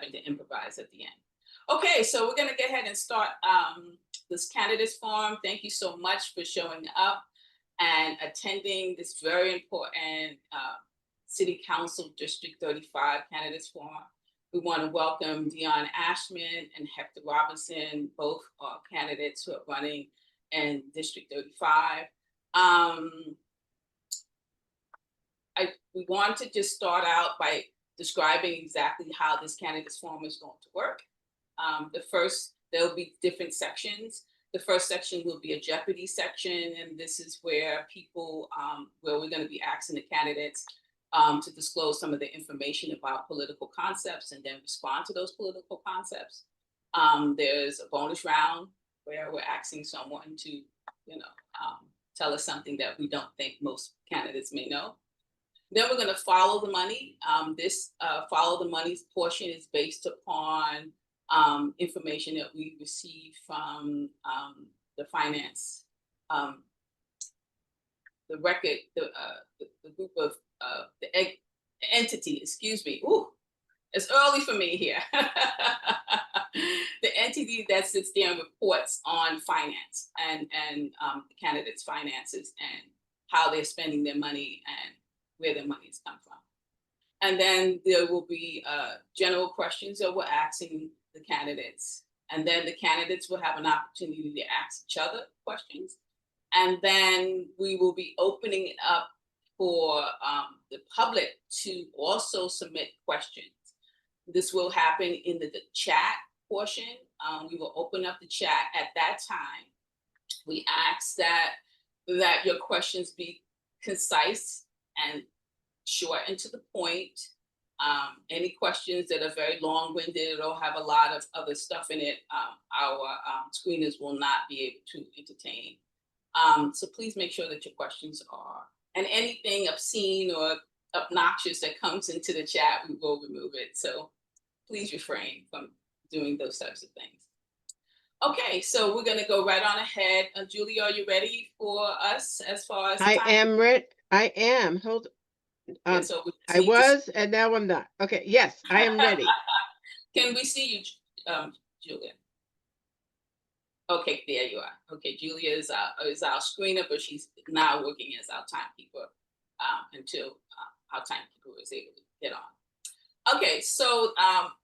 having to improvise at the end. Okay, so we're going to go ahead and start this candidates forum. Thank you so much for showing up and attending this very important City Council District 35 candidates forum. We want to welcome Dion Ashman and Hector Robertson, both are candidates who are running in District 35. We want to just start out by describing exactly how this candidates forum is going to work. There'll be different sections. The first section will be a Jeopardy section, and this is where where we're going to be asking the candidates to disclose some of the information about political concepts and then respond to those political concepts. There's a bonus round where we're asking someone to, tell us something that we don't think most candidates may know. Then we're going to follow the money. This follow the money portion is based upon information that we received from the finance, the record, the group of the entity, excuse me. Ooh, it's early for me here. The entity that sits there and reports on finance and the candidates' finances and how they're spending their money and where their money has come from. And then there will be general questions that we're asking the candidates. And then the candidates will have an opportunity to ask each other questions. And then we will be opening it up for the public to also submit questions. This will happen in the chat portion. We will open up the chat at that time. We ask that your questions be concise and short and to the point. Any questions that are very long-winded or have a lot of other stuff in it, our screeners will not be able to entertain. So please make sure that your questions are, and anything obscene or obnoxious that comes into the chat, we will remove it. So please refrain from doing those types of things. Okay, so we're going to go right on ahead. Julie, are you ready for us as far as I am ready. I am. Hold on. So I was, and now I'm not. Okay, yes, I am ready. Can we see you, Julia? Okay, there you are. Okay, Julia is our screener, but she's now working as our timekeeper until our timekeeper is able to get on. Okay, so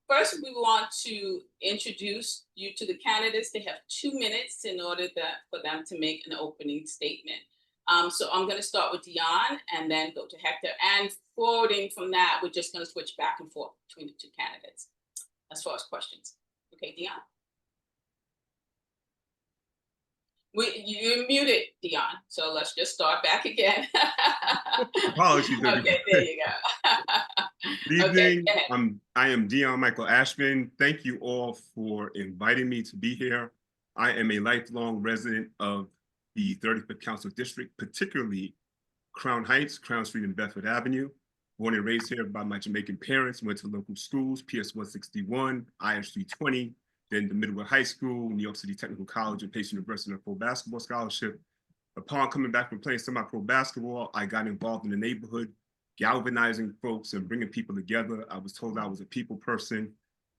first we want to introduce you to the candidates. They have 2 minutes in order for them to make an opening statement. So I'm going to start with Dion and then go to Hector. And forwarding from that, we're just going to switch back and forth between the two candidates as far as questions. Okay, Dion. You're muted, Dion. So let's just start back again. Apologies. Okay, there you go. Good evening. Okay, I am Dion Michael Ashman. Thank you all for inviting me to be here. I am a lifelong resident of the 35th Council District, particularly Crown Heights, Crown Street, and Bedford Avenue. Born and raised here by my Jamaican parents, went to local schools, PS 161, IS 320, then the Midway High School, New York City Technical College, and Pace University on a full basketball scholarship. Upon coming back from playing semi-pro basketball, I got involved in the neighborhood, galvanizing folks and bringing people together. I was told I was a people person.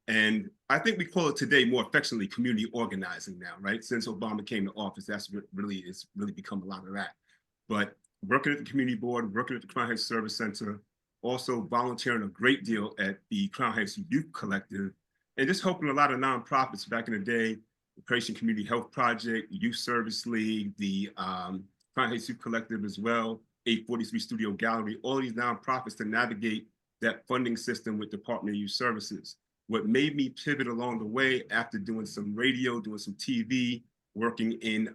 And I think we call it today more affectionately community organizing now, right? Since Obama came to office, it's really become a lot of that. But working at the community board, working at the Crown Heights Service Center, also volunteering a great deal at the Crown Heights Youth Collective, and just helping a lot of nonprofits back in the day, the Creation Community Health Project, Youth Service League, the Crown Heights Youth Collective as well, 843 Studio Gallery, all these nonprofits to navigate that funding system with Department of Youth Services. What made me pivot along the way after doing some radio, doing some TV, working in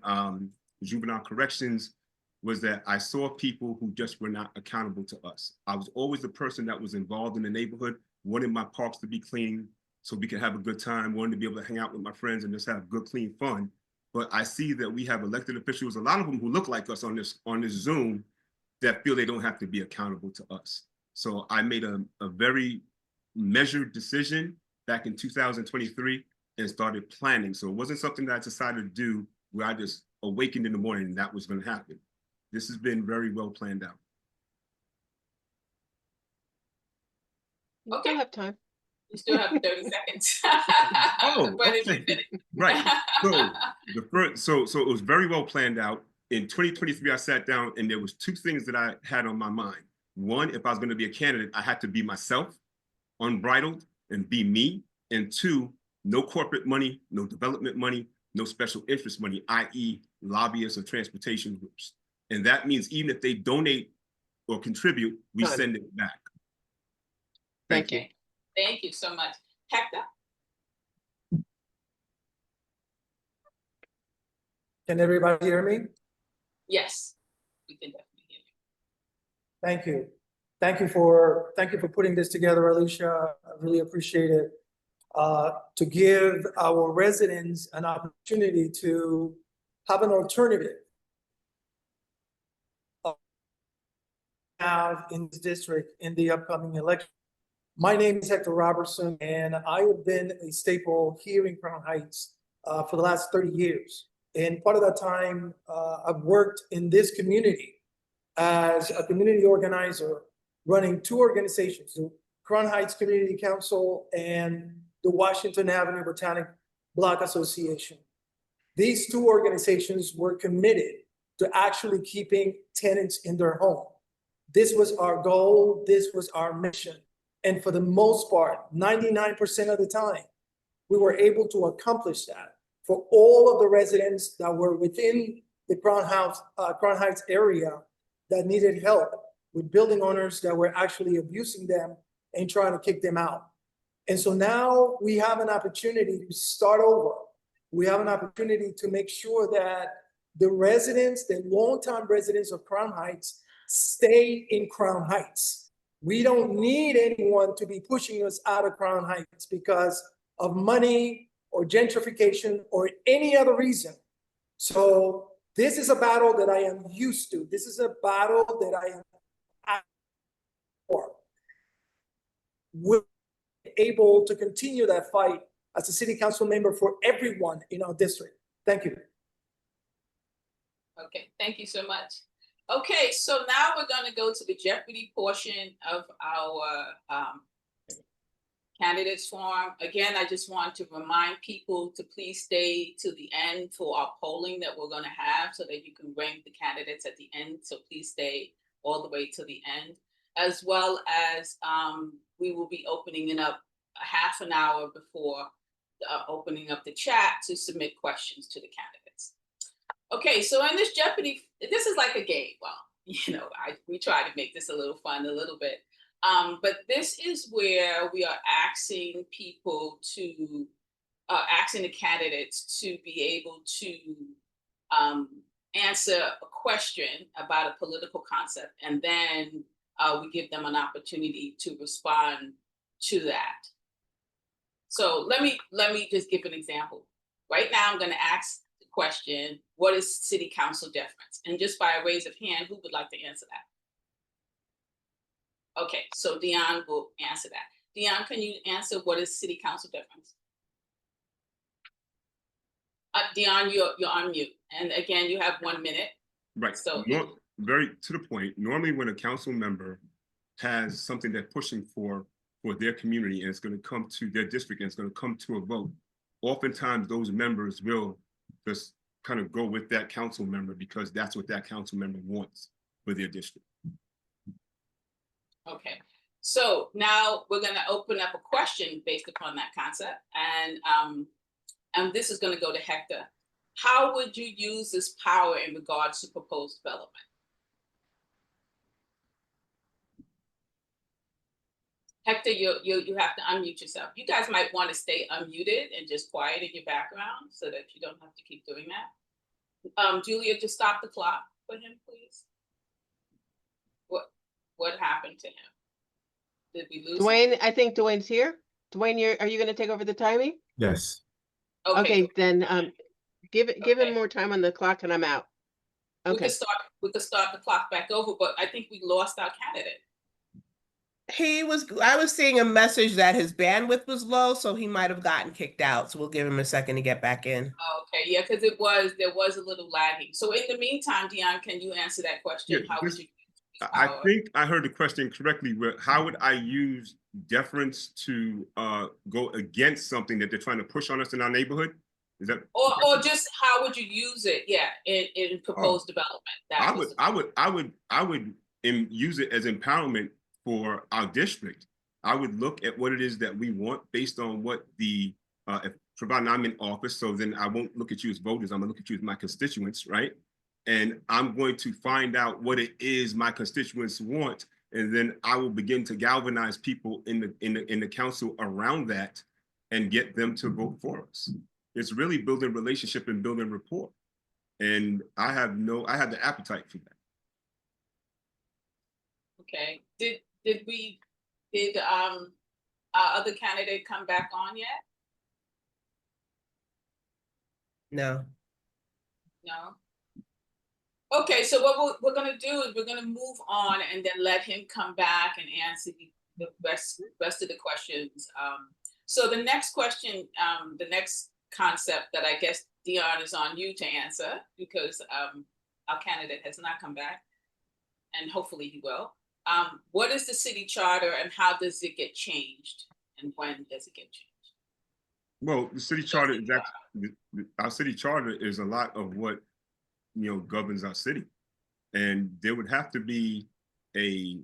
juvenile corrections, was that I saw people who just were not accountable to us. I was always the person that was involved in the neighborhood, wanted my parks to be clean so we could have a good time, wanted to be able to hang out with my friends and just have good, clean fun. But I see that we have elected officials, a lot of them who look like us on this Zoom, that feel they don't have to be accountable to us. So I made a very measured decision back in 2023 and started planning. So it wasn't something that I decided to do where I just awakened in the morning and that was going to happen. This has been very well planned out. Okay, have time. You still have 30 seconds. Oh, Before they okay. finish. Right. So it was very well planned out. In 2023, I sat down and there was two things that I had on my mind. One, if I was going to be a candidate, I had to be myself, unbridled, and be me. And two, no corporate money, no development money, no special interest money, i.e. lobbyists or transportation groups. And that means even if they donate or contribute, we send it back. Thank you. Thank you so much. Hector? Can everybody hear me? Yes, we can definitely hear you. Thank you. Thank you for putting this together, Alicia. I really appreciate it. To give our residents an opportunity to have an alternative have in this district in the upcoming election. My name is Hector Robertson, and I have been a staple here in Crown Heights for the last 30 years. And part of that time, I've worked in this community as a community organizer, running two organizations, the Crown Heights Community Council and the Washington Avenue Botanic Block Association. These two organizations were committed to actually keeping tenants in their home. This was our goal, this was our mission. And for the most part, 99% of the time, we were able to accomplish that for all of the residents that were within the Crown Heights area that needed help with building owners that were actually abusing them and trying to kick them out. And so now we have an opportunity to start over. We have an opportunity to make sure that the residents, the longtime residents of Crown Heights, stay in Crown Heights. We don't need anyone to be pushing us out of Crown Heights because of money or gentrification or any other reason. So this is a battle that I am used to. This is a battle that I am for. We're able to continue that fight as a city council member for everyone in our district. Thank you. Okay, thank you so much. Okay, so now we're going to go to the Jeopardy portion of our candidates forum. Again, I just want to remind people to please stay to the end for our polling that we're going to have so that you can rank the candidates at the end. So please stay all the way to the end, as well as we will be opening it up a half an hour before opening up the chat to submit questions to the candidates. Okay, so in this Jeopardy, this is like a game. Well, you know, we try to make this a little fun, a little bit. But this is where we are asking people to, asking the candidates to be able to answer a question about a political concept, and then we give them an opportunity to respond to that. So let me just give an example. Right now, I'm going to ask the question, what is city council deference? And just by a raise of hand, who would like to answer that? Okay, so Dion will answer that. Dion, can you answer what is city council deference? Dion, you're on mute. And again, you have 1 minute. Right. So very to the point. Normally, when a council member has something they're pushing for their community and it's going to come to their district and it's going to come to a vote, oftentimes those members will just kind of go with that council member because that's what that council member wants for their district. Okay, so now we're going to open up a question based upon that concept, and this is going to go to Hector. How would you use this power in regards to proposed development? Hector, you have to unmute yourself. You guys might want to stay unmuted and just quiet in your background so that you don't have to keep doing that. Julia, just stop the clock for him, please. What happened to him? Did we lose Dwayne, him? I think Dwayne's here. Dwayne, are you going to take over the timing? Yes. Okay, then give Okay. him more time on the clock and I'm out. Okay. We could start the clock back over, but I think we lost our candidate. I was seeing a message that his bandwidth was low, so he might have gotten kicked out. So we'll give him a second to get back in. Okay, yeah, because there was a little lagging. So in the meantime, Dion, can you answer that question? Yeah, How would you? I think I heard the question correctly. How would I use deference to go against something that they're trying to push on us in our neighborhood? Is that Or just how would you use it? Yeah, in proposed development. I would use it as empowerment for our district. I would look at what it is that we want based on what the providing I'm in office, so then I won't look at you as voters, I'm gonna look at you as my constituents, right? And I'm going to find out what it is my constituents want, and then I will begin to galvanize people in the council around that and get them to vote for us. It's really building relationship and building rapport. And I have the appetite for that. Okay. Did our other candidate come back on yet? No. No. Okay, so what we're gonna do is we're gonna move on and then let him come back and answer the rest of the questions. So the next question, the next concept that I guess Dion is on you to answer, because our candidate has not come back, and hopefully he will. What is the city charter and how does it get changed, and when does it get changed? Well, the city charter is actually, our city charter is a lot of what governs our city, and there would have to be a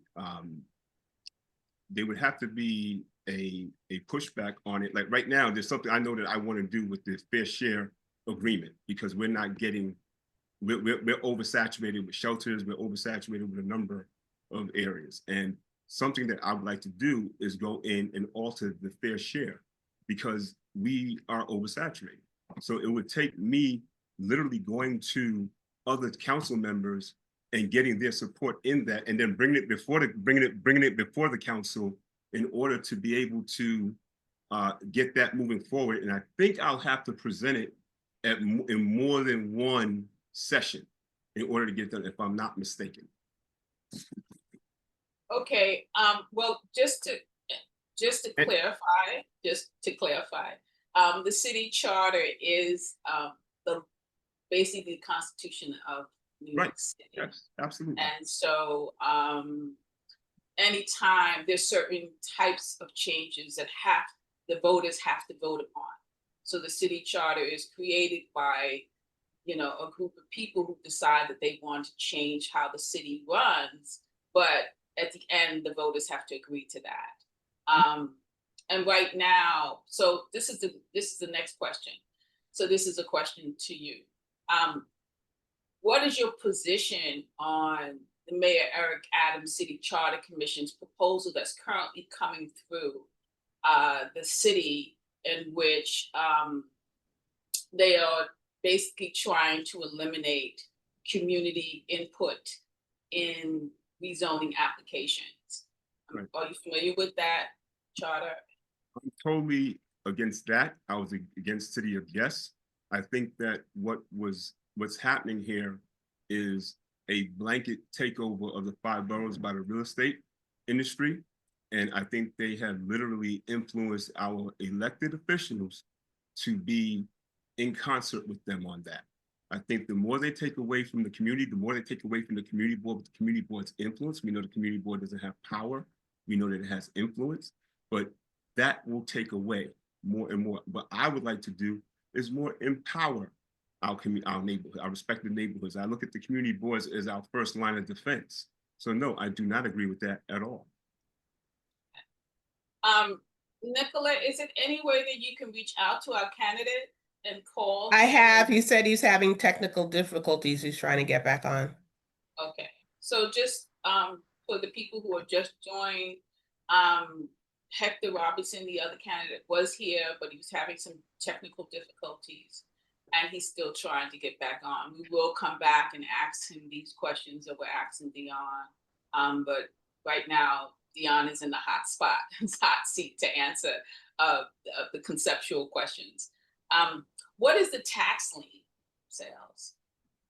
pushback on it. Like right now, there's something I know that I want to do with the fair share agreement, because we're not getting, we're oversaturated with shelters, we're oversaturated with a number of areas, and something that I would like to do is go in and alter the fair share, because we are oversaturated. So it would take me literally going to other council members and getting their support in that, and then bringing it before the council in order to be able to get that moving forward. And I think I'll have to present it in more than one session in order to get done, if I'm not mistaken. Okay. Well, just to clarify, the city charter is basically the Constitution of New York City. Yes, absolutely. And so anytime there's certain types of changes that the voters have to vote upon. So the city charter is created by, a group of people who decide that they want to change how the city runs, but at the end, the voters have to agree to that. And right now, so this is the next question. So this is a question to you. What is your position on the Mayor Eric Adams City Charter Commission's proposal that's currently coming through the city, in which they are basically trying to eliminate community input in rezoning applications? Right. Are you familiar with that charter? I'm totally against that. I was against City of Yes. I think that what's happening here is a blanket takeover of the 5 boroughs by the real estate industry. And I think they have literally influenced our elected officials to be in concert with them on that. I think the more they take away from the community, the more they take away from the community board with the community board's influence. We know the community board doesn't have power. We know that it has influence, but that will take away more and more. What I would like to do is more empower our neighborhood, our respective neighborhoods. I look at the community boards as our first line of defense. So no, I do not agree with that at all. Nicola, is it any way that you can reach out to our candidate and call? I have. He said he's having technical difficulties. He's trying to get back on. Okay. So just for the people who are just joined, Hector Robertson, the other candidate, was here, but he was having some technical difficulties, and he's still trying to get back on. We will come back and ask him these questions that we're asking Dion. But right now, Dion is in the hot seat to answer the conceptual questions. What is the tax lien sales?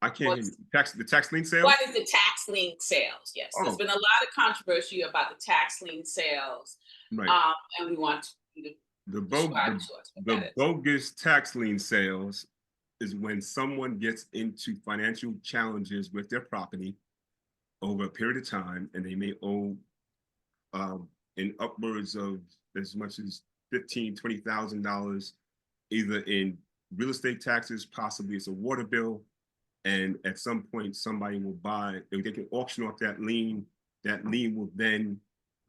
I can't hear you. The tax lien sales? What is the tax lien sales? Yes, there's been a lot of controversy about the tax lien sales. Right. And we want you to the bogus tax lien sales is when someone gets into financial challenges with their property over a period of time, and they may owe in upwards of as much as $15,000-$20,000, either in real estate taxes, possibly it's a water bill, and at some point somebody will buy, they can auction off that lien. That lien will then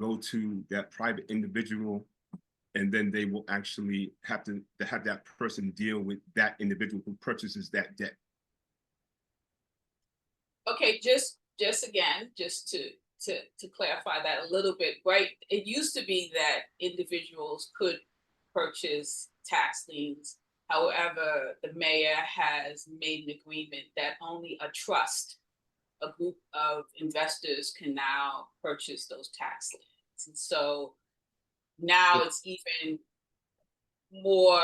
go to that private individual, and then they will actually have to have that person deal with that individual who purchases that debt. Okay, just again, just to clarify that a little bit, right? It used to be that individuals could purchase tax liens. However, the mayor has made an agreement that only a trust, a group of investors, can now purchase those tax liens. And so now it's even more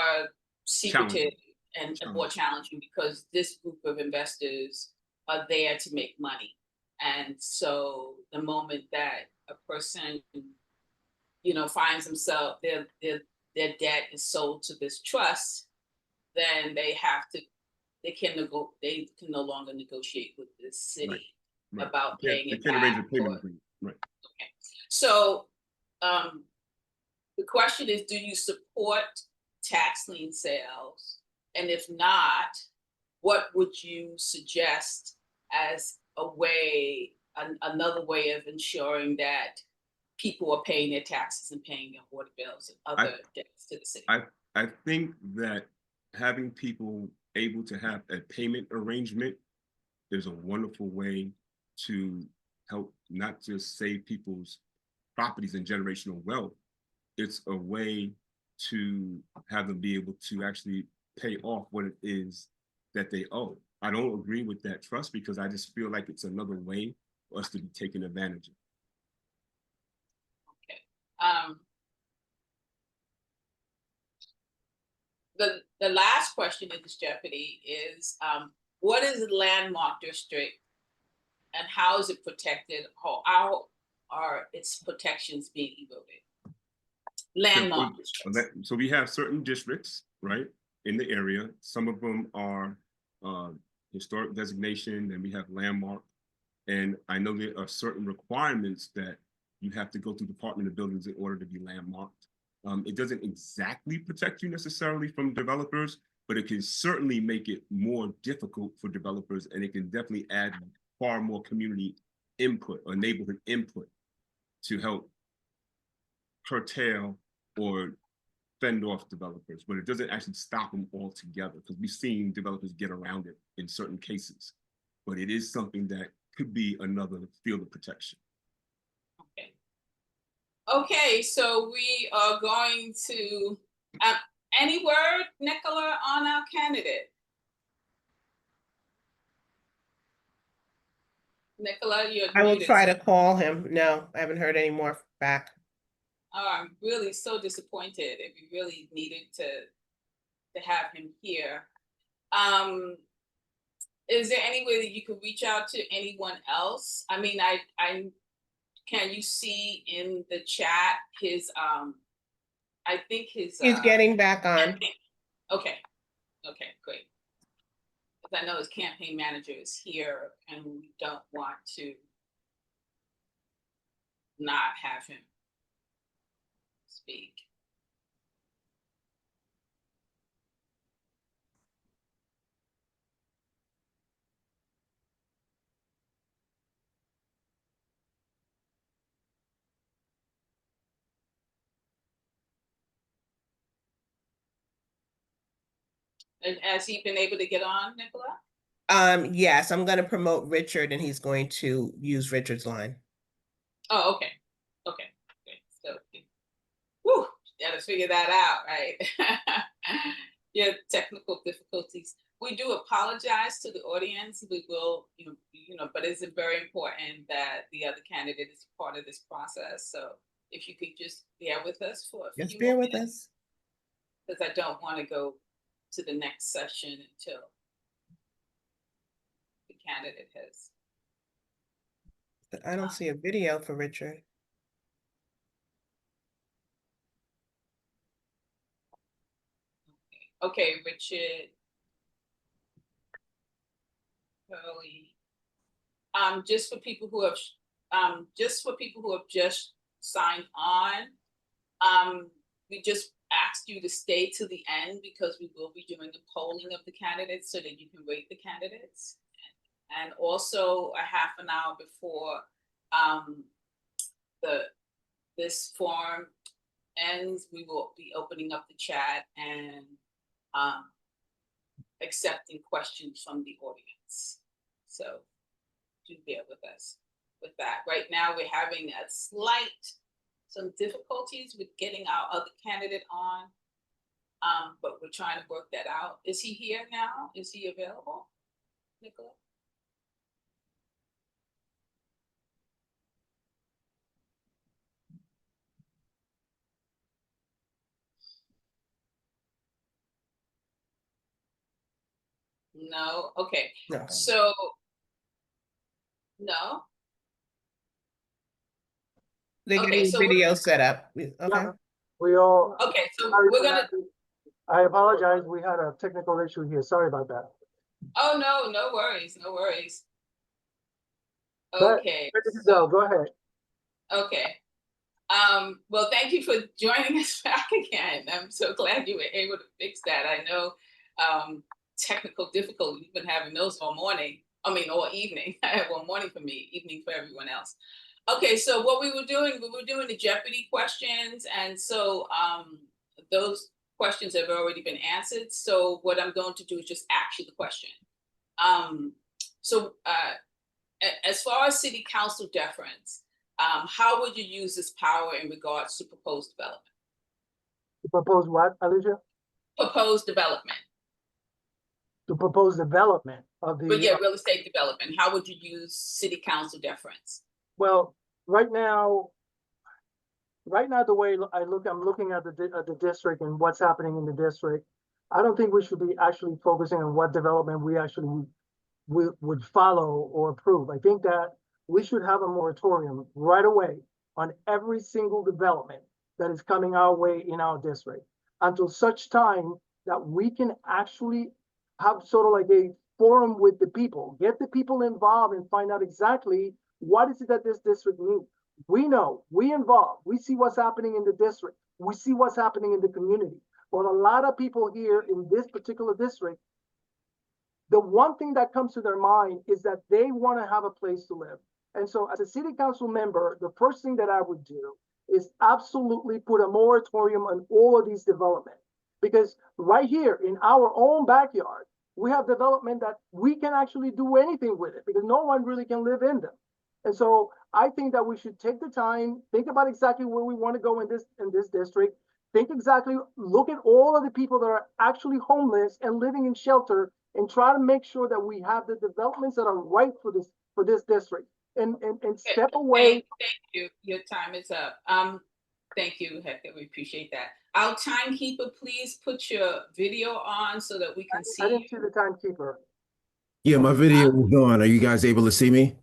secretive and more challenging, because this group of investors are there to make money. And so the moment that a person, finds himself, their debt is sold to this trust, then they can no longer negotiate with the city about paying it back. They can't arrange a payment agreement. Right. Okay. So the question is, do you support tax lien sales? And if not, what would you suggest as another way of ensuring that people are paying their taxes and paying their water bills and other debts to the city? I think that having people able to have a payment arrangement is a wonderful way to help not just save people's properties and generational wealth. It's a way to have them be able to actually pay off what it is that they owe. I don't agree with that trust, because I just feel like it's another way for us to be taken advantage of. Okay. The last question in this Jeopardy is, what is a landmark district and how is it protected? How are its protections being eroded? Landmark districts. So we have certain districts, right, in the area. Some of them are historic designation, and we have landmark. And I know there are certain requirements that you have to go through Department of Buildings in order to be landmarked. It doesn't exactly protect you necessarily from developers, but it can certainly make it more difficult for developers, and it can definitely add far more community input or neighborhood input to help curtail or fend off developers, but it doesn't actually stop them altogether, because we've seen developers get around it in certain cases. But it is something that could be another field of protection. Okay. Okay, so we are going to, any word, Nicola, on our candidate? Nicola, you're I will muted. try to call him. No, I haven't heard any more back. Oh, I'm really so disappointed. If we really needed to have him here. Is there any way that you could reach out to anyone else? I mean, I can you see in the chat his I think his He's getting back on. Okay, great. Because I know his campaign manager is here, and we don't want to not have him speak. Has he been able to get on, Nicola? Yes, I'm going to promote Richard, and he's going to use Richard's line. Oh, okay. So, whew, gotta figure that out, right? Yeah, technical difficulties. We do apologize to the audience. We will, but it's very important that the other candidate is part of this process. So if you could just bear with us for a few bear more with minutes, us. because I don't want to go to the next session until the candidate has. I don't see a video for Richard. Okay, Richard. Curly. Just for people who have just signed on. We just asked you to stay to the end because we will be doing the polling of the candidates so that you can rate the candidates. And also a half an hour before this forum ends, we will be opening up the chat and accepting questions from the audience. So do bear with us with that. Right now, we're having some difficulties with getting our other candidate on, but we're trying to work that out. Is he here now? Is he available, Nicola? No. Okay. No. So no. They get Okay, a so video set up. Okay. Yeah, we all. Okay, so sorry we're for gonna. that. I apologize. We had a technical issue here. Sorry about that. Oh no, no worries, no worries. But Okay. ready to go. Go ahead. Okay. Well, thank you for joining us back again. I'm so glad you were able to fix that. I know technical difficulties, we've been having those all morning. I mean, all evening. Well, morning for me, evening for everyone else. Okay, so what we were doing the Jeopardy questions. And so those questions have already been answered. So what I'm going to do is just ask you the question. As far as city council deference, how would you use this power in regards to proposed development? To propose what, Alicia? Proposed development. To propose development of the. But yeah, real estate development. How would you use city council deference? Well, right now, the way I'm looking at the district and what's happening in the district. I don't think we should be actually focusing on what development we actually would follow or approve. I think that we should have a moratorium right away on every single development that is coming our way in our district until such time that we can actually have sort of like a forum with the people, get the people involved and find out exactly what is it that this district needs. We know, we involved, we see what's happening in the district, we see what's happening in the community. But a lot of people here in this particular district, the one thing that comes to their mind is that they want to have a place to live. And so as a city council member, the first thing that I would do is absolutely put a moratorium on all of these developments. Because right here in our own backyard, we have development that we can actually do anything with it because no one really can live in them. And so I think that we should take the time, think about exactly where we want to go in this district, think exactly, look at all of the people that are actually homeless and living in shelter and try to make sure that we have the developments that are right for this district and step away. Thank you. Your time is up. Thank you, Hector. We appreciate that. Our timekeeper, please put your video on so that we can see. I didn't see the timekeeper. Yeah, my video is on. Are you guys able to see me?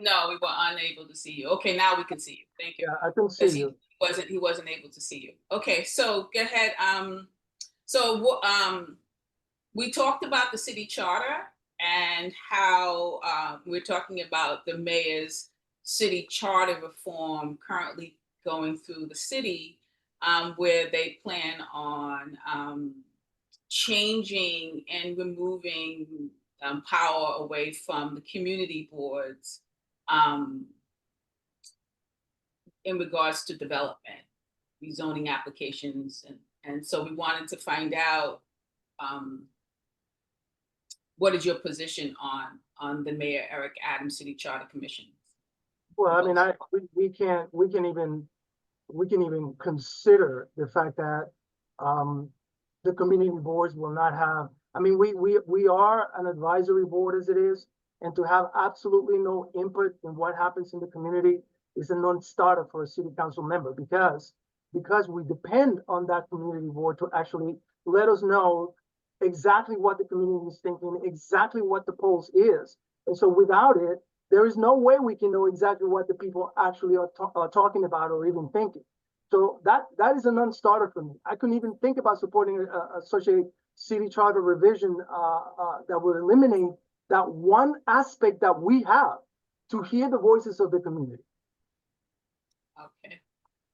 No, we were unable to see you. Okay, now we can see you. Thank you. Yeah, I can see you. He wasn't able to see you. Okay, so go ahead. We talked about the city charter and how we're talking about the mayor's city charter reform currently going through the city, where they plan on changing and removing power away from the community boards in regards to development, rezoning applications. And so we wanted to find out what is your position on the Mayor Eric Adams City Charter Commission? Well, I mean, we can even consider the fact that the community boards will not have. I mean, we are an advisory board as it is, and to have absolutely no input in what happens in the community is a non-starter for a city council member because we depend on that community board to actually let us know exactly what the community is thinking, exactly what the pulse is. And so without it, there is no way we can know exactly what the people actually are talking about or even thinking. So that is a non-starter for me. I couldn't even think about supporting such a city charter revision that would eliminate that one aspect that we have to hear the voices of the community. Okay.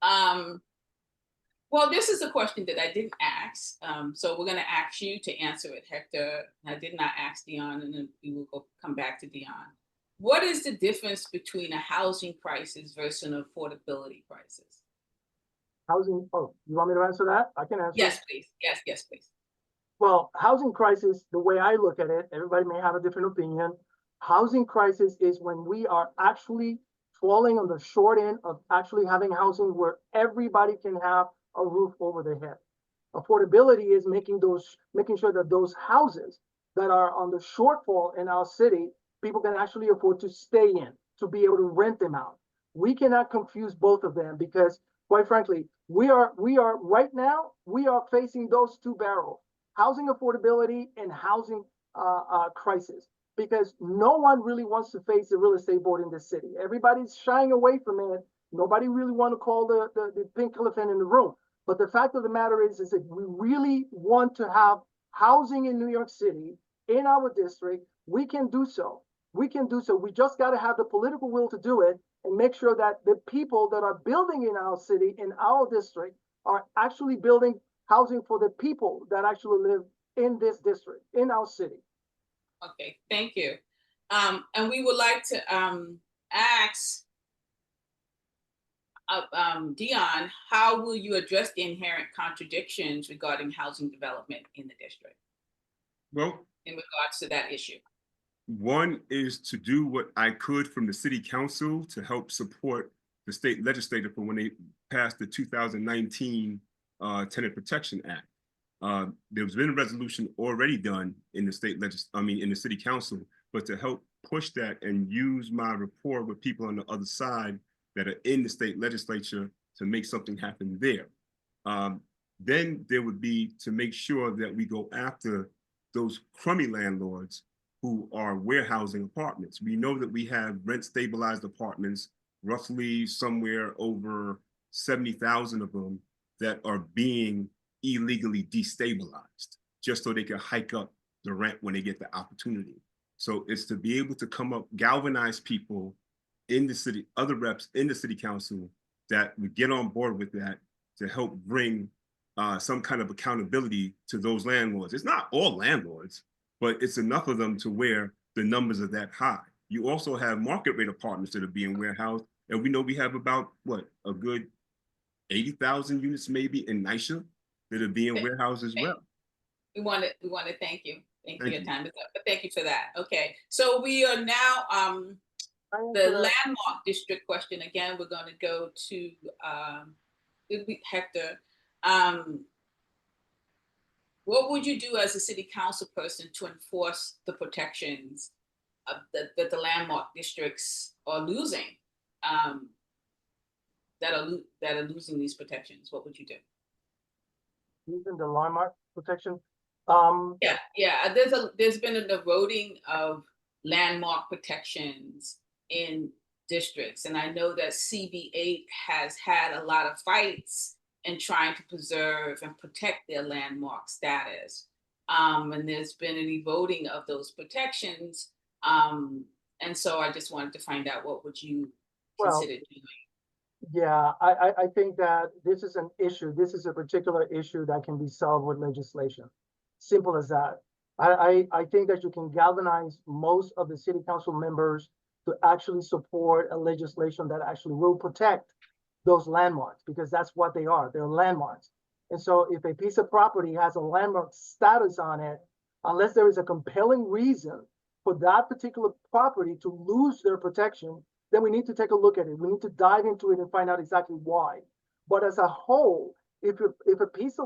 Well, this is a question that I didn't ask. So we're going to ask you to answer it, Hector. I did not ask Dion, and then we will come back to Dion. What is the difference between a housing crisis versus an affordability crisis? Housing, oh, you want me to answer that? I can answer. Yes, please. Yes, please. Well, housing crisis, the way I look at it, everybody may have a different opinion. Housing crisis is when we are actually falling on the short end of actually having housing where everybody can have a roof over their head. Affordability is making sure that those houses that are on the shortfall in our city, people can actually afford to stay in, to be able to rent them out. We cannot confuse both of them because, quite frankly, we are right now, we are facing those two barrels: housing affordability and housing crisis, because no one really wants to face the real estate board in this city. Everybody's shying away from it. Nobody really want to call the pink elephant in the room. But the fact of the matter is that we really want to have housing in New York City, in our district. We can do so. We can do so. We just got to have the political will to do it and make sure that the people that are building in our city, in our district, are actually building housing for the people that actually live in this district, in our city. Okay, thank you. And we would like to ask Dion, how will you address the inherent contradictions regarding housing development in the district? Well, in regards to that issue. One is to do what I could from the city council to help support the state legislature for when they passed the 2019 Tenant Protection Act. There's been a resolution already done in the in the city council, but to help push that and use my rapport with people on the other side that are in the state legislature to make something happen there. Then there would be to make sure that we go after those crummy landlords who are warehousing apartments. We know that we have rent stabilized apartments, roughly somewhere over 70,000 of them that are being illegally destabilized just so they can hike up the rent when they get the opportunity. So it's to be able to come up, galvanize people in the city, other reps in the city council that would get on board with that to help bring some kind of accountability to those landlords. It's not all landlords, but it's enough of them to where the numbers are that high. You also have market rate apartments that are being warehoused. And we know we have about, a good 80,000 units maybe in NYCHA that are being warehoused as well. We want to thank you. Thank you. Your time is up, but thank you for that. Okay, so we are now, the landmark district question. Again, we're going to go to Hector. What would you do as a city council person to enforce the protections that the landmark districts are losing, that are losing these protections? What would you do? Using the landmark protection? Yeah. There's been an eroding of landmark protections in districts, and I know that CB8 has had a lot of fights in trying to preserve and protect their landmark status. And there's been an eroding of those protections. And so I just wanted to find out, what would you consider doing? Yeah, I think that this is an issue. This is a particular issue that can be solved with legislation. Simple as that. I think that you can galvanize most of the city council members to actually support a legislation that actually will protect those landmarks, because that's what they are. They're landmarks. And so if a piece of property has a landmark status on it, unless there is a compelling reason for that particular property to lose their protection, then we need to take a look at it. We need to dive into it and find out exactly why. But as a whole, if a piece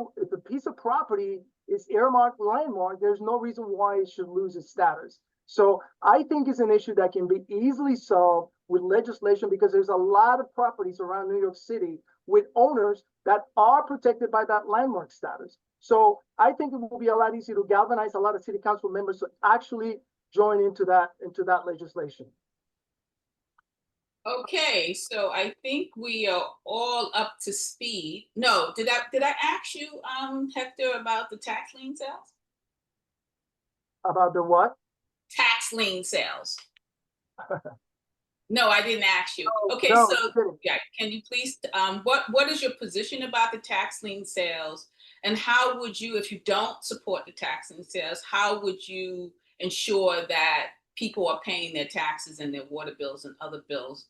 of property is earmarked landmark, there's no reason why it should lose its status. So I think it's an issue that can be easily solved with legislation, because there's a lot of properties around New York City with owners that are protected by that landmark status. So I think it will be a lot easier to galvanize a lot of city council members to actually join into that legislation. Okay, so I think we are all up to speed. No, did I ask you, Hector, about the tax lien sales? About the what? Tax lien sales. No, I didn't ask you. Oh, Okay, no, so just kidding. yeah, can you please, what is your position about the tax lien sales? And how would you, if you don't support the tax lien sales, how would you ensure that people are paying their taxes and their water bills and other bills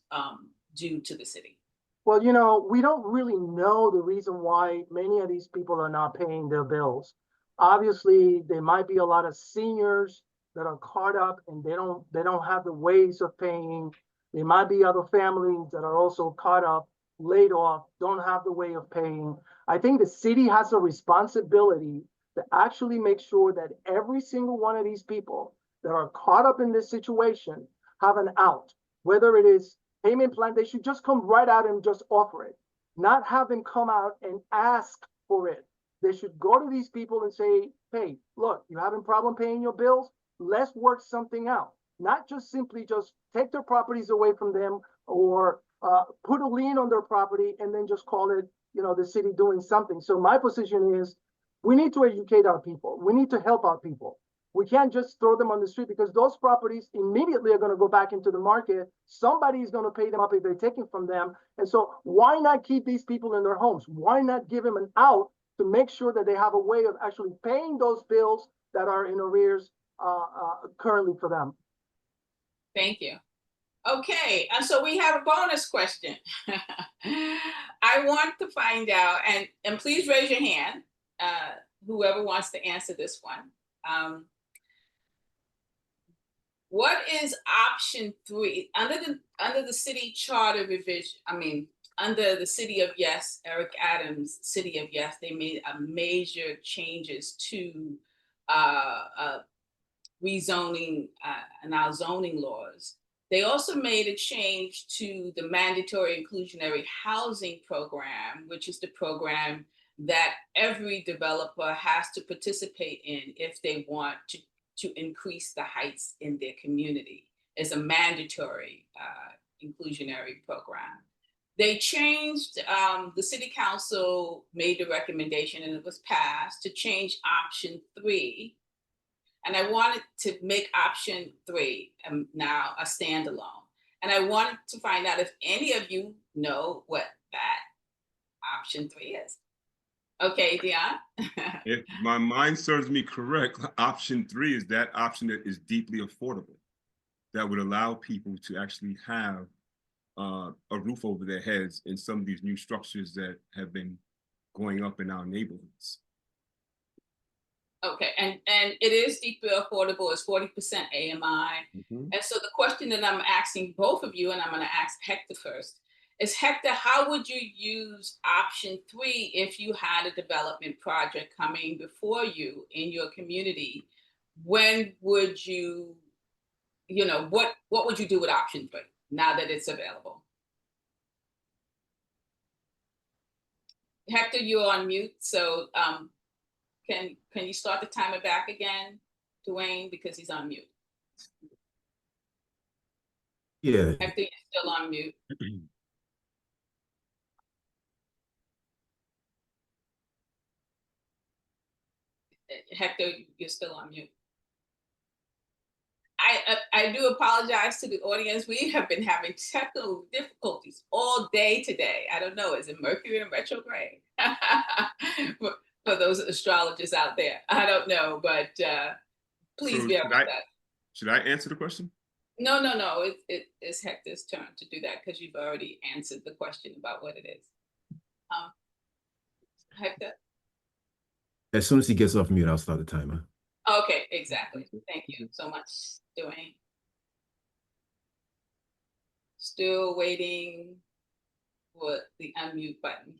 due to the city? Well, you know, we don't really know the reason why many of these people are not paying their bills. Obviously, there might be a lot of seniors that are caught up and they don't have the ways of paying. There might be other families that are also caught up, laid off, don't have the way of paying. I think the city has a responsibility to actually make sure that every single one of these people that are caught up in this situation have an out, whether it is payment plan, they should just come right out and just offer it, not have them come out and ask for it. They should go to these people and say, hey, look, you having problem paying your bills? Let's work something out. Not just simply just take their properties away from them or put a lien on their property and then just call it, you know, the city doing something. So my position is we need to educate our people. We need to help our people. We can't just throw them on the street because those properties immediately are going to go back into the market. Somebody is going to pay them up if they're taking from them. And so why not keep these people in their homes? Why not give them an out to make sure that they have a way of actually paying those bills that are in arrears currently for them? Thank you. Okay, so we have a bonus question. I want to find out, and please raise your hand, whoever wants to answer this one. What is option 3 under the city charter revision? I mean, under the City of Yes, Eric Adams, City of Yes, they made a major changes to rezoning and our zoning laws. They also made a change to the mandatory inclusionary housing program, which is the program that every developer has to participate in if they want to increase the heights in their community. It's a mandatory inclusionary program. They changed, the city council made the recommendation and it was passed to change option 3. And I wanted to make option 3 now a standalone. And I wanted to find out if any of you know what that option 3 is. Okay, Dion. If my mind serves me correct, option 3 is that option that is deeply affordable, that would allow people to actually have a roof over their heads in some of these new structures that have been going up in our neighborhoods. Okay, and it is deeply affordable. It's 40% AMI. And so the question that I'm asking both of you, and I'm going to ask Hector first, is Hector, how would you use option 3 if you had a development project coming before you in your community? When would you, you know, what would you do with option 3 now that it's available? Hector, you're on mute, so can you start the timer back again, Dwayne, because he's on mute. Yeah. Hector, you're still on mute. Hector, you're still on mute. I do apologize to the audience. We have been having technical difficulties all day today. I don't know, is it Mercury in retrograde? For those astrologers out there, I don't know, but please bear with that. Should I answer the question? No, it's Hector's turn to do that because you've already answered the question about what it is. Hector? As soon as he gets off mute, I'll start the timer. Okay, exactly. Thank you so much, Dwayne. Still waiting for the unmute button.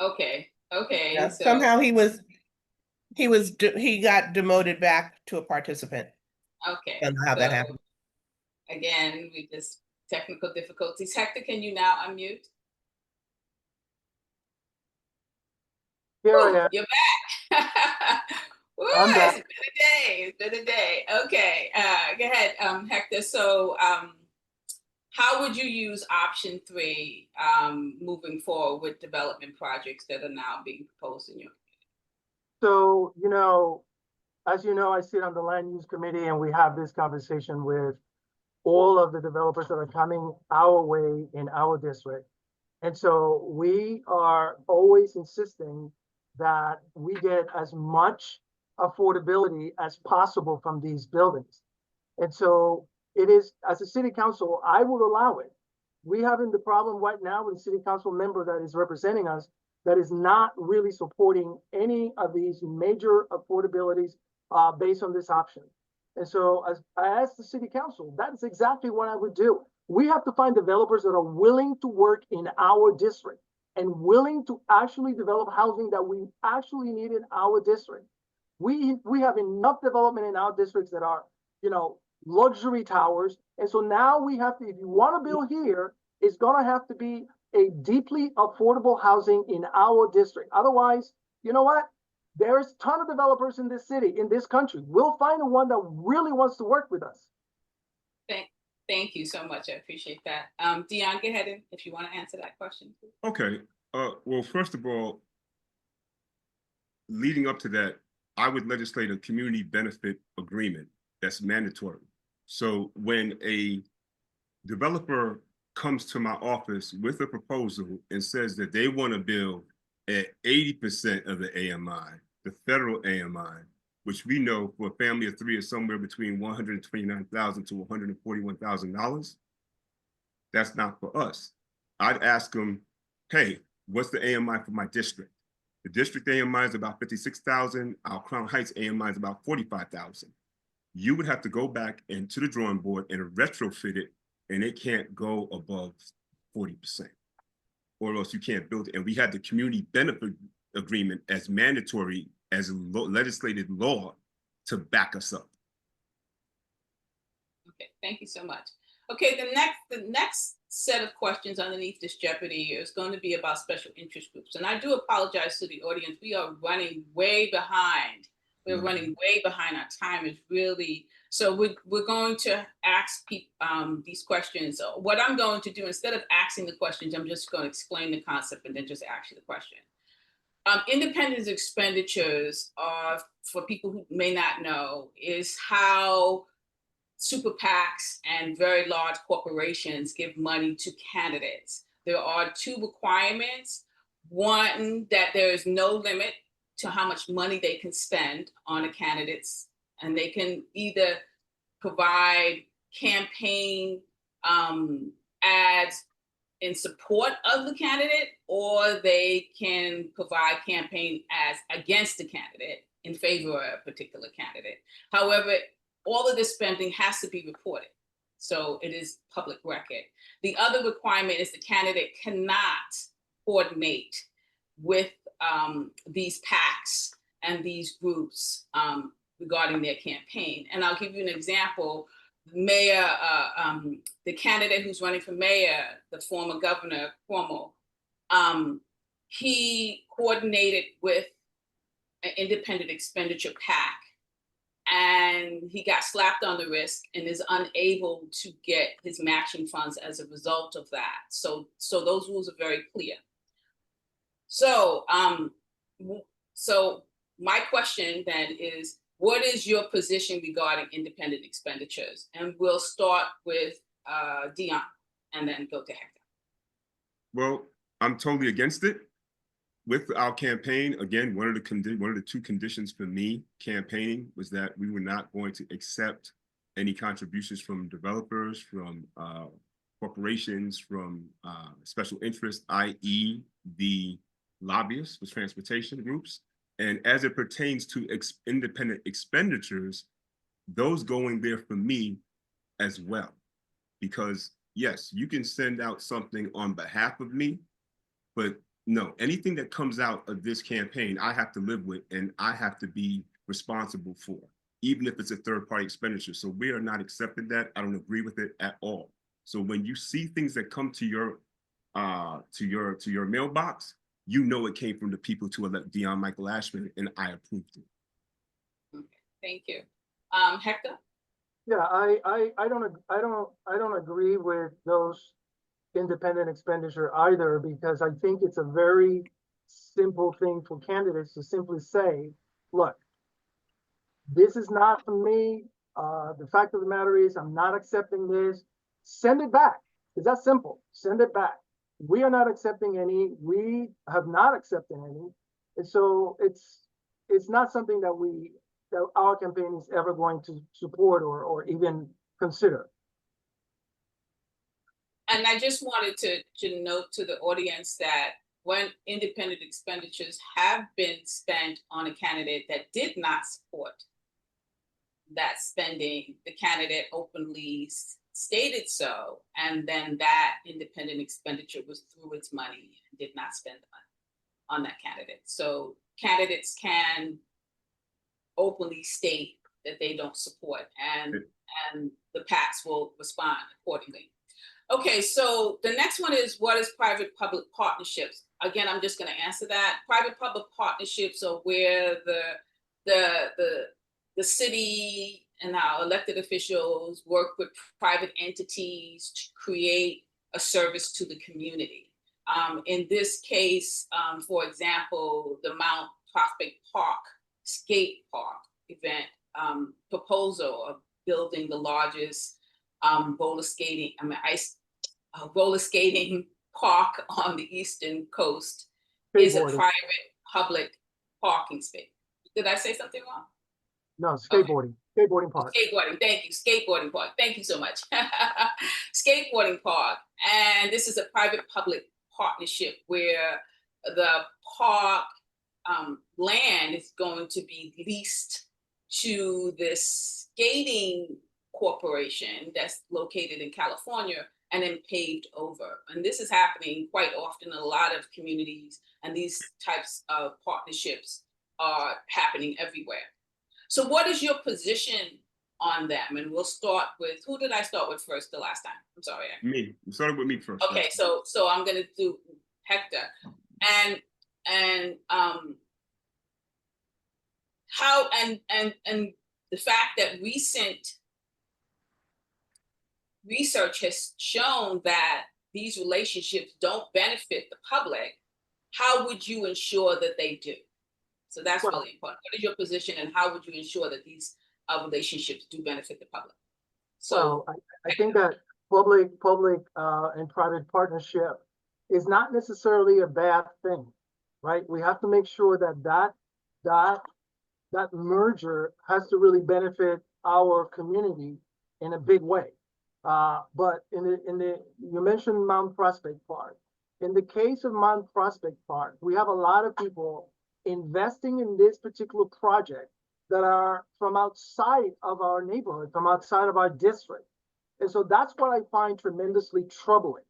Okay. Yeah, So somehow he got demoted back to a participant. okay. I don't know how that happened. Again, we just technical difficulties. Hector, can you now unmute? Here I am. You're back. Woo, I'm back. It's been a day. Okay, go ahead, Hector. So how would you use option 3 moving forward with development projects that are now being proposed in your So, as you know, I sit on the land use committee and we have this conversation with all of the developers that are coming our way in our district. And so we are always insisting that we get as much affordability as possible from these buildings. And so it is, as a city council, I will allow it. We having the problem right now with a city council member that is representing us that is not really supporting any of these major affordabilities based on this option. And so as I asked the city council, that's exactly what I would do. We have to find developers that are willing to work in our district and willing to actually develop housing that we actually need in our district. We have enough development in our districts that are, luxury towers. And so now we have to, if you want to build here, it's going to have to be a deeply affordable housing in our district. Otherwise, you know what? There's a ton of developers in this city, in this country. We'll find the one that really wants to work with us. Thank you so much. I appreciate that. Dion, go ahead if you want to answer that question. Okay. Well, first of all, leading up to that, I would legislate a community benefit agreement that's mandatory. So when a developer comes to my office with a proposal and says that they want to build at 80% of the AMI, the federal AMI, which we know for a family of three is somewhere between $129,000 to $141,000, that's not for us. I'd ask them, hey, what's the AMI for my district? The district AMI is about 56,000. Our Crown Heights AMI is about 45,000. You would have to go back into the drawing board and retrofit it, and it can't go above 40%, or else you can't build it. And we had the community benefit agreement as mandatory as a legislated law to back us up. Okay, thank you so much. Okay, the next set of questions underneath this Jeopardy is going to be about special interest groups. And I do apologize to the audience. We are running way behind. We're running way behind. Our time is really, so we're going to ask people these questions. So what I'm going to do, instead of asking the questions, I'm just going to explain the concept and then just ask you the question. Independent expenditures are, for people who may not know, is how super PACs and very large corporations give money to candidates. There are two requirements. One, that there is no limit to how much money they can spend on a candidates, and they can either provide campaign ads in support of the candidate, or they can provide campaign ads against the candidate in favor of a particular candidate. However, all of this spending has to be reported, so it is public record. The other requirement is the candidate cannot coordinate with these PACs and these groups regarding their campaign. And I'll give you an example. Mayor, the candidate who's running for mayor, the former governor, Cuomo, he coordinated with an independent expenditure PAC, and he got slapped on the wrist and is unable to get his matching funds as a result of that. So those rules are very clear. So, so my question then is, what is your position regarding independent expenditures? And we'll start with Dion and then go to Hector. Well, I'm totally against it. With our campaign, again, one of the two conditions for me campaigning was that we were not going to accept any contributions from developers, from corporations, from special interests, i.e. the lobbyists with transportation groups. And as it pertains to independent expenditures, those going there for me as well. Because yes, you can send out something on behalf of me, but no, anything that comes out of this campaign, I have to live with and I have to be responsible for, even if it's a third-party expenditure. So we are not accepting that. I don't agree with it at all. So when you see things that come to your mailbox, you know it came from the people to elect Dion Michael Ashman, and I approved it. Okay, thank you. Hector? Yeah, I don't agree with those independent expenditure either, because I think it's a very simple thing for candidates to simply say, look, this is not for me. The fact of the matter is I'm not accepting this. Send it back. It's that simple. Send it back. We are not accepting any. We have not accepted any. And so it's not something that our campaign is ever going to support or even consider. And I just wanted to note to the audience that when independent expenditures have been spent on a candidate that did not support that spending, the candidate openly stated so, and then that independent expenditure was through its money and did not spend the money on that candidate. So candidates can openly state that they don't support, and the PACs will respond accordingly. Okay, so the next one is, what is private-public partnerships? Again, I'm just going to answer that. Private-public partnerships are where the city and our elected officials work with private entities to create a service to the community. In this case, for example, the Mount Prospect Park skate park event proposal of building the largest roller skating park on the Eastern Coast is a private public parking space. Did I say something wrong? No, skateboarding. Okay. Skateboarding park. Skateboarding, thank you. Skateboarding park. Thank you so much. Skateboarding park. And this is a private public partnership where the park land is going to be leased to this skating corporation that's located in California and then paved over. And this is happening quite often in a lot of communities, and these types of partnerships are happening everywhere. So what is your position on them? And we'll start with, who did I start with first the last time? I'm sorry. Me. You started with me first. Okay, so I'm gonna do Hector. And how and the fact that recent research has shown that these relationships don't benefit the public, how would you ensure that they do? So that's really important. What is your position, and how would you ensure that these relationships do benefit the public? So I think that public and private partnership is not necessarily a bad thing, right? We have to make sure that merger has to really benefit our community in a big way. But you mentioned Mount Prospect Park. In the case of Mount Prospect Park, we have a lot of people investing in this particular project that are from outside of our neighborhood, from outside of our district. And so that's what I find tremendously troubling,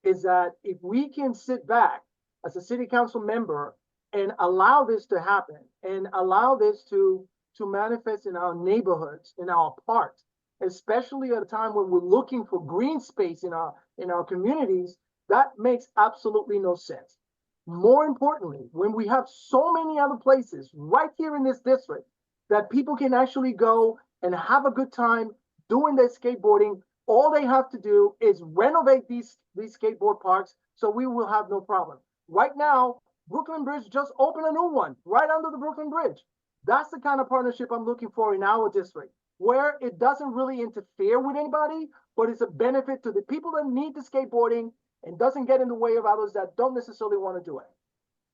is that if we can sit back as a city council member and allow this to happen and allow this to manifest in our neighborhoods, in our parks, especially at a time when we're looking for green space in our communities, that makes absolutely no sense. More importantly, when we have so many other places right here in this district that people can actually go and have a good time doing their skateboarding, all they have to do is renovate these skateboard parks, so we will have no problem. Right now, Brooklyn Bridge just opened a new one right under the Brooklyn Bridge. That's the kind of partnership I'm looking for in our district, where it doesn't really interfere with anybody, but it's a benefit to the people that need the skateboarding and doesn't get in the way of others that don't necessarily want to do it.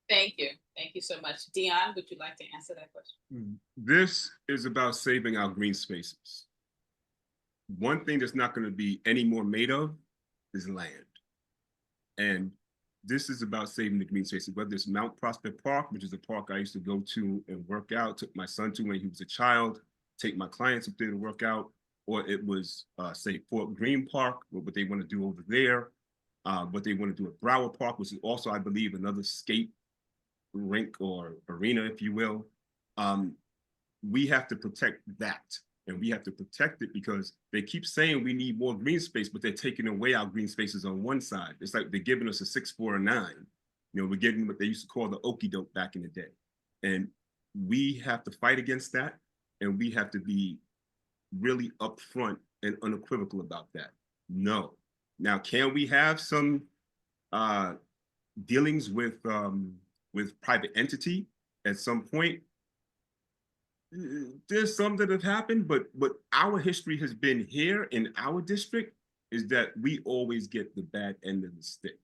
Thank you. Thank you so much. Dion, would you like to answer that question? This is about saving our green spaces. One thing that's not going to be any more made of is land. And this is about saving the green spaces, whether it's Mount Prospect Park, which is a park I used to go to and work out, took my son to when he was a child, take my clients up there to work out, or it was, say, Fort Greene Park, what they want to do over there, what they want to do at Broward Park, which is also, I believe, another skate rink or arena, if you will. We have to protect that, and we have to protect it because they keep saying we need more green space, but they're taking away our green spaces on one side. It's like they're giving us a 6, 4, or 9. You know, we're getting what they used to call the okie doke back in the day. And we have to fight against that, and we have to be really upfront and unequivocal about that. No. Now, can we have some dealings with private entity at some point? there's some that have happened, but what our history has been here in our district is that we always get the bad end of the stick.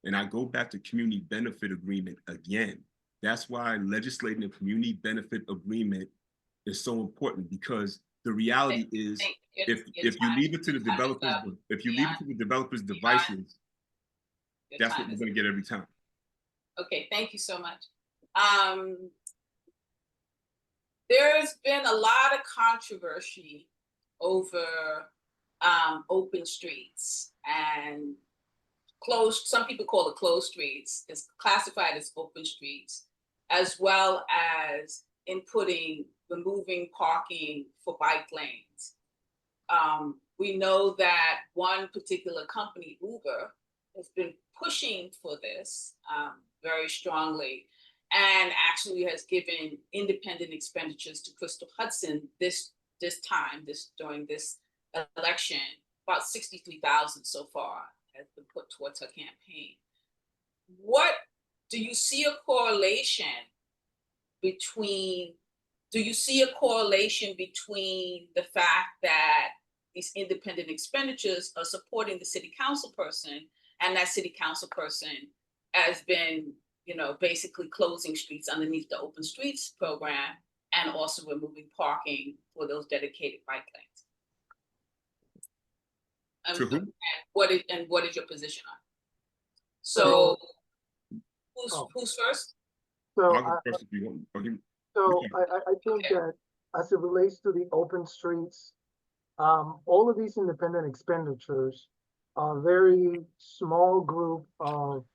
And I go back to community benefit agreement again. That's why legislating a community benefit agreement is so important, because the reality is if you leave it to the developers, devices, that's what we're going to get every time. Okay, thank you so much. There's been a lot of controversy over open streets and closed, some people call it closed streets. It's classified as open streets, as well as removing parking for bike lanes. We know that one particular company, Uber, has been pushing for this very strongly, and actually has given independent expenditures to Crystal Hudson during this election. About $63,000 so far has been put towards her campaign. What do you see a correlation between? Do you see a correlation between the fact that these independent expenditures are supporting the city council person, and that city council person has been, basically closing streets underneath the open streets program, and also removing parking for those dedicated bike lanes? And what is your position on? So, who's first? So I'll go first if you want. So I think that as it relates to the open streets, all of these independent expenditures are a very small group of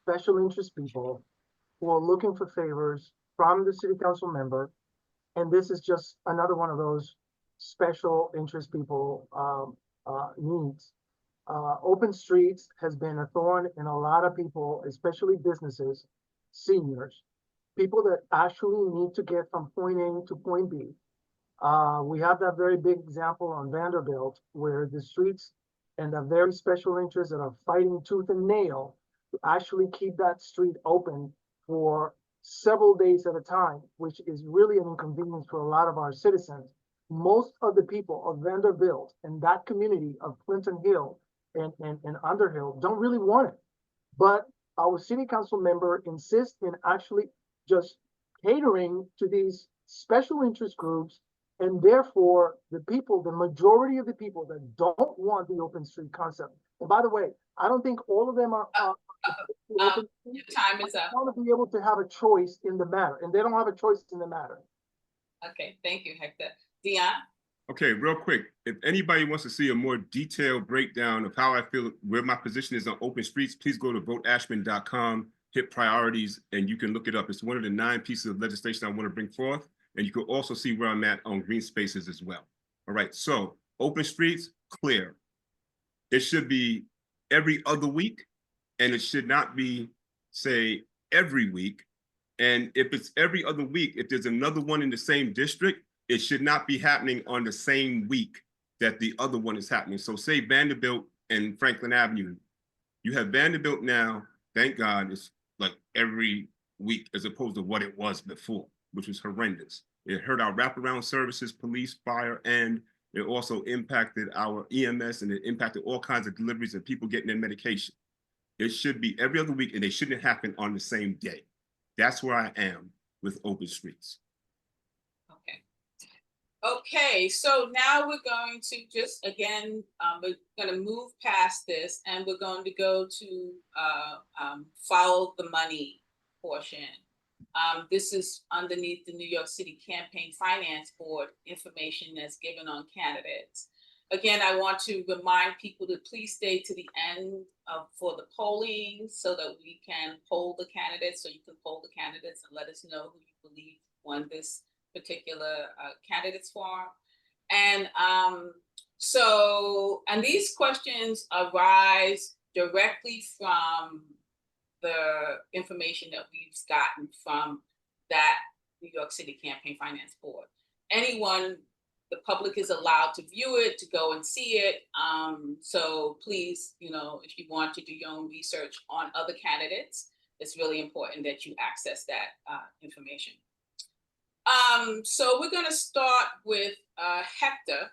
special interest people who are looking for favors from the city council member. And this is just another one of those special interest people needs. Open streets has been a thorn in a lot of people, especially businesses, seniors, people that actually need to get from point A to point B. We have that very big example on Vanderbilt, where the streets and the very special interests that are fighting tooth and nail to actually keep that street open for several days at a time, which is really an inconvenience for a lot of our citizens. Most of the people of Vanderbilt and that community of Clinton Hill and Underhill don't really want it. But our city council member insists in actually just catering to these special interest groups, and therefore the majority of the people that don't want the open street concept. And by the way, I don't think all of them are your time is up. want to be able to have a choice in the matter, and they don't have a choice in the matter. Okay, thank you, Hector. Dion? Okay, real quick, if anybody wants to see a more detailed breakdown of how I feel, where my position is on open streets, please go to voteashman.com, hit priorities, and you can look it up. It's one of the 9 pieces of legislation I want to bring forth. And you can also see where I'm at on green spaces as well. All right, so open streets, clear. It should be every other week, and it should not be, say, every week. And if it's every other week, if there's another one in the same district, it should not be happening on the same week that the other one is happening. So say Vanderbilt and Franklin Avenue. You have Vanderbilt now, thank God, it's like every week as opposed to what it was before, which was horrendous. It hurt our wraparound services, police, fire, and it also impacted our EMS, and it impacted all kinds of deliveries and people getting their medication. It should be every other week, and they shouldn't happen on the same day. That's where I am with open streets. Okay, so now we're going to just, again, we're going to move past this, and we're going to go to follow the money portion. This is underneath the New York City Campaign Finance Board information that's given on candidates. Again, I want to remind people to please stay to the end for the polling so that we can poll the candidates, so you can poll the candidates and let us know who you believe won this particular candidates forum. And and these questions arise directly from the information that we've gotten from that New York City Campaign Finance Board. Anyone, the public is allowed to view it, to go and see it. So please, if you want to do your own research on other candidates, it's really important that you access that information. So we're gonna start with Hector.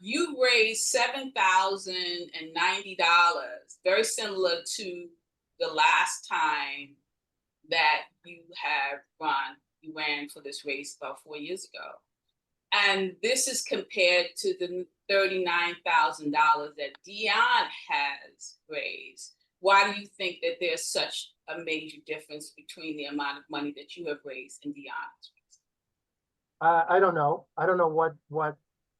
You raised $7,090, very similar to the last time that you have run. You ran for this race about 4 years ago. And this is compared to the $39,000 that Dion has raised. Why do you think that there's such a major difference between the amount of money that you have raised and Dion's raised? I don't know. I don't know what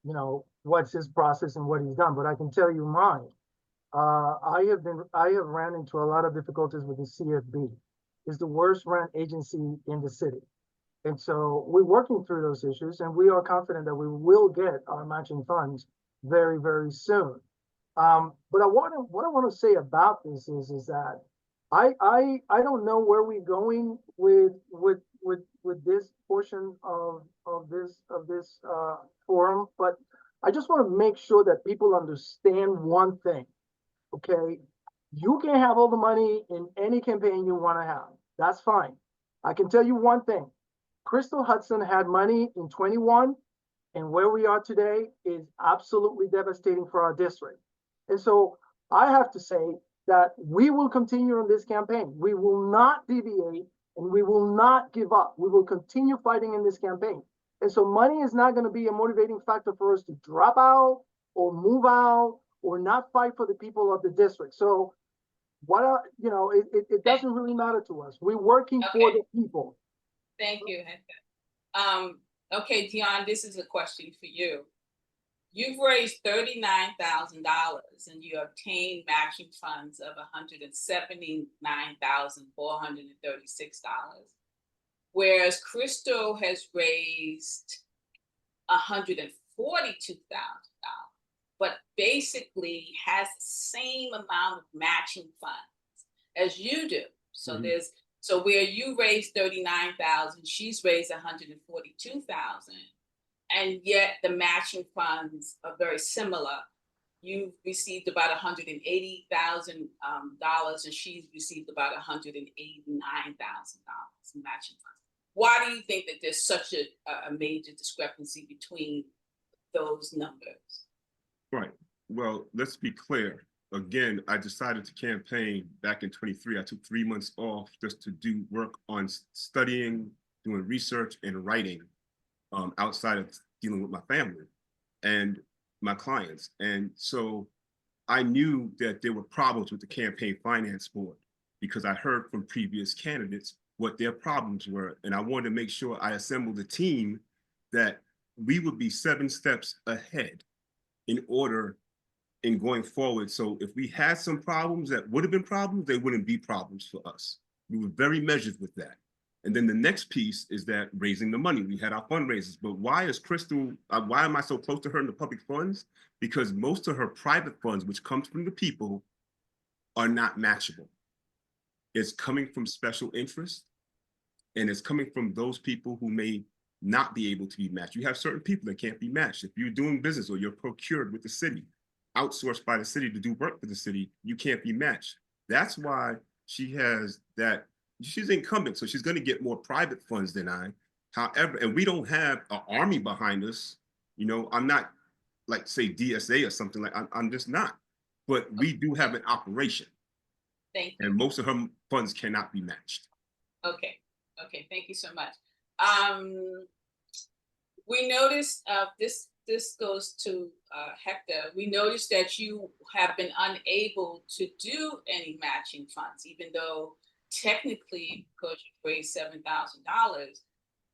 you know, what's his process and what he's done, but I can tell you mine. I have ran into a lot of difficulties with the CFB. It's the worst run agency in the city. And so we're working through those issues, and we are confident that we will get our matching funds very, very soon. But what I want to say about this is that I don't know where we're going with this portion of this forum, but I just want to make sure that people understand one thing. Okay, you can have all the money in any campaign you want to have. That's fine. I can tell you one thing. Crystal Hudson had money in 21, and where we are today is absolutely devastating for our district. And so I have to say that we will continue on this campaign. We will not deviate, and we will not give up. We will continue fighting in this campaign. And so money is not going to be a motivating factor for us to drop out or move out or not fight for the people of the district. So it doesn't really matter to us. We're working for the people. Thank you, Hector. Okay, Dion, this is a question for you. You've raised $39,000 and you obtained matching funds of $179,436, whereas Crystal has raised $142,000, but basically has the same amount of matching funds as you do. So so where you raised $39,000, she's raised $142,000, and yet the matching funds are very similar. You've received about $180,000, and she's received about $189,000 in matching funds. Why do you think that there's such a major discrepancy between those numbers? Right. Well, let's be clear. Again, I decided to campaign back in 23. I took 3 months off just to do work on studying, doing research, and writing outside of dealing with my family and my clients. And so I knew that there were problems with the campaign finance board because I heard from previous candidates what their problems were. And I wanted to make sure I assembled a team that we would be 7 steps ahead in going forward. So if we had some problems that would have been problems, they wouldn't be problems for us. We were very measured with that. And then the next piece is that raising the money. We had our fundraisers, but why is Crystal, why am I so close to her in the public funds? Because most of her private funds, which comes from the people, are not matchable. It's coming from special interest, and it's coming from those people who may not be able to be matched. You have certain people that can't be matched. If you're doing business or you're procured with the city, outsourced by the city to do work for the city, you can't be matched. That's why she has that. She's incumbent, so she's going to get more private funds than I. However, and we don't have an army behind us. You know, I'm not like say DSA or something like. I'm just not. But we do have an operation. Thank you. And most of her funds cannot be matched. Okay. Thank you so much. We noticed this goes to Hector. We noticed that you have been unable to do any matching funds, even though technically, because you raised $7,000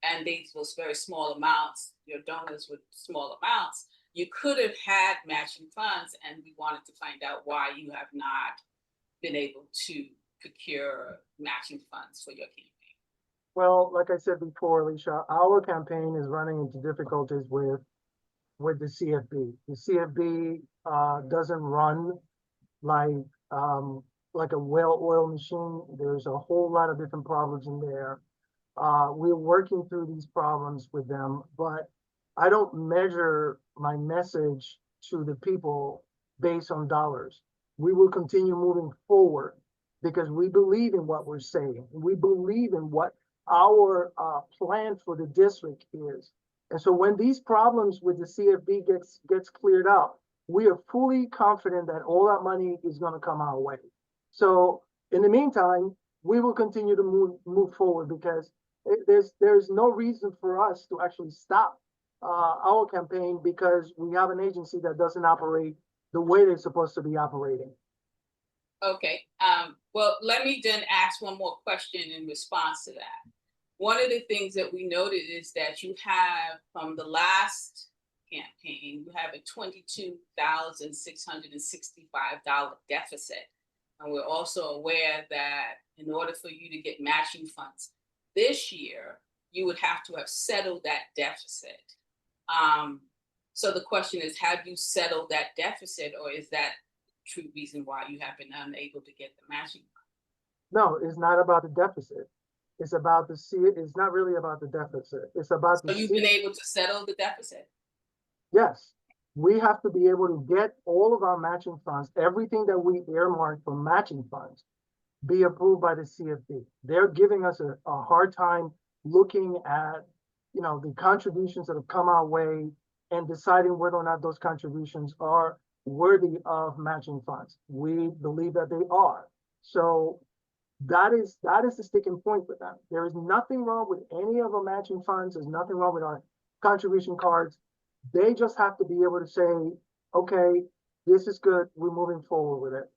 and these was very small amounts, your donors with small amounts, you could have had matching funds, and we wanted to find out why you have not been able to procure matching funds for your campaign. Well, like I said before, Alicia, our campaign is running into difficulties with the CFB. The CFB doesn't run like a well-oiled machine. There's a whole lot of different problems in there. We're working through these problems with them, but I don't measure my message to the people based on dollars. We will continue moving forward because we believe in what we're saying. We believe in what our plan for the district is. And so when these problems with the CFB gets cleared up, we are fully confident that all that money is going to come our way. So in the meantime, we will continue to move forward because there's no reason for us to actually stop our campaign because we have an agency that doesn't operate the way they're supposed to be operating. Okay, well, let me then ask one more question in response to that. One of the things that we noted is that you have, from the last campaign, you have a $22,665 deficit. And we're also aware that in order for you to get matching funds this year, you would have to have settled that deficit. So the question is, have you settled that deficit, or is that the true reason why you have been unable to get the matching funds? No, it's not about the deficit. It's about it's not really about the deficit. It's about So you've been able to settle the deficit? Yes. We have to be able to get all of our matching funds, everything that we earmark for matching funds, be approved by the CFB. They're giving us a hard time looking at, the contributions that have come our way and deciding whether or not those contributions are worthy of matching funds. We believe that they are. So that is the sticking point with them. There is nothing wrong with any of our matching funds. There's nothing wrong with our contribution cards. They just have to be able to say, okay, this is good. We're moving forward with it.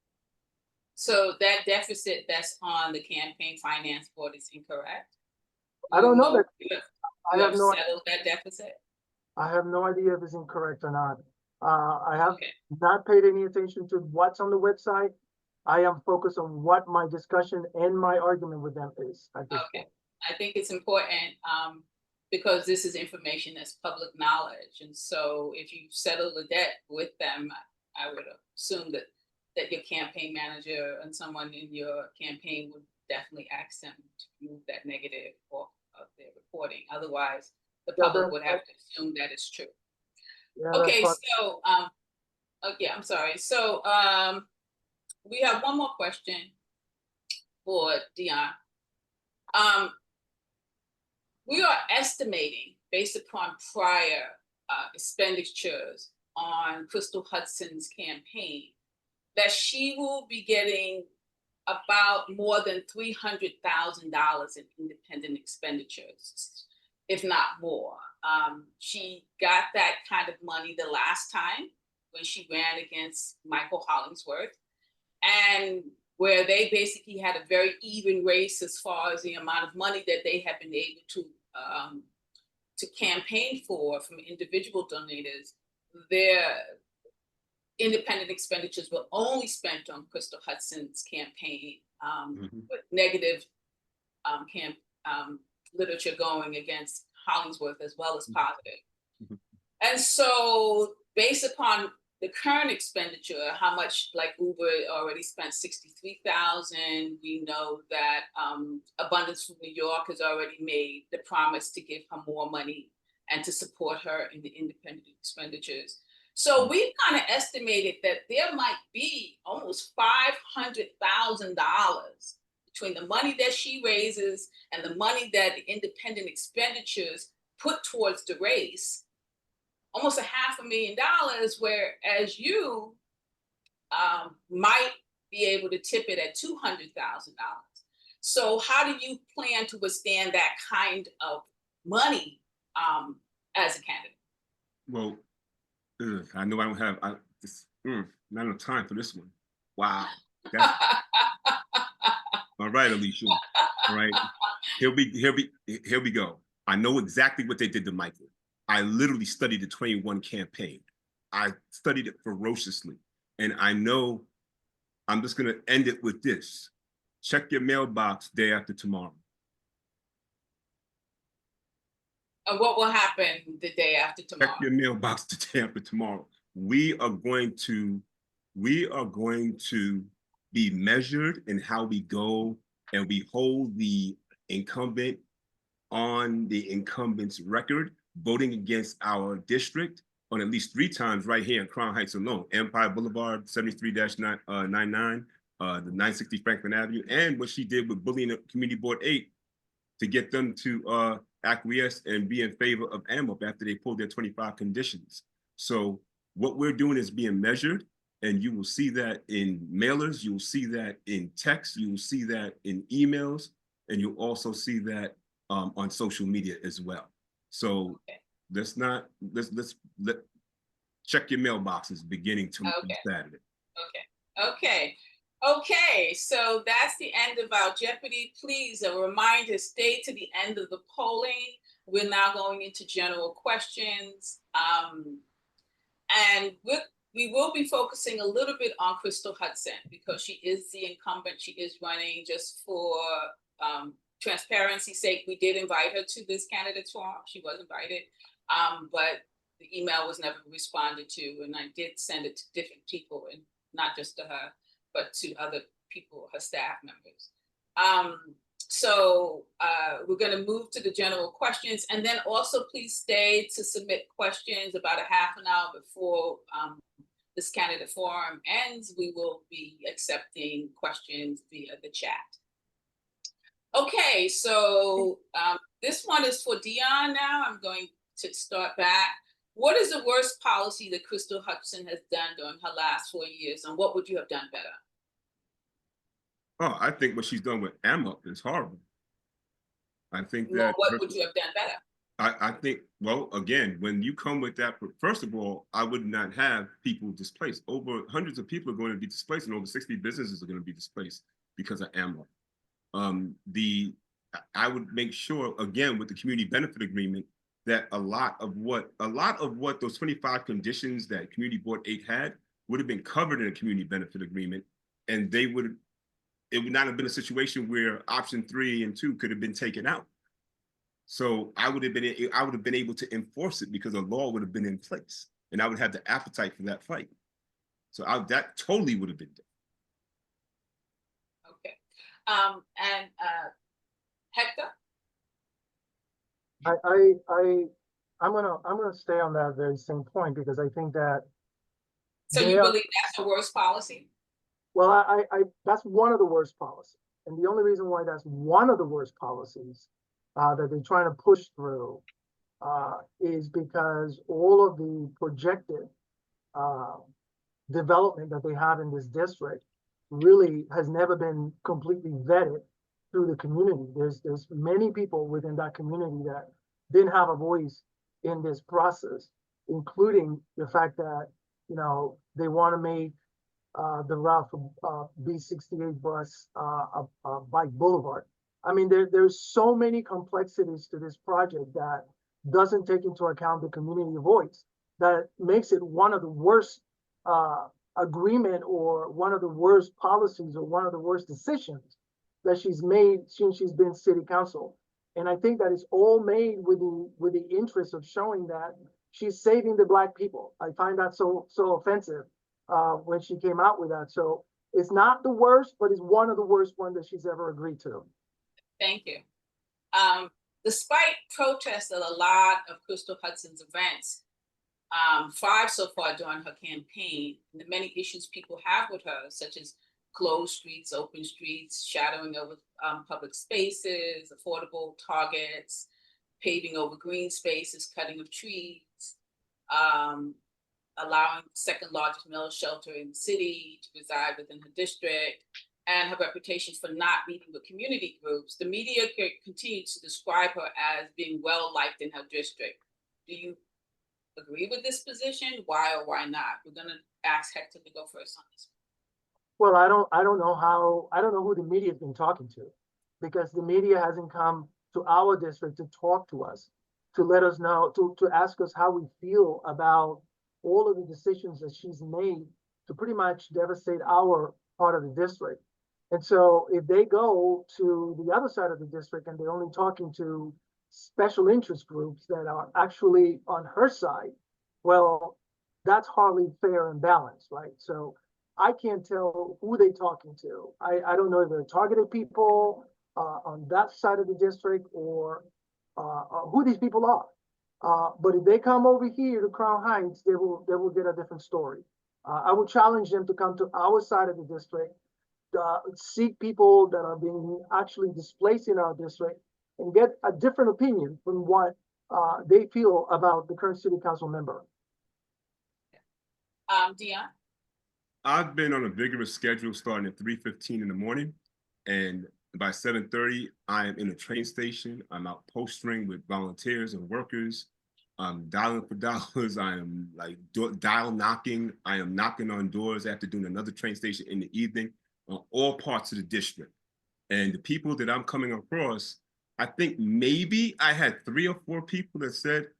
So that deficit that's on the campaign finance board is incorrect? I don't know that. You have settled that deficit? I have no idea if it's incorrect or not. I have not paid any attention to what's on the website. I am focused on what my discussion and my argument with them is at this point. I think it's important because this is information that's public knowledge. And so if you settle the debt with them, I would assume that your campaign manager and someone in your campaign would definitely ask them to move that negative off of their reporting. Otherwise, the public would have to assume that it's true. Yeah, okay, so I'm sorry. So we have one more question for Dion. We are estimating, based upon prior expenditures on Crystal Hudson's campaign, that she will be getting about more than $300,000 in independent expenditures, if not more. She got that kind of money the last time when she ran against Michael Hollingsworth, and where they basically had a very even race as far as the amount of money that they have been able to campaign for from individual donors. Their independent expenditures were only spent on Crystal Hudson's campaign, with negative literature going against Hollingsworth as well as positive. And so based upon the current expenditure, how much, like Uber already spent $63,000. We know that Abundance from New York has already made the promise to give her more money and to support her in the independent expenditures. So we've kind of estimated that there might be almost $500,000 between the money that she raises and the money that the independent expenditures put towards the race. Almost $500,000, whereas you might be able to tip it at $200,000. So how do you plan to withstand that kind of money as a candidate? Well, I know I don't have not enough time for this one. Wow. All right, Alicia. All right. Here we go. I know exactly what they did to Michael. I literally studied the 21 campaign. I studied it ferociously. And I know I'm just going to end it with this. Check your mailbox day after tomorrow. And what will happen the day after tomorrow? Check your mailbox the day after tomorrow. We are going to be measured in how we go, and we hold the incumbent on the incumbent's record, voting against our district on at least 3 times right here in Crown Heights alone. Empire Boulevard, 73-99, the 960 Franklin Avenue, and what she did with bullying at Community Board 8 to get them to acquiesce and be in favor of AMUP after they pulled their 25 conditions. So what we're doing is being measured, and you will see that in mailers, you will see that in text, you will see that in emails, and you'll also see that on social media as well. So let's check your mailboxes beginning tomorrow, Saturday. Okay, so that's the end of our Jeopardy. Please, a reminder, stay to the end of the polling. We're now going into general questions. And we will be focusing a little bit on Crystal Hudson because she is the incumbent. She is running. Just for transparency's sake, we did invite her to this candidates forum. She was invited, but the email was never responded to, and I did send it to different people, and not just to her, but to other people, her staff members. So we're going to move to the general questions, and then also please stay to submit questions about a half an hour before this candidate forum ends. We will be accepting questions via the chat. Okay, so this one is for Dion now. I'm going to start back. What is the worst policy that Crystal Hudson has done during her last 4 years, and what would you have done better? Oh, I think what she's done with AMUP is horrible. I think that. Well, what would you have done better? I think, well, again, when you come with that, first of all, I would not have people displaced. Over hundreds of people are going to be displaced, and over 60 businesses are going to be displaced because of AMUP. I would make sure, again, with the community benefit agreement, that a lot of what those 25 conditions that Community Board 8 had would have been covered in a community benefit agreement, and it would not have been a situation where option 3 and 2 could have been taken out. So I would have been able to enforce it because a law would have been in place, and I would have the appetite for that fight. So that totally would have been done. Okay, and Hector. I'm gonna stay on that very same point because I think that. So you believe that's the worst policy? Well, I that's one of the worst policies, and the only reason why that's one of the worst policies that they're trying to push through is because all of the projected development that they have in this district really has never been completely vetted through the community. There's many people within that community that didn't have a voice in this process, including the fact that, you know, they want to make the route from B68 bus bike boulevard. I mean, there's so many complexities to this project that doesn't take into account the community voice, that makes it one of the worst agreement or one of the worst policies or one of the worst decisions that she's made since she's been city council. And I think that it's all made with the interest of showing that she's saving the Black people. I find that so offensive when she came out with that. So it's not the worst, but it's one of the worst ones that she's ever agreed to. Thank you. Despite protests at a lot of Crystal Hudson's events, 5 so far during her campaign, and the many issues people have with her, such as closed streets, open streets, shadowing over public spaces, affordable targets, paving over green spaces, cutting of trees, allowing second largest male shelter in the city to reside within her district, and her reputation for not meeting with community groups, the media continues to describe her as being well liked in her district. Do you agree with this position? Why or why not? We're gonna ask Hector to go first on this. Well, I don't know who the media has been talking to, because the media hasn't come to our district to talk to us, to let us know, to ask us how we feel about all of the decisions that she's made to pretty much devastate our part of the district. And so if they go to the other side of the district and they're only talking to special interest groups that are actually on her side, well, that's hardly fair and balanced, right? So I can't tell who they're talking to. I don't know if they're targeted people on that side of the district or who these people are. But if they come over here to Crown Heights, they will get a different story. I would challenge them to come to our side of the district, seek people that are being actually displaced in our district, and get a different opinion from what they feel about the current city council member. Dion? I've been on a vigorous schedule starting at 3:15 in the morning, and by 7:30, I am in a train station. I'm out postering with volunteers and workers. I'm dialing for dollars. I am like dial knocking. I am knocking on doors after doing another train station in the evening on all parts of the district. And the people that I'm coming across, I think maybe I had 3 or 4 people that said,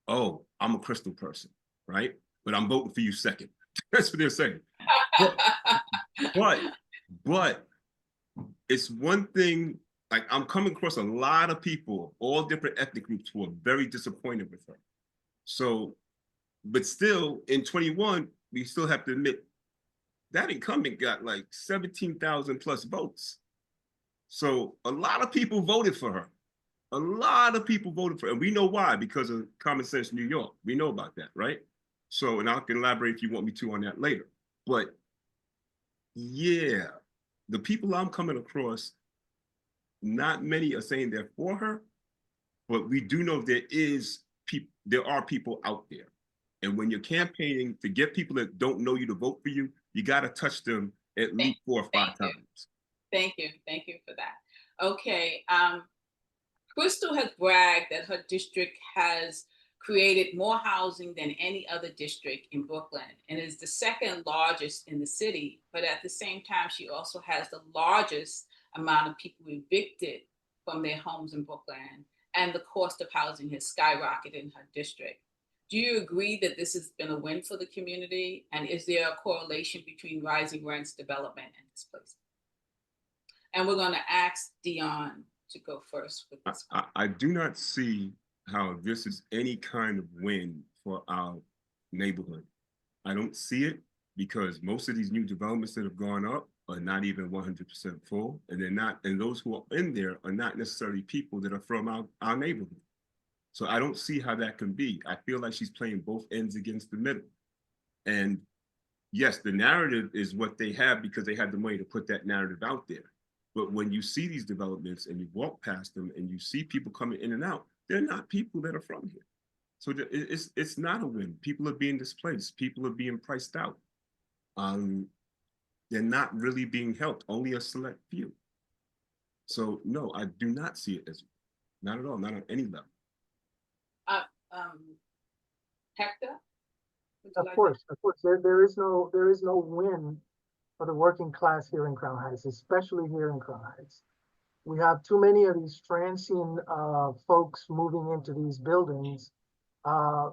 "Oh, I'm a Crystal person, right? But I'm voting for you second." That's what they're saying. But it's one thing, like I'm coming across a lot of people, all different ethnic groups, who are very disappointed with her. So, but still in 21, we still have to admit that incumbent got like 17,000 plus votes. So a lot of people voted for her. A lot of people voted for her. And we know why, because of Common Sense New York. We know about that, right? So, and I can elaborate if you want me to on that later. But yeah, the people I'm coming across, not many are saying they're for her, but we do know there are people out there. And when you're campaigning to get people that don't know you to vote for you, you got to touch them at least 4 or 5 times. Thank you for that. Okay, Crystal has bragged that her district has created more housing than any other district in Brooklyn and is the second largest in the city. But at the same time, she also has the largest amount of people evicted from their homes in Brooklyn, and the cost of housing has skyrocketed in her district. Do you agree that this has been a win for the community? And is there a correlation between rising rents, development, and displacement? And we're going to ask Dion to go first with this. I do not see how this is any kind of win for our neighborhood. I don't see it because most of these new developments that have gone up are not even 100% full, and they're not, and those who are in there are not necessarily people that are from our neighborhood. So I don't see how that can be. I feel like she's playing both ends against the middle. And yes, the narrative is what they have because they had the money to put that narrative out there. But when you see these developments and you walk past them and you see people coming in and out, they're not people that are from here. So it's not a win. People are being displaced. People are being priced out. They're not really being helped, only a select few. So no, I do not see it as, not at all, not on any level. Hector? Of course, there is no win for the working class here in Crown Heights, especially here in Crown Heights. We have too many of these transient folks moving into these buildings,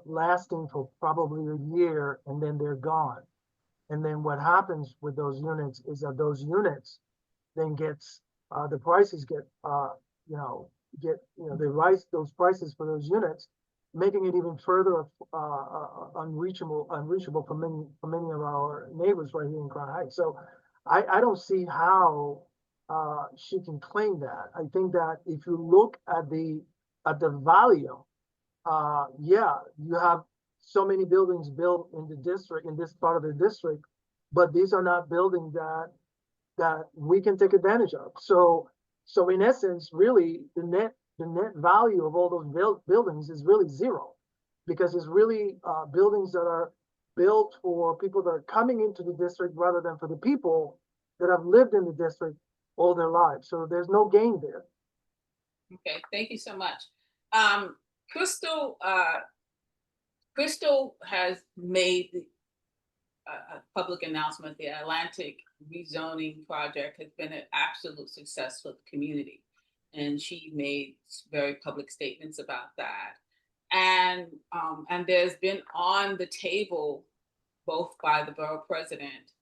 lasting for probably a year, and then they're gone. And then what happens with those units is that those units then gets the prices they rise those prices for those units, making it even further unreachable for many of our neighbors right here in Crown Heights. So I don't see how she can claim that. I think that if you look at the value, yeah, you have so many buildings built in the district, in this part of the district, but these are not buildings that we can take advantage of. So in essence, really, the net value of all those buildings is really zero, because it's really buildings that are built for people that are coming into the district rather than for the people that have lived in the district all their lives. So there's no gain there. Okay, thank you so much. Crystal has made a public announcement. The Atlantic rezoning project has been an absolute success for the community. And she made very public statements about that. And there's been on the table, both by the borough president,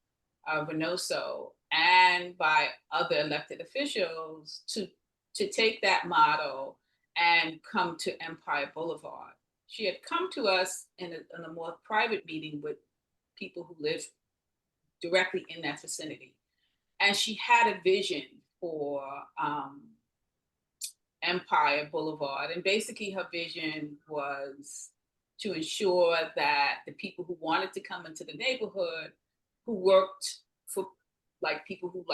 Reynoso, and by other elected officials to take that model and come to Empire Boulevard. She had come to us in a more private meeting with people who live directly in that vicinity. And she had a vision for Empire Boulevard. And basically her vision was to ensure that the people who wanted to come into the neighborhood, who worked for, like people who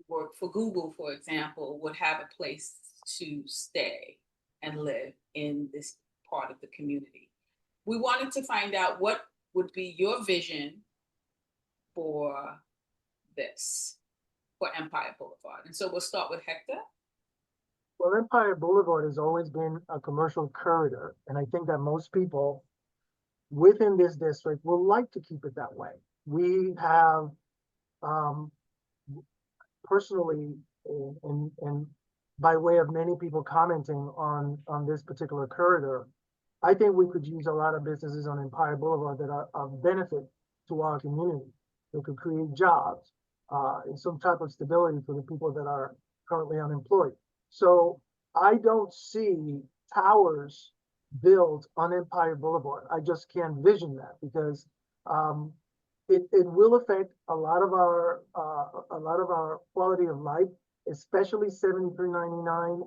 work for Google, for example, would have a place to stay and live in this part of the community. We wanted to find out what would be your vision for this, for Empire Boulevard. And so we'll start with Hector. Well, Empire Boulevard has always been a commercial corridor, and I think that most people within this district will like to keep it that way. We have personally, and by way of many people commenting on this particular corridor, I think we could use a lot of businesses on Empire Boulevard that are of benefit to our community. They could create jobs and some type of stability for the people that are currently unemployed. So I don't see towers built on Empire Boulevard. I just can't vision that because it will affect a lot of our quality of life, especially 7399.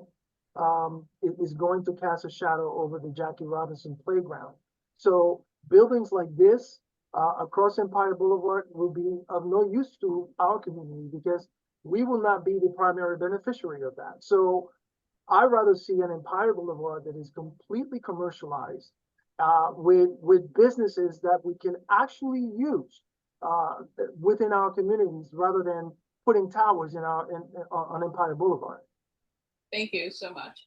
It is going to cast a shadow over the Jackie Robinson playground. So buildings like this across Empire Boulevard will be of no use to our community because we will not be the primary beneficiary of that. So I'd rather see an Empire Boulevard that is completely commercialized with businesses that we can actually use within our communities rather than putting towers on Empire Boulevard. Thank you so much.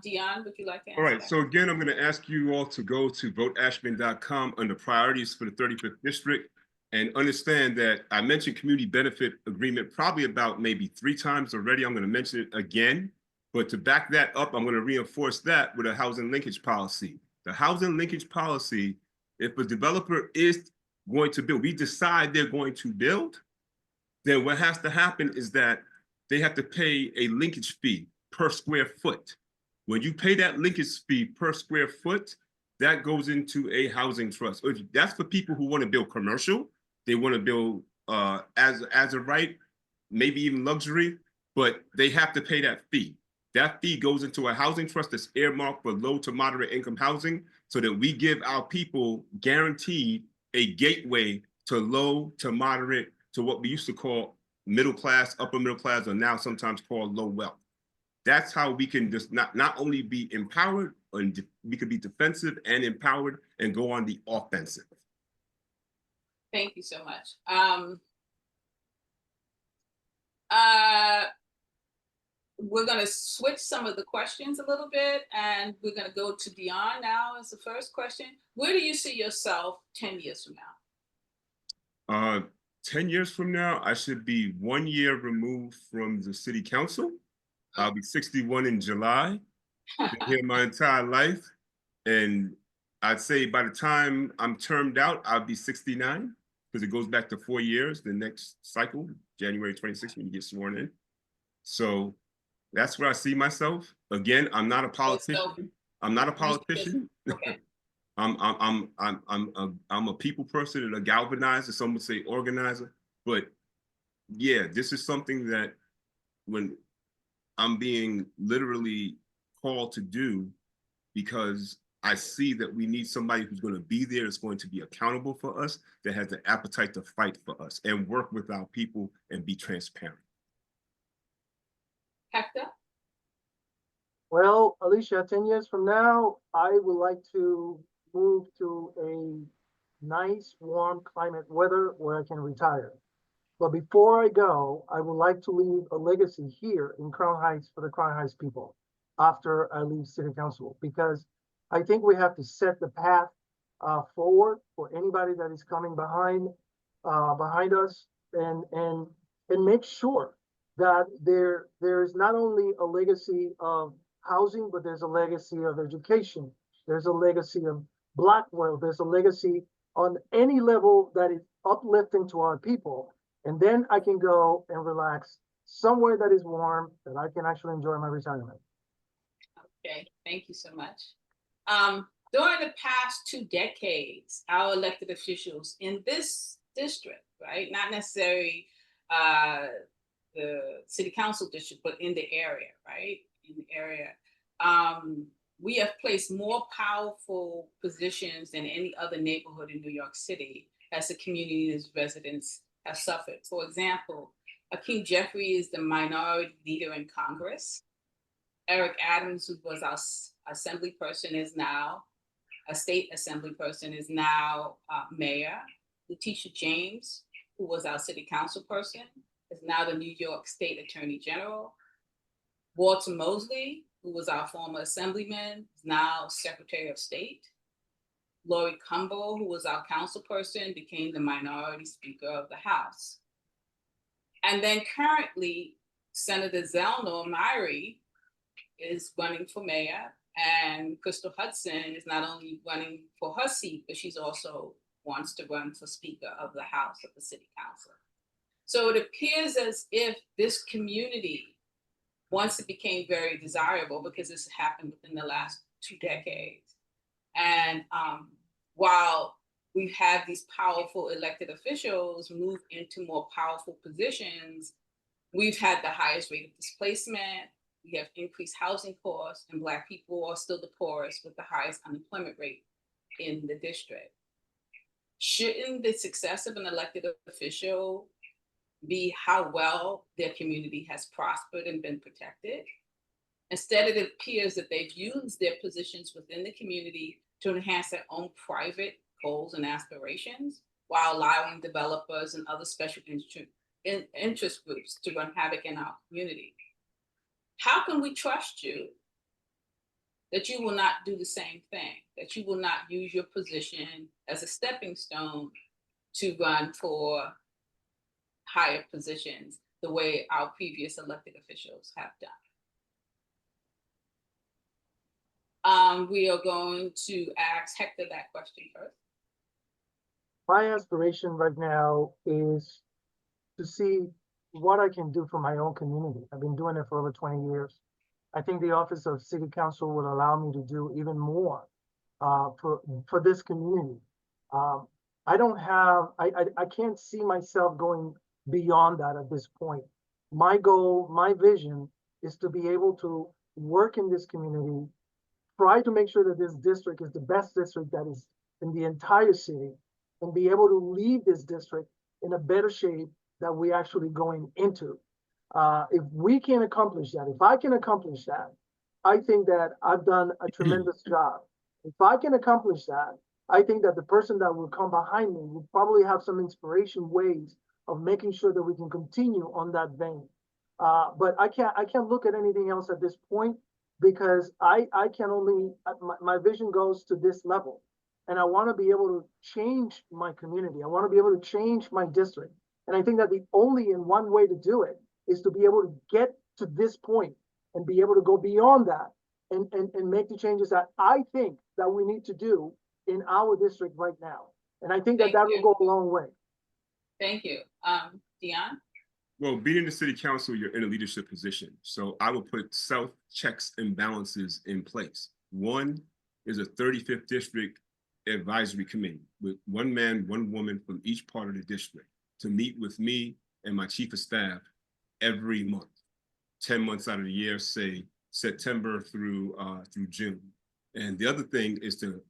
Dion, would you like to answer? All right, that? so again, I'm going to ask you all to go to voteashman.com under priorities for the 35th district and understand that I mentioned community benefit agreement probably about maybe 3 times already. I'm going to mention it again, but to back that up, I'm going to reinforce that with a housing linkage policy. The housing linkage policy, if a developer is going to build, we decide they're going to build, then what has to happen is that they have to pay a linkage fee per square foot. When you pay that linkage fee per square foot, that goes into a housing trust. That's for people who want to build commercial. They want to build as a right, maybe even luxury, but they have to pay that fee. That fee goes into a housing trust that's earmarked for low to moderate income housing so that we give our people guaranteed a gateway to low to moderate to what we used to call middle class, upper middle class, or now sometimes called low wealth. That's how we can just not only be empowered, and we could be defensive and empowered and go on the offensive. Thank you so much. We're going to switch some of the questions a little bit, and we're going to go to Dion now as the first question. Where do you see yourself 10 years from now? 10 years from now, I should be 1 year removed from the city council. I'll be 61 in July. Been here my entire life. And I'd say by the time I'm termed out, I'll be 69 because it goes back to 4 years, the next cycle, January 26th, when you get sworn in. So that's where I see myself. Again, I'm not a politician. I'm not a politician. Okay. I'm a people person and a galvanizer. Some would say organizer. But yeah, this is something that when I'm being literally called to do, because I see that we need somebody who's going to be there, that's going to be accountable for us, that has the appetite to fight for us and work with our people and be transparent. Hector? Well, Alicia, 10 years from now, I would like to move to a nice, warm climate weather where I can retire. But before I go, I would like to leave a legacy here in Crown Heights for the Crown Heights people after I leave City Council, because I think we have to set the path forward for anybody that is coming behind us and make sure that there is not only a legacy of housing, but there's a legacy of education. There's a legacy of Black wealth. There's a legacy on any level that is uplifting to our people. And then I can go and relax somewhere that is warm, that I can actually enjoy my retirement. Okay, thank you so much. During the past 2 decades, our elected officials in this district, right, not necessarily the city council district, but in the area, right, in the area, we have placed more powerful positions than any other neighborhood in New York City as the community's residents have suffered. For example, Hakeem Jeffrey is the minority leader in Congress. Eric Adams, who was our assembly person, is now a state assembly person, is now mayor. Letitia James, who was our city council person, is now the New York State Attorney General. Walter Mosley, who was our former assemblyman, is now Secretary of State. Lori Cumbo, who was our council person, became the minority speaker of the House. And then currently, Senator Zelnor Myrie is running for mayor, and Crystal Hudson is not only running for her seat, but she's also wants to run for Speaker of the House of the City Council. So it appears as if this community, once it became very desirable, because this happened within the last 2 decades, and while we've had these powerful elected officials move into more powerful positions, we've had the highest rate of displacement, we have increased housing costs, and Black people are still the poorest with the highest unemployment rate in the district. Shouldn't the success of an elected official be how well their community has prospered and been protected? Instead, it appears that they've used their positions within the community to enhance their own private goals and aspirations, while allowing developers and other special interest groups to run havoc in our community. How can we trust you that you will not do the same thing, that you will not use your position as a stepping stone to run for higher positions the way our previous elected officials have done? We are going to ask Hector that question first. My aspiration right now is to see what I can do for my own community. I've been doing it for over 20 years. I think the office of city council will allow me to do even more for this community. I can't see myself going beyond that at this point. My goal, my vision is to be able to work in this community, try to make sure that this district is the best district that is in the entire city, and be able to leave this district in a better shape that we actually going into. If we can accomplish that, if I can accomplish that, I think that I've done a tremendous job. If I can accomplish that, I think that the person that will come behind me will probably have some inspiration ways of making sure that we can continue on that vein. But I can't look at anything else at this point, because I can only, my vision goes to this level. And I want to be able to change my community. I want to be able to change my district. And I think that the only and one way to do it is to be able to get to this point and be able to go beyond that and make the changes that I think that we need to do in our district right now. And I think that will go a long way. Thank you. Dion? Well, being in the city council, you're in a leadership position. So I would put self checks and balances in place. One is a 35th district advisory committee with 1 man, 1 woman from each part of the district to meet with me and my chief of staff every month, 10 months out of the year, say September through June. And the other thing is to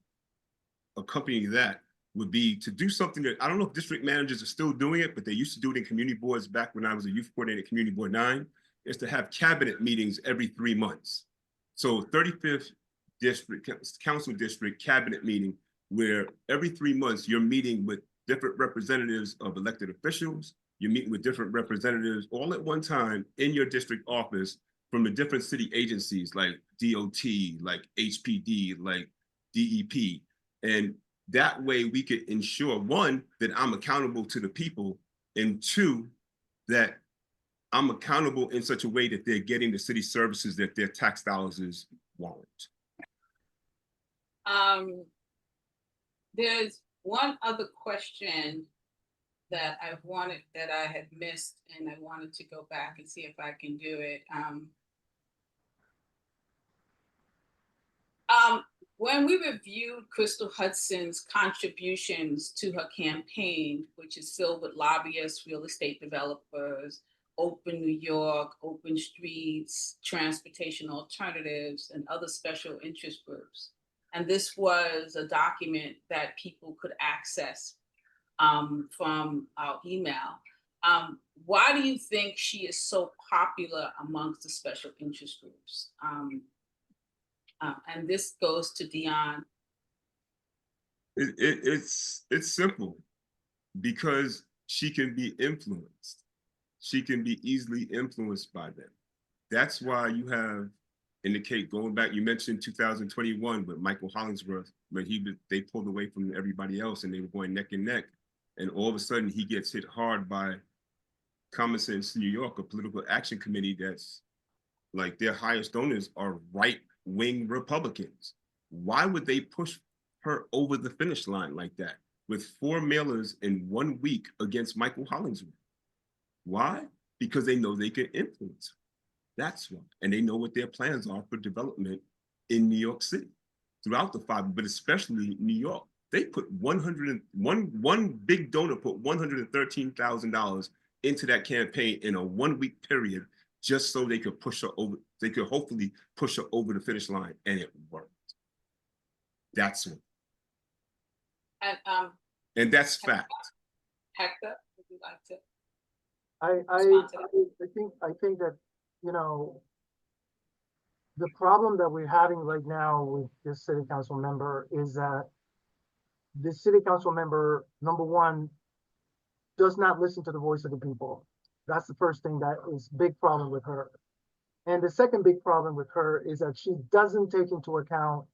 accompany that would be to do something that, I don't know if district managers are still doing it, but they used to do it in community boards back when I was a youth coordinator at Community Board 9, is to have cabinet meetings every 3 months. So 35th district, council district cabinet meeting, where every 3 months you're meeting with different representatives of elected officials, you're meeting with different representatives all at one time in your district office from the different city agencies like DOT, like HPD, like DEP. And that way we could ensure, 1, that I'm accountable to the people, and 2, that I'm accountable in such a way that they're getting the city services that their tax dollars warrant. There's one other question that I had missed, and I wanted to go back and see if I can do it. When we reviewed Crystal Hudson's contributions to her campaign, which is filled with lobbyists, real estate developers, Open New York, Open Streets, Transportation Alternatives, and other special interest groups. And this was a document that people could access from our email. Why do you think she is so popular amongst the special interest groups? And this goes to Dion. It's simple, because she can be influenced. She can be easily influenced by them. That's why you have, in the case, going back, you mentioned 2021 with Michael Hollingsworth, when they pulled away from everybody else and they were going neck and neck. And all of a sudden he gets hit hard by Common Sense New York, a political action committee that's like, their highest donors are right-wing Republicans. Why would they push her over the finish line like that with 4 mailers in 1 week against Michael Hollingsworth? Why? Because they know they can influence her. That's why. And they know what their plans are for development in New York City, throughout the 5, but especially New York. They put one big donor put $113,000 into that campaign in a 1-week period, just so they could push her over. They could hopefully push her over the finish line, and it worked. That's what. And that's fact. Hector, would you like to? I think that, you know, the problem that we're having right now with this city council member is that this city council member, number one, does not listen to the voice of the people. That's the first thing that is big problem with her. And the second big problem with her is that she doesn't take into account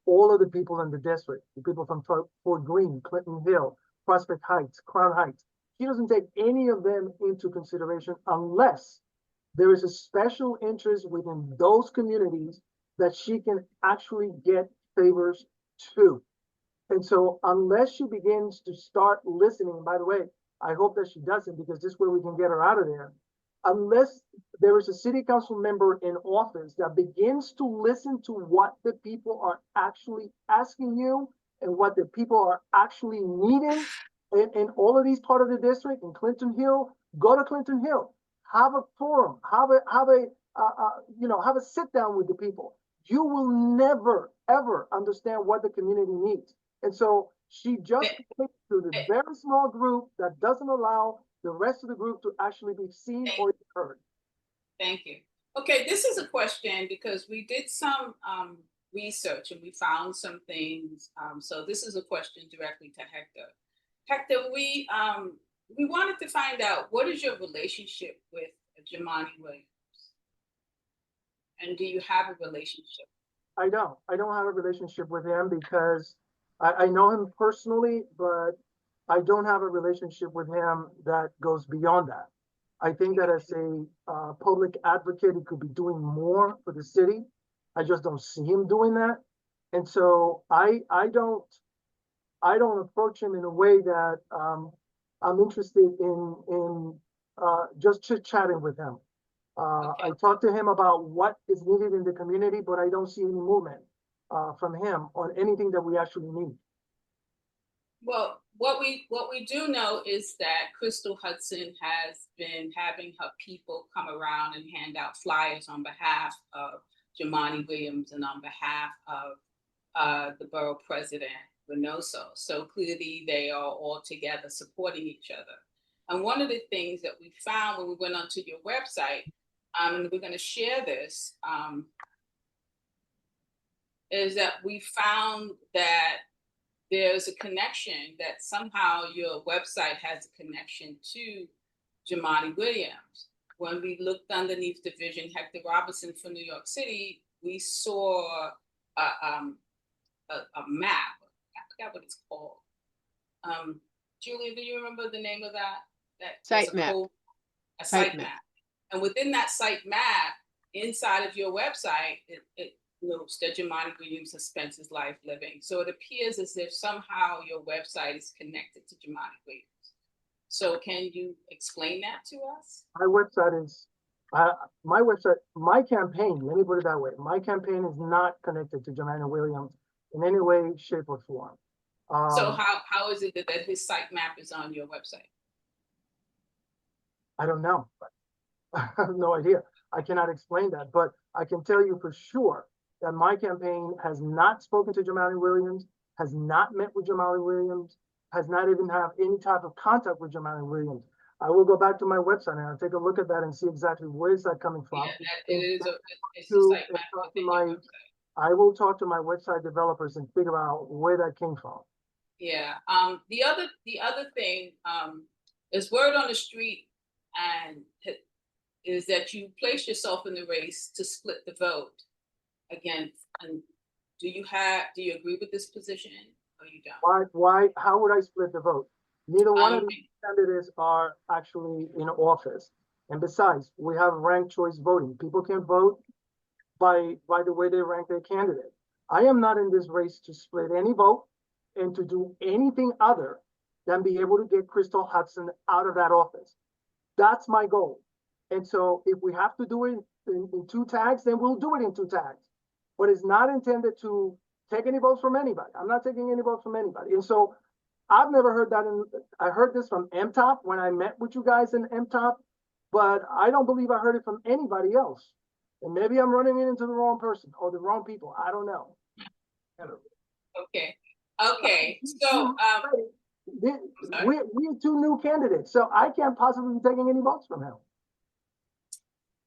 all of the people in the district, the people from Fort Greene, Clinton Hill, Prospect Heights, Crown Heights. She doesn't take any of them into consideration unless there is a special interest within those communities that she can actually get favors to. And so unless she begins to start listening, by the way, I hope that she doesn't, because this way we can get her out of there. Unless there is a city council member in office that begins to listen to what the people are actually asking you and what the people are actually needing in all of these part of the district, in Clinton Hill, go to Clinton Hill, have a forum, have a sit down with the people. You will never, ever understand what the community needs. And so she just picks through the very small group that doesn't allow the rest of the group to actually be seen or heard. Thank you. Okay, this is a question because we did some research and we found some things. So this is a question directly to Hector. Hector, we wanted to find out, what is your relationship with Jumaane Williams? And do you have a relationship? I don't have a relationship with him because I know him personally, but I don't have a relationship with him that goes beyond that. I think that as a public advocate, he could be doing more for the city. I just don't see him doing that. And so I don't approach him in a way that I'm interested in just chit-chatting with him. I talk to him about what is needed in the community, but I don't see any movement from him on anything that we actually need. Well, what we do know is that Crystal Hudson has been having her people come around and hand out flyers on behalf of Jumaane Williams and on behalf of the borough president, Reynoso. So clearly they are all together supporting each other. And one of the things that we found when we went onto your website, and we're going to share this, is that we found that there's a connection, that somehow your website has a connection to Jumaane Williams. When we looked underneath Division Hector Robertson for New York City, we saw a map. I forgot what it's called. Julia, do you remember the name of that? Site map. A site map. And within that site map, inside of your website, it notes that Jumaane Williams has spent his life living. So it appears as if somehow your website is connected to Jumaane Williams. So can you explain that to us? My website is, my campaign, let me put it that way. My campaign is not connected to Jumaane Williams in any way, shape, or form. So how is it that his site map is on your website? I don't know. I have no idea. I cannot explain that, but I can tell you for sure that my campaign has not spoken to Jumaane Williams, has not met with Jumaane Williams, has not even have any type of contact with Jumaane Williams. I will go back to my website and I'll take a look at that and see exactly where is that coming from. Yeah, it is it's a To- site and map talk to within my- your website. I will talk to my website developers and figure out where that came from. Yeah, the other thing, is word on the street and is that you place yourself in the race to split the vote against, and do you agree with this position or you don't? Why, how would I split the vote? Neither one of Um, these candidates are actually in office. And besides, we have ranked choice voting. People can vote by the way they rank their candidate. I am not in this race to split any vote and to do anything other than be able to get Crystal Hudson out of that office. That's my goal. And so if we have to do it in 2 tags, then we'll do it in 2 tags. But it's not intended to take any votes from anybody. I'm not taking any votes from anybody. And so I've never heard that. I heard this from MTOP when I met with you guys in MTOP, but I don't believe I heard it from anybody else. And maybe I'm running into the wrong person or the wrong people. I don't know. Okay, okay, so, We're 2 new candidates, so I can't possibly be taking any votes from him.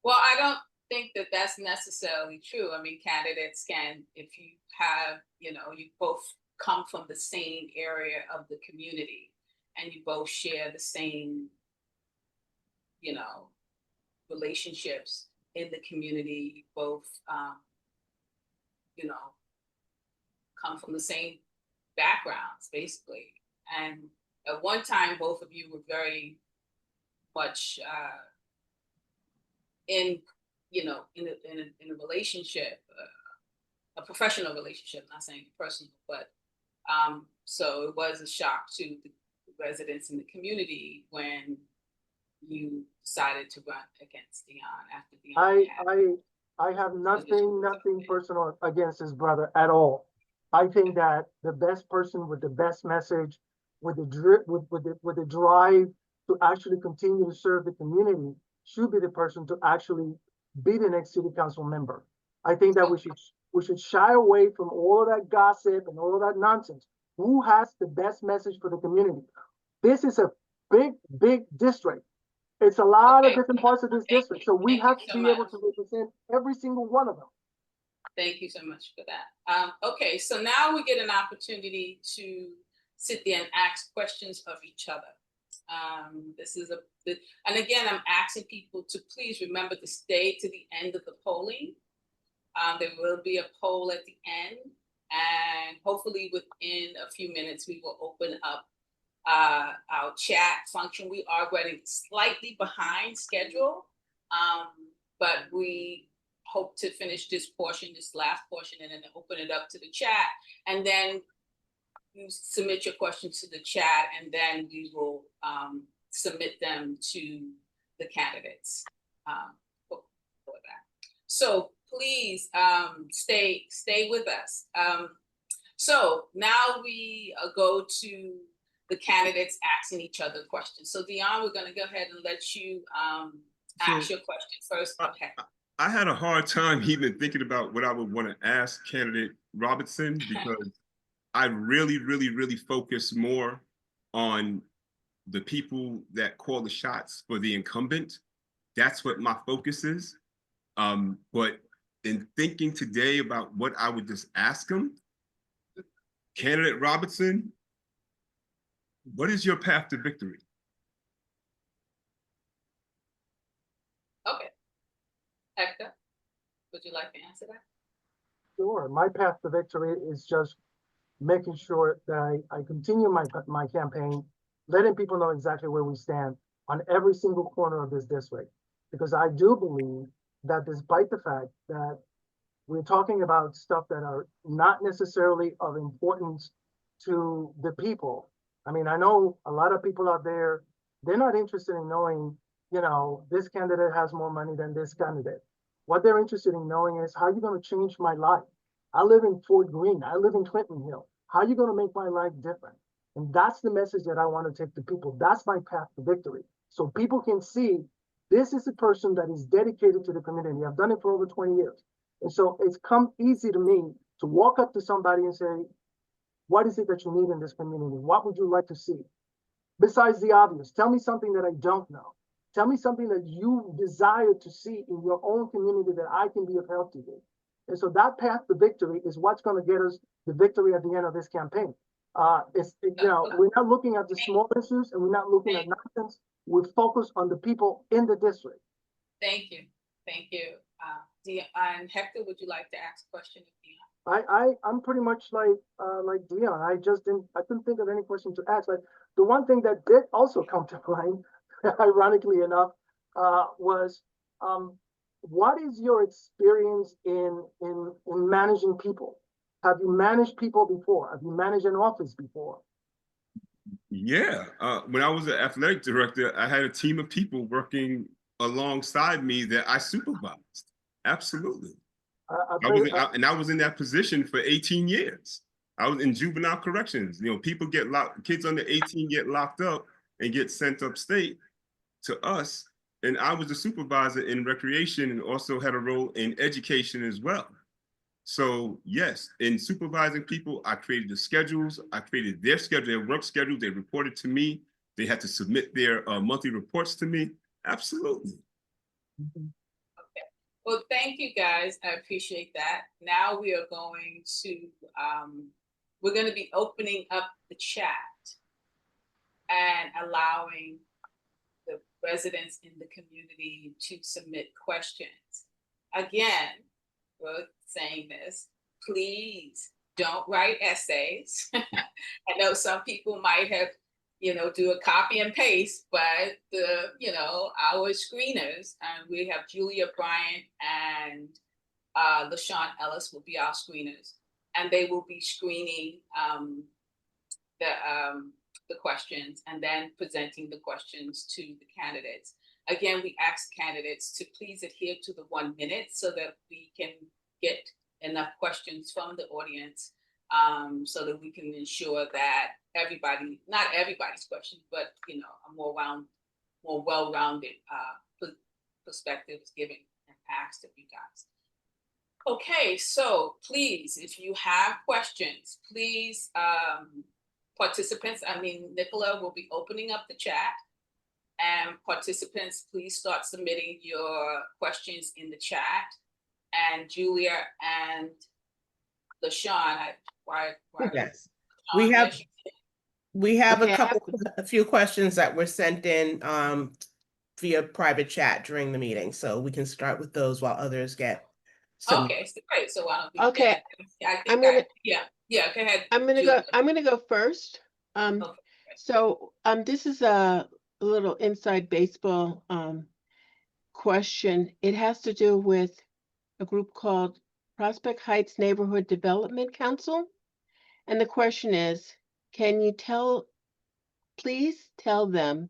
well, I don't think that that's necessarily true. I mean, candidates can, if you have, you both come from the same area of the community and you both share the same, relationships in the community, you both, come from the same backgrounds, basically. And at one time, both of you were very much in a relationship, a professional relationship, not saying personal, but so it was a shock to the residents in the community when you decided to run against Dion after Dion. I have nothing personal against his brother at all. I think that the best person with the best message, with the drive to actually continue to serve the community should be the person to actually be the next city council member. I think that we should shy away from all of that gossip and all of that nonsense. Who has the best message for the community? This is a big district. It's a lot of different parts of this district. So we have to be able to represent every single one of them. Thank you so much for that. Okay, so now we get an opportunity to sit there and ask questions of each other. And again, I'm asking people to please remember to stay to the end of the polling. There will be a poll at the end, and hopefully within a few minutes, we will open up our chat function. We are running slightly behind schedule, but we hope to finish this last portion, and then open it up to the chat. And then you submit your questions to the chat, and then we will submit them to the candidates for that. So please stay with us. So now we go to the candidates asking each other questions. So Dion, we're going to go ahead and let you ask your question first. Okay. I had a hard time even thinking about what I would want to ask candidate Robertson, because I really focus more on the people that call the shots for the incumbent. That's what my focus is. But in thinking today about what I would just ask him, candidate Robertson, what is your path to victory? Okay. Hector, would you like to answer that? Sure. My path to victory is just making sure that I continue my campaign, letting people know exactly where we stand on every single corner of this district. Because I do believe that despite the fact that we're talking about stuff that are not necessarily of importance to the people. I mean, I know a lot of people out there, they're not interested in knowing, this candidate has more money than this candidate. What they're interested in knowing is, how are you going to change my life? I live in Fort Greene. I live in Clinton Hill. How are you going to make my life different? And that's the message that I want to take to people. That's my path to victory. So people can see this is a person that is dedicated to the community. I've done it for over 20 years. And so it's come easy to me to walk up to somebody and say, what is it that you need in this community? What would you like to see? Besides the obvious, tell me something that I don't know. Tell me something that you desire to see in your own community that I can be of help to you. And so that path to victory is what's going to get us the victory at the end of this campaign. We're not looking at the small issues and we're not looking at nonsense. We're focused on the people in the district. Thank you. Thank you. And Hector, would you like to ask a question of Dion? I'm pretty much like Dion. I couldn't think of any question to ask. Like the one thing that did also come to mind, ironically enough, was what is your experience in managing people? Have you managed people before? Have you managed an office before? Yeah, when I was an athletic director, I had a team of people working alongside me that I supervised. Absolutely. I was in that position for 18 years. I was in juvenile corrections. You know, people get locked, kids under 18 get locked up and get sent upstate to us. And I was a supervisor in recreation and also had a role in education as well. So yes, in supervising people, I created the schedules. I created their schedule, their work schedule. They reported to me. They had to submit their monthly reports to me. Absolutely. Okay. Well, thank you guys. I appreciate that. Now we are going to, we're going to be opening up the chat and allowing the residents in the community to submit questions. Again, we're saying this, please don't write essays. I know some people might have, do a copy and paste, but our screeners, and we have Julia Bryant and LaShawn Ellis will be our screeners, and they will be screening the questions and then presenting the questions to the candidates. Again, we ask candidates to please adhere to the 1 minute so that we can get enough questions from the audience, so that we can ensure that not everybody's questions, but a more well-rounded perspective is given and asked of you guys. Okay, so please, if you have questions, please, participants, Nicola will be opening up the chat, and participants, please start submitting your questions in the chat. And Julia and LaShawn, yes, we have a few questions that were sent in via private chat during the meeting, so we can start with those while others get some. Okay, so great. So why don't we? Okay, go ahead. I'm gonna go first. Okay. So this is a little inside baseball question. It has to do with a group called Prospect Heights Neighborhood Development Council. And the question is, can you please tell them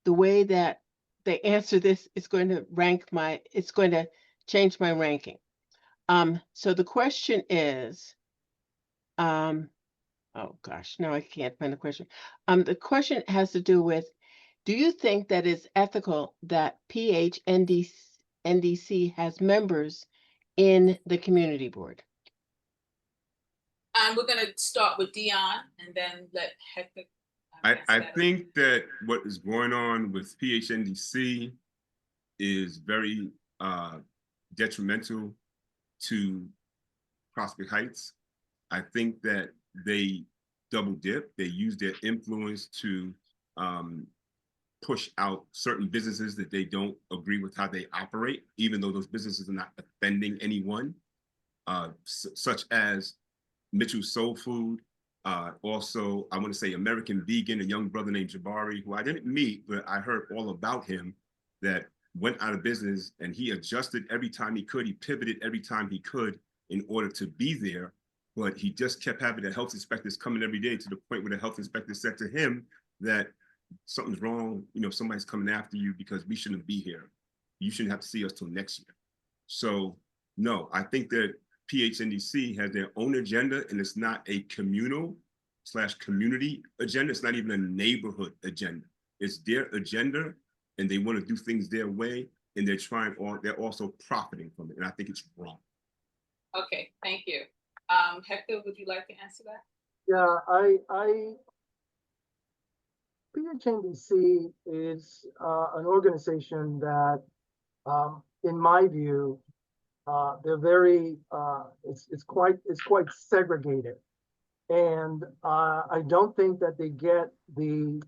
the way that they answer this is going to it's going to change my ranking. So the question is, oh gosh, no, I can't find the question. The question has to do with, do you think that it's ethical that PHNDC has members in the community board? And we're going to start with Dion and then let Hector. I think that what is going on with PHNDC is very detrimental to Prospect Heights. I think that they double dip. They use their influence to push out certain businesses that they don't agree with how they operate, even though those businesses are not offending anyone, such as Mitchell's Soul Food. Also, I want to say American Vegan, a young brother named Jabari, who I didn't meet, but I heard all about him, that went out of business, and he adjusted every time he could. He pivoted every time he could in order to be there, but he just kept having the health inspectors coming every day, to the point where the health inspector said to him that something's wrong, somebody's coming after you because we shouldn't be here. You shouldn't have to see us till next year. So no, I think that PHNDC has their own agenda, and it's not a communal/community agenda. It's not even a neighborhood agenda. It's their agenda, and they want to do things their way, and they're also profiting from it. And I think it's wrong. Okay, thank you. Hector, would you like to answer that? Yeah, PHNDC is an organization that, in my view, they're very it's quite segregated, and I don't think that they get the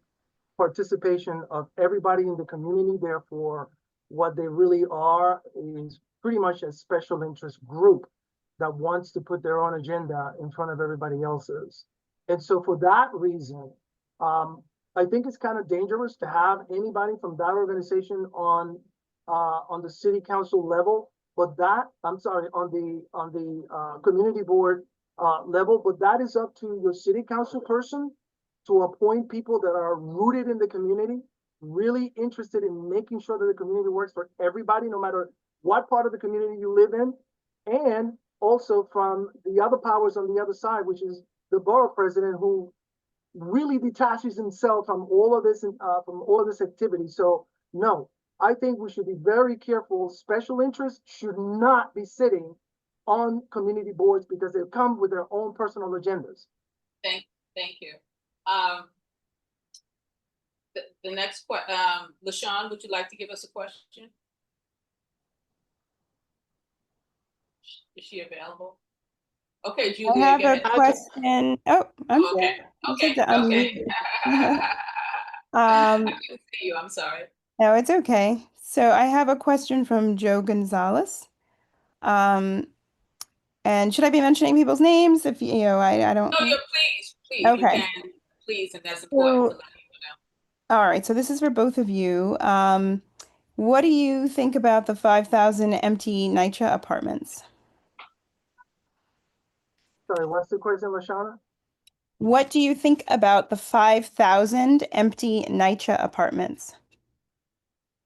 participation of everybody in the community. Therefore, what they really are is pretty much a special interest group that wants to put their own agenda in front of everybody else's. And so for that reason, I think it's kind of dangerous to have anybody from that organization on the city council level, but that, I'm sorry, on the community board level, but that is up to your city council person to appoint people that are rooted in the community, really interested in making sure that the community works for everybody, no matter what part of the community you live in, and also from the other powers on the other side, which is the borough president, who really detaches himself from all of this activity. So no, I think we should be very careful. Special interests should not be sitting on community boards because they come with their own personal agendas. Thank you. The next LaShawn, would you like to give us a question? Is she available? Okay, Julia. I have go a ahead. question. Oh, I'm Okay. here. I Okay. said to unmute. I can see you. I'm sorry. No, it's okay. So I have a question from Joe Gonzalez. And should I be mentioning people's names? If you know, I don't. No, please, Okay. you can, please, and that's important to let people know. All right, so this is for both of you. What do you think about the 5,000 empty NYCHA apartments? Sorry, what's the question, Lashana? What do you think about the 5,000 empty NYCHA apartments?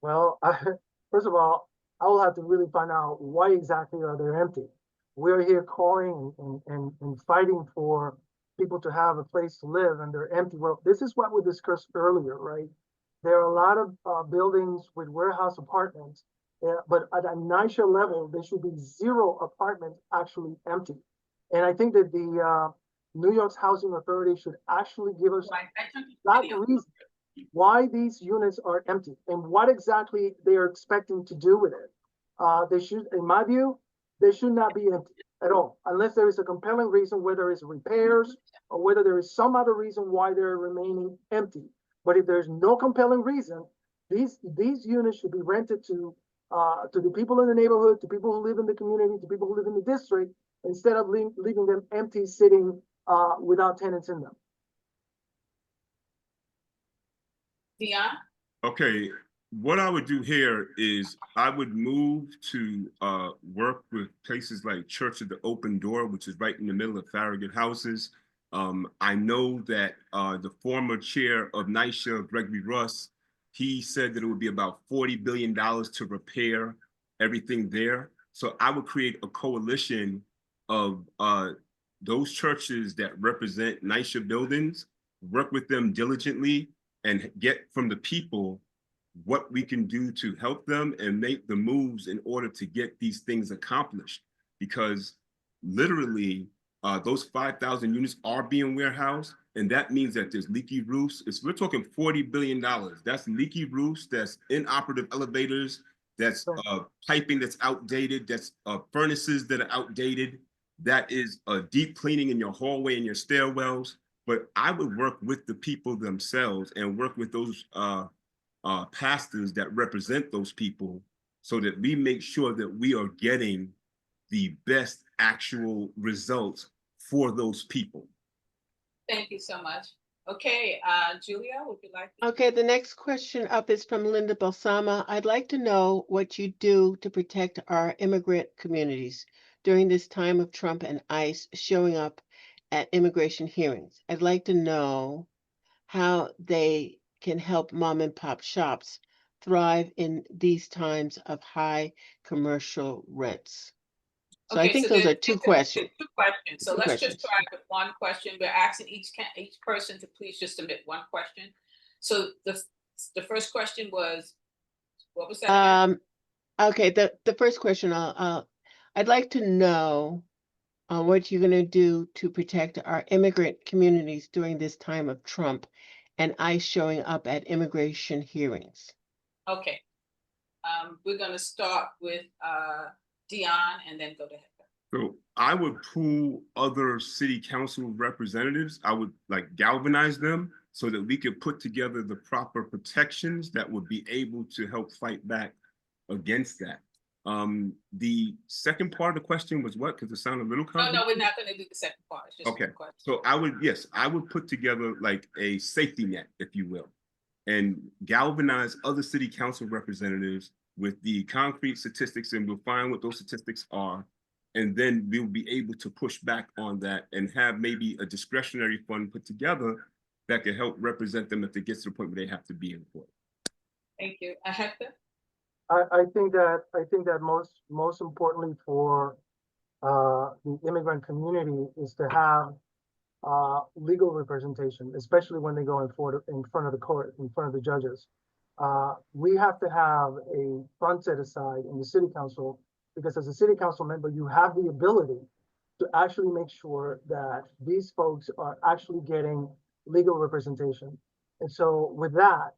Well, first of all, I will have to really find out why exactly are they empty. We're here calling and fighting for people to have a place to live, and they're empty. Well, this is what we discussed earlier, right? There are a lot of buildings with warehouse apartments, but at a NYCHA level, there should be 0 apartments actually empty. And I think that the New York's Housing Authority should actually give us that reason why these units are empty and what exactly they are expecting to do with it. They should, in my view, they should not be empty at all, unless there is a compelling reason, whether it's repairs or whether there is some other reason why they're remaining empty. But if there's no compelling reason, these units should be rented to the people in the neighborhood, to people who live in the community, to people who live in the district, instead of leaving them empty, sitting without tenants in them. Dion? Okay, what I would do here is I would move to work with places like Church of the Open Door, which is right in the middle of Farragut houses. I know that the former chair of NYCHA, Gregory Russ, he said that it would be about $40 billion to repair everything there. So I would create a coalition of those churches that represent NYCHA buildings, work with them diligently, and get from the people what we can do to help them and make the moves in order to get these things accomplished. Because literally, those 5,000 units are being warehoused, and that means that there's leaky roofs. We're talking $40 billion. That's leaky roofs, that's inoperative elevators, that's piping that's outdated, that's furnaces that are outdated, that is deep cleaning in your hallway and your stairwells. But I would work with the people themselves and work with those pastors that represent those people so that we make sure that we are getting the best actual results for those people. Thank you so much. Okay, Julia, would you like to? Okay, the next question up is from Linda Balsama. I'd like to know what you do to protect our immigrant communities during this time of Trump and ICE showing up at immigration hearings. I'd like to know how they can help mom and pop shops thrive in these times of high commercial rents. So I think those are 2 questions. 2 questions. So let's just try with 1 question. We're asking each person to please just submit 1 question. So the first question was, what was that again? Okay, the first question, I'd like to know what you're going to do to protect our immigrant communities during this time of Trump and ICE showing up at immigration hearings? Okay. We're gonna start with Dion and then go to Hector. So I would pull other city council representatives. I would like galvanize them so that we could put together the proper protections that would be able to help fight back against that. The second part of the question was what? Because it sounded a little complicated. No, we're not gonna do the second part. It's just Okay, one question. so I would put together like a safety net, if you will, and galvanize other city council representatives with the concrete statistics, and we'll find what those statistics are. And then we'll be able to push back on that and have maybe a discretionary fund put together that can help represent them if it gets to the point where they have to be in court. Thank you. Hector? I think that most importantly for the immigrant community is to have legal representation, especially when they go in front of the court, in front of the judges. We have to have a fund set aside in the city council, because as a city council member, you have the ability to actually make sure that these folks are actually getting legal representation. And so with that,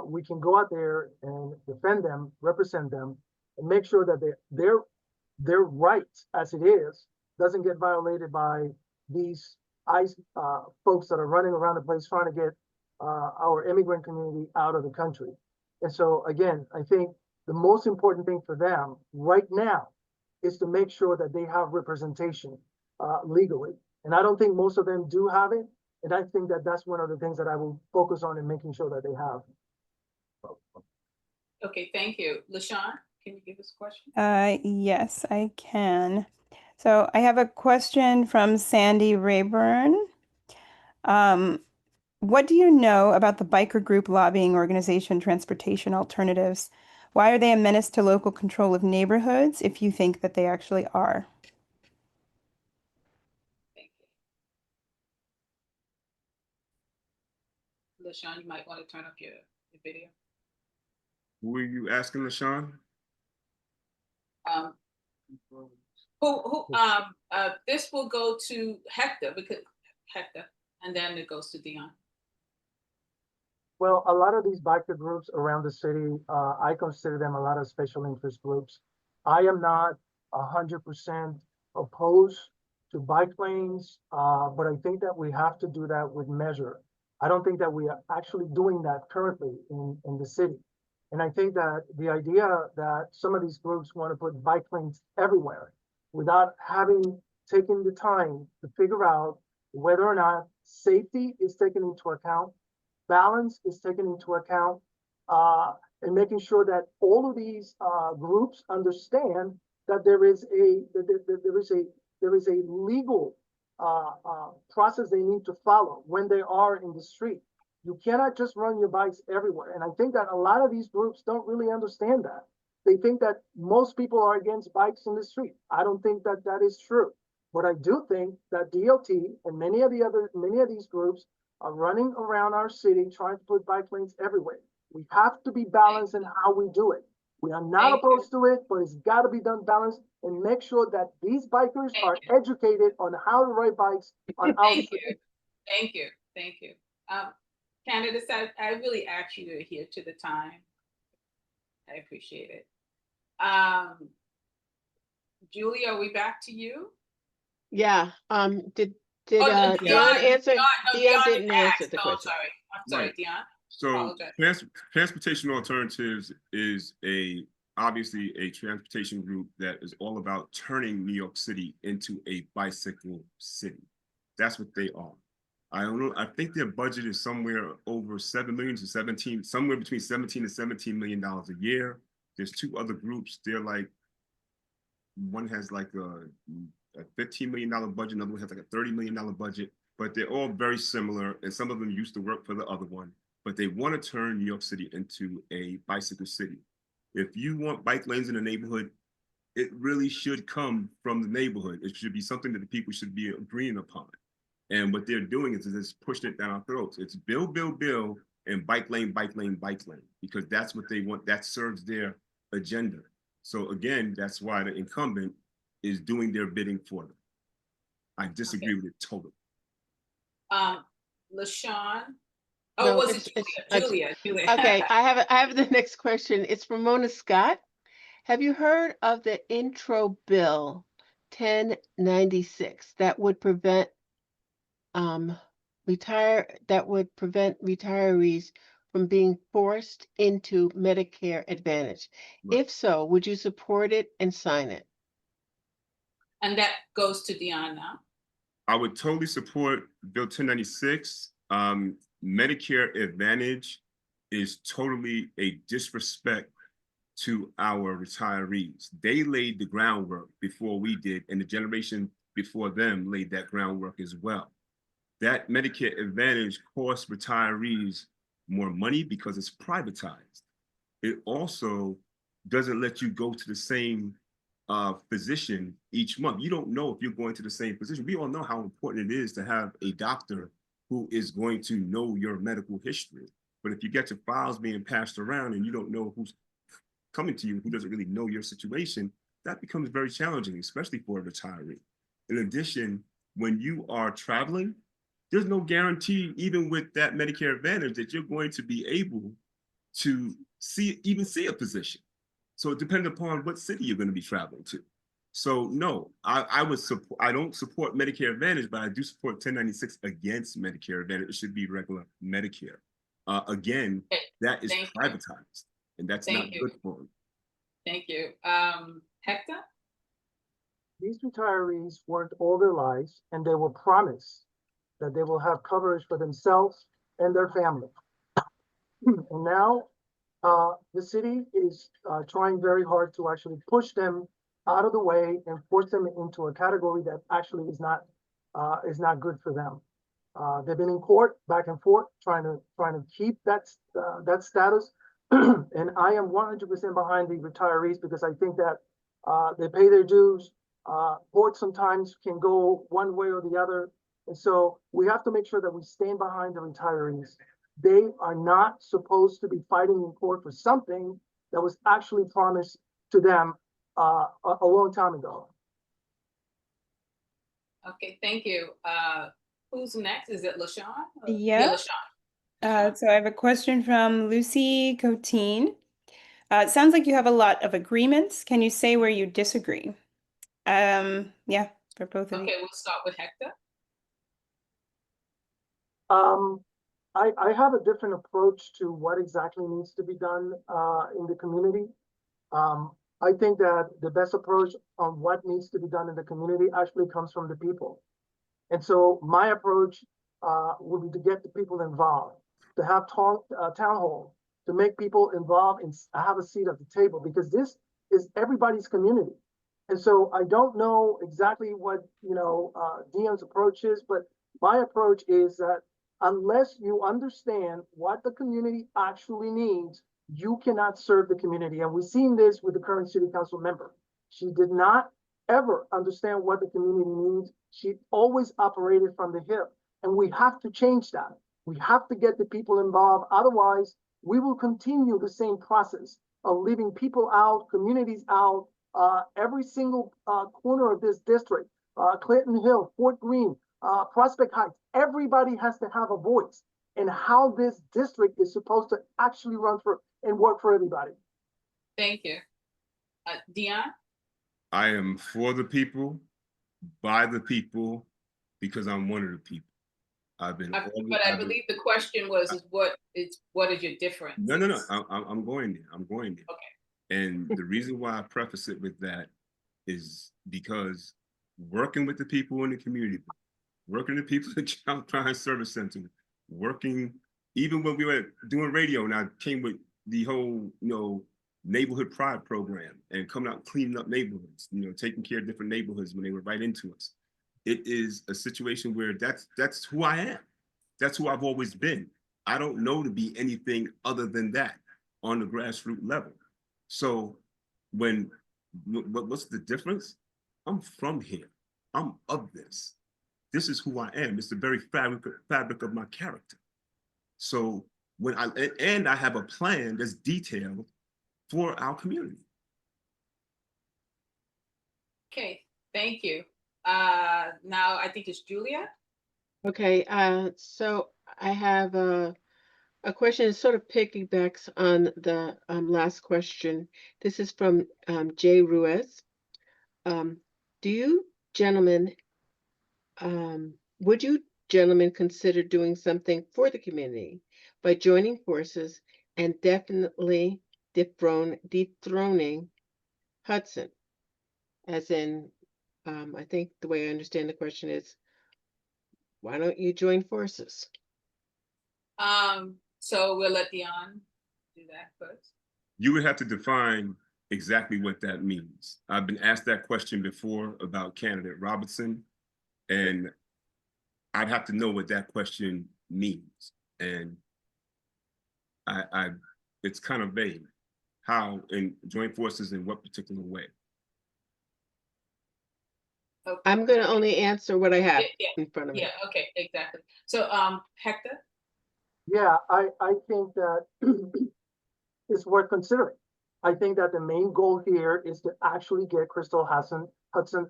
we can go out there and defend them, represent them, and make sure that their rights as it is doesn't get violated by these ICE folks that are running around the place trying to get our immigrant community out of the country. And so again, I think the most important thing for them right now is to make sure that they have representation legally. And I don't think most of them do have it. And I think that that's one of the things that I will focus on in making sure that they have. Okay, thank you. LaShawn, can you give us a question? Yes, I can. So I have a question from Sandy Rayburn. What do you know about the biker group lobbying organization Transportation Alternatives? Why are they a menace to local control of neighborhoods, if you think that they actually are? Thank you. LaShawn, you might want to turn up your video. Who are you asking, LaShawn? This will go to Hector, and then it goes to Dion. Well, a lot of these biker groups around the city, I consider them a lot of special interest groups. I am not 100% opposed to bike lanes, but I think that we have to do that with measure. I don't think that we are actually doing that currently in the city. And I think that the idea that some of these groups want to put bike lanes everywhere without having taken the time to figure out whether or not safety is taken into account, balance is taken into account, and making sure that all of these groups understand that there is a legal process they need to follow when they are in the street. You cannot just run your bikes everywhere. And I think that a lot of these groups don't really understand that. They think that most people are against bikes in the street. I don't think that that is true. But I do think that DOT and many of these groups are running around our city trying to put bike lanes everywhere. We have to be balanced in how we do it. We are not opposed to it, but it's got to be done balanced and make sure that these bikers are educated on how to ride bikes on our street. Thank you. Candidates, I really ask you to adhere to the time. I appreciate it. Julie, are we back to you? Yeah. Did Dion answer? Dion didn't asked. answer the question. I'm sorry, Right. Dion. So Transportation Alternatives is obviously a transportation group that is all about turning New York City into a bicycle city. That's what they are. I don't know. I think their budget is somewhere over 7 million to 17, somewhere between 17 and $17 million a year. There's two other groups. They're like, one has like a $15 million budget, another one has like a $30 million budget, but they're all very similar. And some of them used to work for the other one, but they want to turn New York City into a bicycle city. If you want bike lanes in the neighborhood, it really should come from the neighborhood. It should be something that the people should be agreeing upon. And what they're doing is just pushing it down our throats. It's build, and bike lane, because that's what they want. That serves their agenda. So again, that's why the incumbent is doing their bidding for them. I disagree with it totally. LaShawn, Oh, No, was it's- it it's- Julia? Okay, I have the next question. It's from Mona Scott. Have you heard of the intro bill 1096 that would prevent retirees from being forced into Medicare Advantage? Right. If so, would you support it and sign it? And that goes to Dion now. I would totally support Bill 1096. Medicare Advantage is totally a disrespect to our retirees. They laid the groundwork before we did, and the generation before them laid that groundwork as well. That Medicare Advantage costs retirees more money because it's privatized. It also doesn't let you go to the same physician each month. You don't know if you're going to the same physician. We all know how important it is to have a doctor who is going to know your medical history. But if you get your files being passed around and you don't know who's coming to you, who doesn't really know your situation, that becomes very challenging, especially for a retiree. In addition, when you are traveling, there's no guarantee, even with that Medicare Advantage, that you're going to be able to see a physician. So it depends upon what city you're going to be traveling to. So no, I don't support Medicare Advantage, but I do support 1096 against Medicare Advantage. It should be regular Medicare. Again, that is privatized, and that's not good for them. Thank you. Hector? These retirees worked all their lives and they were promised that they will have coverage for themselves and their family. And now the city is trying very hard to actually push them out of the way and force them into a category that actually is not good for them. They've been in court back and forth trying to keep that status. And I am 100% behind the retirees because I think that they pay their dues. Court sometimes can go one way or the other. And so we have to make sure that we stand behind the retirees. They are not supposed to be fighting in court for something that was actually promised to them a long time ago. Okay, thank you. Who's next? Is it LaShawn? Yeah. LaShawn. So I have a question from Lucy Coteen. It sounds like you have a lot of agreements. Can you say where you disagree? Yeah, for both of you. Okay, we'll start with Hector. I have a different approach to what exactly needs to be done in the community. I think that the best approach on what needs to be done in the community actually comes from the people. And so my approach would be to get the people involved, to have town hall, to make people involved and have a seat at the table, because this is everybody's community. And so I don't know exactly what, Dion's approach is, but my approach is that unless you understand what the community actually needs, you cannot serve the community. And we've seen this with the current city council member. She did not ever understand what the community needs. She always operated from the hip. And we have to change that. We have to get the people involved. Otherwise, we will continue the same process of leaving people out, communities out, every single corner of this district, Clinton Hill, Fort Greene, Prospect Heights. Everybody has to have a voice in how this district is supposed to actually run for and work for everybody. Thank you. Dion? I am for the people, by the people, because I'm one of the people. But I believe the question was, what is your difference? No. I'm going there. Okay. And the reason why I preface it with that is because working with the people in the community, working with people at the Crime Service Center, working even when we were doing radio, and I came with the whole, neighborhood pride program and coming out cleaning up neighborhoods, taking care of different neighborhoods when they were right into us. It is a situation where that's who I am. That's who I've always been. I don't know to be anything other than that on the grassroots level. So what's the difference? I'm from here. I'm of this. This is who I am. It's the very fabric of my character. So when I have a plan that's detailed for our community. Okay, thank you. Now I think it's Julia. Okay, so I have A question that sort of piggybacks on the last question. This is from Jay Ruiz. Do you gentlemen, would you gentlemen consider doing something for the community by joining forces and definitely dethroning Hudson? As in, I think the way I understand the question is, why don't you join forces? So we'll let Dion do that first. You would have to define exactly what that means. I've been asked that question before about candidate Robertson, and I'd have to know what that question means. And it's kind of vague. How, and join forces in what particular way? Okay. I'm going to only answer what I have in front of me. Yeah, okay, exactly. So, Hector? Yeah, I think that it's worth considering. I think that the main goal here is to actually get Crystal Hudson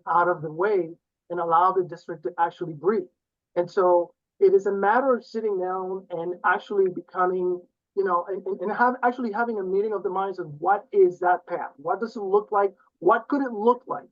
out of the way and allow the district to actually breathe. And so it is a matter of sitting down and actually becoming, you know, and actually having a meeting of the minds of what is that path? What does it look like? What could it look like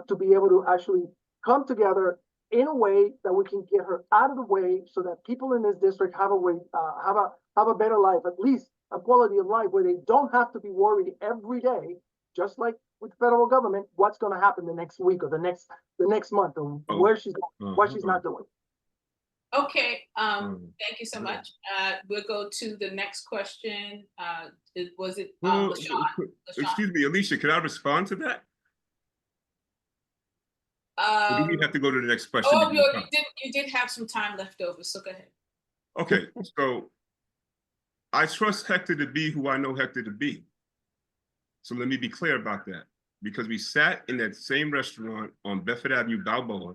to be able to actually come together in a way that we can get her out of the way so that people in this district have a way, have a better life, at least a quality of life where they don't have to be worried every day, just like with the federal government, what's going to happen the next week or the next month or where she's going, what she's not doing. Okay, thank you so much. We'll go to the next question. Was it LaShawn? Excuse me, Alicia, can I respond to that? Or do we have to go to the next question? Oh, you did have some time left over, so go ahead. Okay, so I trust Hector to be who I know Hector to be. So let me be clear about that. Because we sat in that same restaurant on Bedford Avenue, Balboa,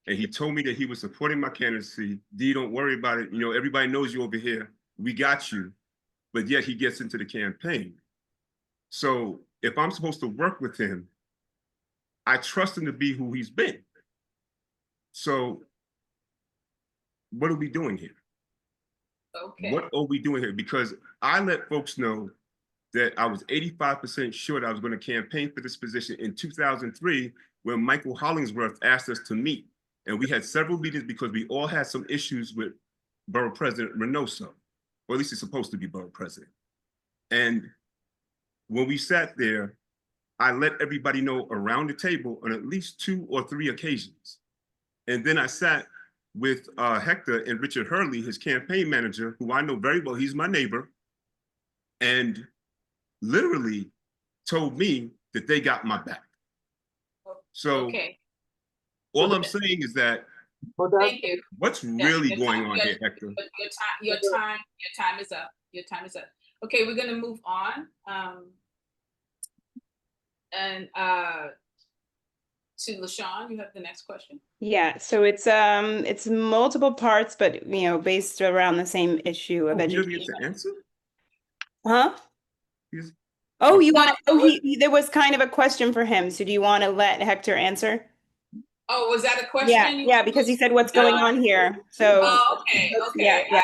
and he told me that he was supporting my candidacy. D, don't worry about it. You know, everybody knows you over here. We got you. But yet he gets into the campaign. So if I'm supposed to work with him, I trust him to be who he's been. So what are we doing here? Okay. What are we doing here? Because I let folks know that I was 85% sure that I was going to campaign for this position in 2003 when Michael Hollingsworth asked us to meet. And we had several meetings because we all had some issues with Borough President Reynoso, or at least he's supposed to be Borough President. And when we sat there, I let everybody know around the table on at least 2 or 3 occasions. And then I sat with Hector and Richard Hurley, his campaign manager, who I know very well, he's my neighbor, and literally told me that they got my back. So okay. All I'm saying is that thank you. What's really going on here, Hector? Your time is up. Your time is up. Okay, we're gonna move on. To LaShawn, you have the next question. Yeah, so it's multiple parts, but you know, based around the same issue of education. He doesn't get to answer? Huh? Oh, you want? Oh, there was kind of a question for him. So do you want to let Hector answer? Oh, was that a question? Yeah, because he said what's going on here. So. Oh, okay. Yeah.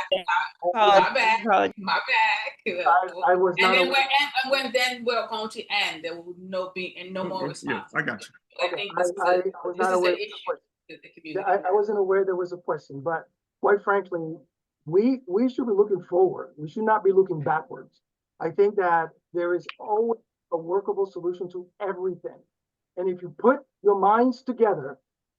My bad. My bad. I was not. And then we're going to end. There will be no more response. Yeah, I got you. Okay. I was not aware of the question. I wasn't aware there was a question, but quite frankly, we should be looking forward. We should not be looking backwards. I think that there is always a workable solution to everything. And if you put your minds together,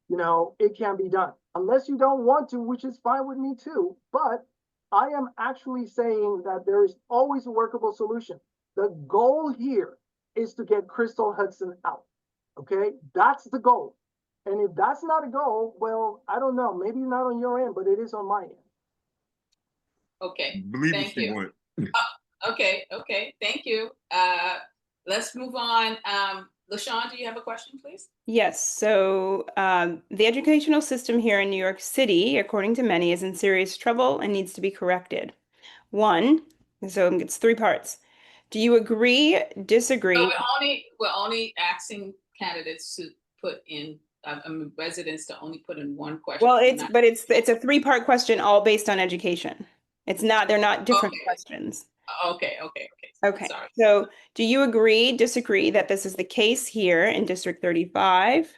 you know, it can be done. Unless you don't want to, which is fine with me too. But I am actually saying that there is always a workable solution. The goal here is to get Crystal Hudson out. Okay, that's the goal. And if that's not a goal, well, I don't know. Maybe not on your end, but it is on my end. Okay. Believe Thank me, you. Okay. Thank you. Let's move on. LaShawn, do you have a question, please? Yes. So the educational system here in New York City, according to many, is in serious trouble and needs to be corrected. 1, so it's 3 parts. Do you agree, disagree? So we're only asking candidates to put in, residents to only put in one question. Well, it's a 3-part question, all based on education. They're not different Okay. questions. Okay. Okay, Sorry. so do you agree, disagree that this is the case here in District 35?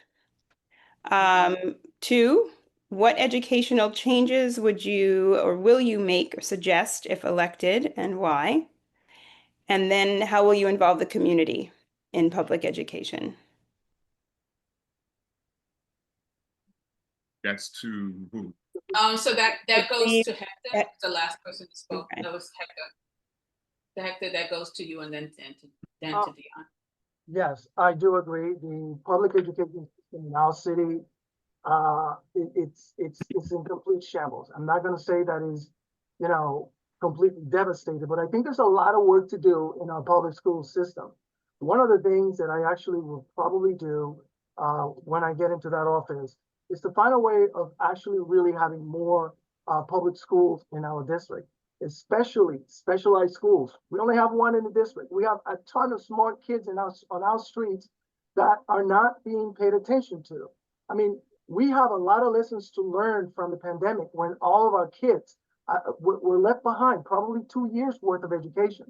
2, what educational changes would you or will you make or suggest if elected, and why? And then how will you involve the community in public education? That's to who? So that goes to Hector, the last person who spoke. Okay. That was Hector. The Hector, that goes to you, and then to Dion. Yes, I do agree. The public education system in our city, it's in complete shambles. I'm not going to say that is, you know, completely devastated, but I think there's a lot of work to do in our public school system. One of the things that I actually will probably do when I get into that office is to find a way of actually really having more public schools in our district, especially specialized schools. We only have one in the district. We have a ton of smart kids on our streets that are not being paid attention to. I mean, we have a lot of lessons to learn from the pandemic when all of our kids were left behind, probably 2 years worth of education.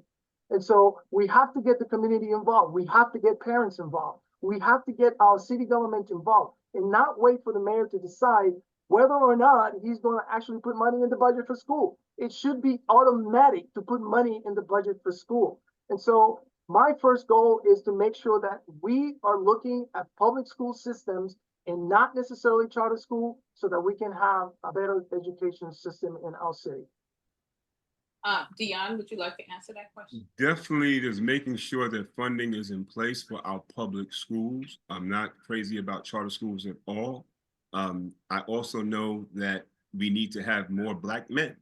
And so we have to get the community involved. We have to get parents involved. We have to get our city government involved and not wait for the mayor to decide whether or not he's going to actually put money in the budget for school. It should be automatic to put money in the budget for school. And so my first goal is to make sure that we are looking at public school systems and not necessarily charter school so that we can have a better education system in our city. Dion, would you like to answer that question? Definitely, just making sure that funding is in place for our public schools. I'm not crazy about charter schools at all. I also know that we need to have more Black men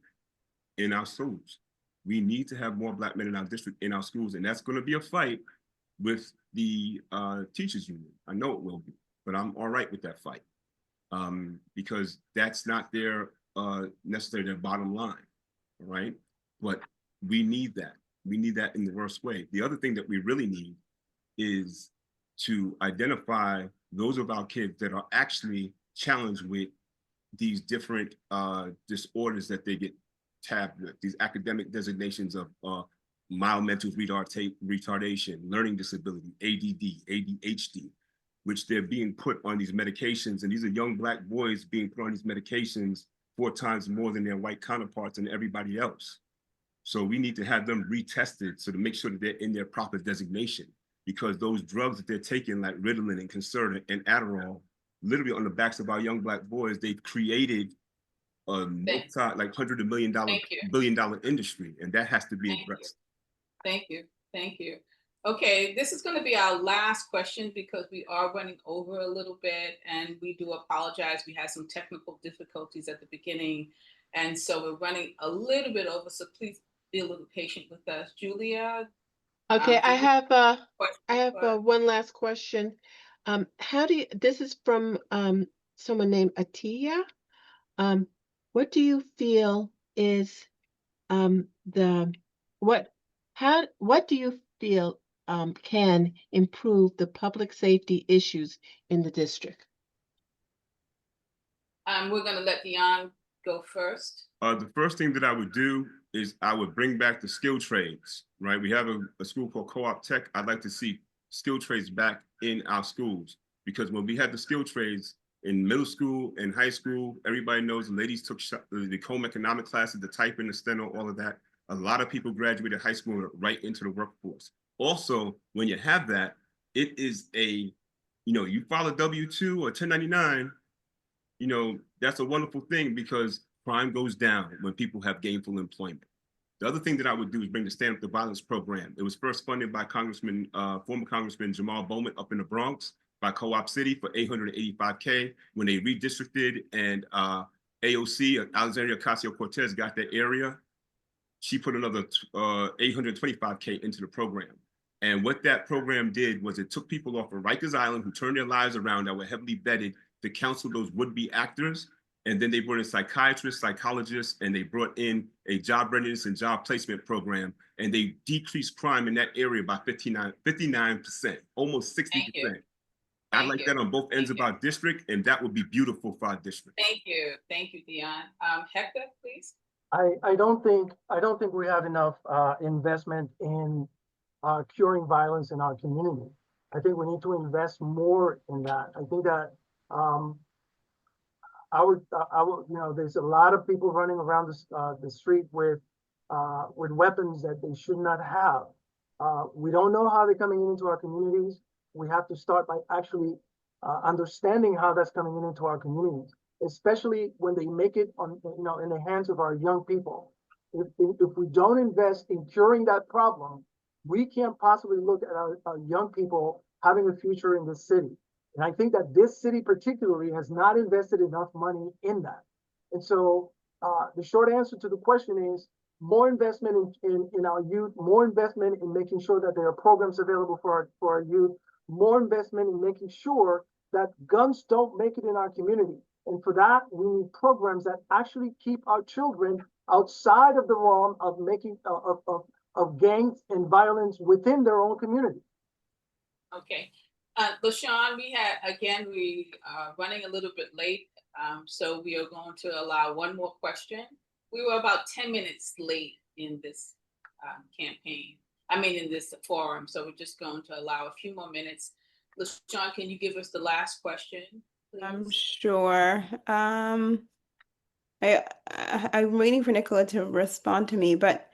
in our schools. We need to have more Black men in our district, in our schools, and that's going to be a fight with the teachers union. I know it will be, but I'm all right with that fight because that's not their necessarily their bottom line, right? But we need that. We need that in the worst way. The other thing that we really need is to identify those of our kids that are actually challenged with these different disorders that they get tabbed with, these academic designations of mild mental retardation, learning disability, ADD, ADHD, which they're being put on these medications. And these are young Black boys being put on these medications 4 times more than their white counterparts and everybody else. So we need to have them retested so to make sure that they're in their proper designation, because those drugs that they're taking, like Ritalin and Concerta and Adderall, literally on the backs of our young Black boys, they've created a like $100 billion industry, and that has to be addressed. Thank you. Okay, this is going to be our last question because we are running over a little bit, and we do apologize. We had some technical difficulties at the beginning, and so we're running a little bit over. So please be a little patient with us, Julia. Okay, I have one last question. This is from someone named Atiya. What do you feel is what do you feel can improve the public safety issues in the district? We're going to let Dion go first. The first thing that I would do is I would bring back the skill trades, right? We have a school called Co-op Tech. I'd like to see skill trades back in our schools, because when we had the skill trades in middle school and high school, everybody knows the ladies took the home economic classes, the typing, the steno, all of that. A lot of people graduated high school right into the workforce. Also, when you have that, it is you file a W-2 or 1099, that's a wonderful thing because crime goes down when people have gainful employment. The other thing that I would do is bring the Stand Up to Violence program. It was first funded by former Congressman Jamal Bowman up in the Bronx by Co-op City for $885K. When they redistricted and AOC, Alexandria Ocasio-Cortez, got that area, she put another $825K into the program. And what that program did was it took people off of Rikers Island who turned their lives around, that were heavily vetted, to counsel those would-be actors. And then they brought in psychiatrists, psychologists, and they brought in a job readiness and job placement program. And they decreased crime in that area by 59%, almost 60%. I'd like that on both ends of our district, and that would be beautiful for our district. Thank you, Dion. Hector, please. I don't think we have enough investment in curing violence in our community. I think we need to invest more in that. I think that there's a lot of people running around the street with weapons that they should not have. We don't know how they're coming into our communities. We have to start by actually understanding how that's coming into our communities, especially when they make it in the hands of our young people. If we don't invest in curing that problem, we can't possibly look at our young people having a future in this city. And I think that this city particularly has not invested enough money in that. And so the short answer to the question is more investment in our youth, more investment in making sure that there are programs available for our youth, more investment in making sure that guns don't make it in our community. And for that, we need programs that actually keep our children outside of the realm of making of gangs and violence within their own community. Okay. LaShawn, we are running a little bit late, so we are going to allow one more question. We were about 10 minutes late in this campaign. In this forum, so we're just going to allow a few more minutes. LaShawn, can you give us the last question, please? I'm sure. I'm waiting for Nicola to respond to me, but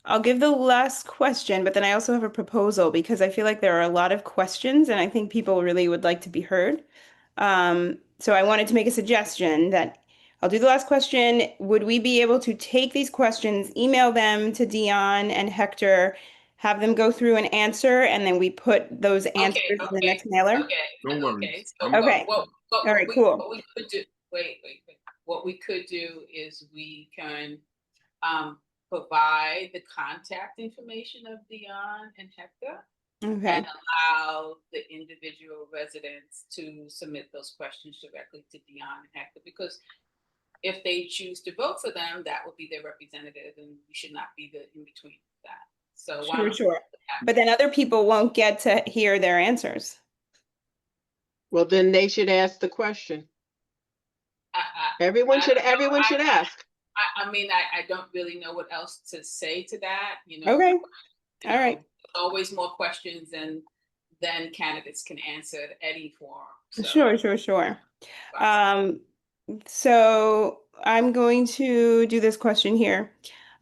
I'll give the last question, but then I also have a proposal because I feel like there are a lot of questions and I think people really would like to be heard. So I wanted to make a suggestion that I'll do the last question. Would we be able to take these questions, email them to Dion and Hector, have them go through and answer, and then we put those answers in the next mailer? Don't worry. Okay. So Okay. All right, cool. What we could do, wait. What we could do is we can provide the contact information of Dion and Hector. Okay. And allow the individual residents to submit those questions directly to Dion and Hector, because if they choose to vote for them, that will be their representative, and we should not be the in between that. So Sure. But then other people won't get to hear their answers. Well, then they should ask the question. Everyone should ask. I don't really know what else to say to that. Okay. All right. Always more questions than candidates can answer at any forum. So. Sure. So I'm going to do this question here.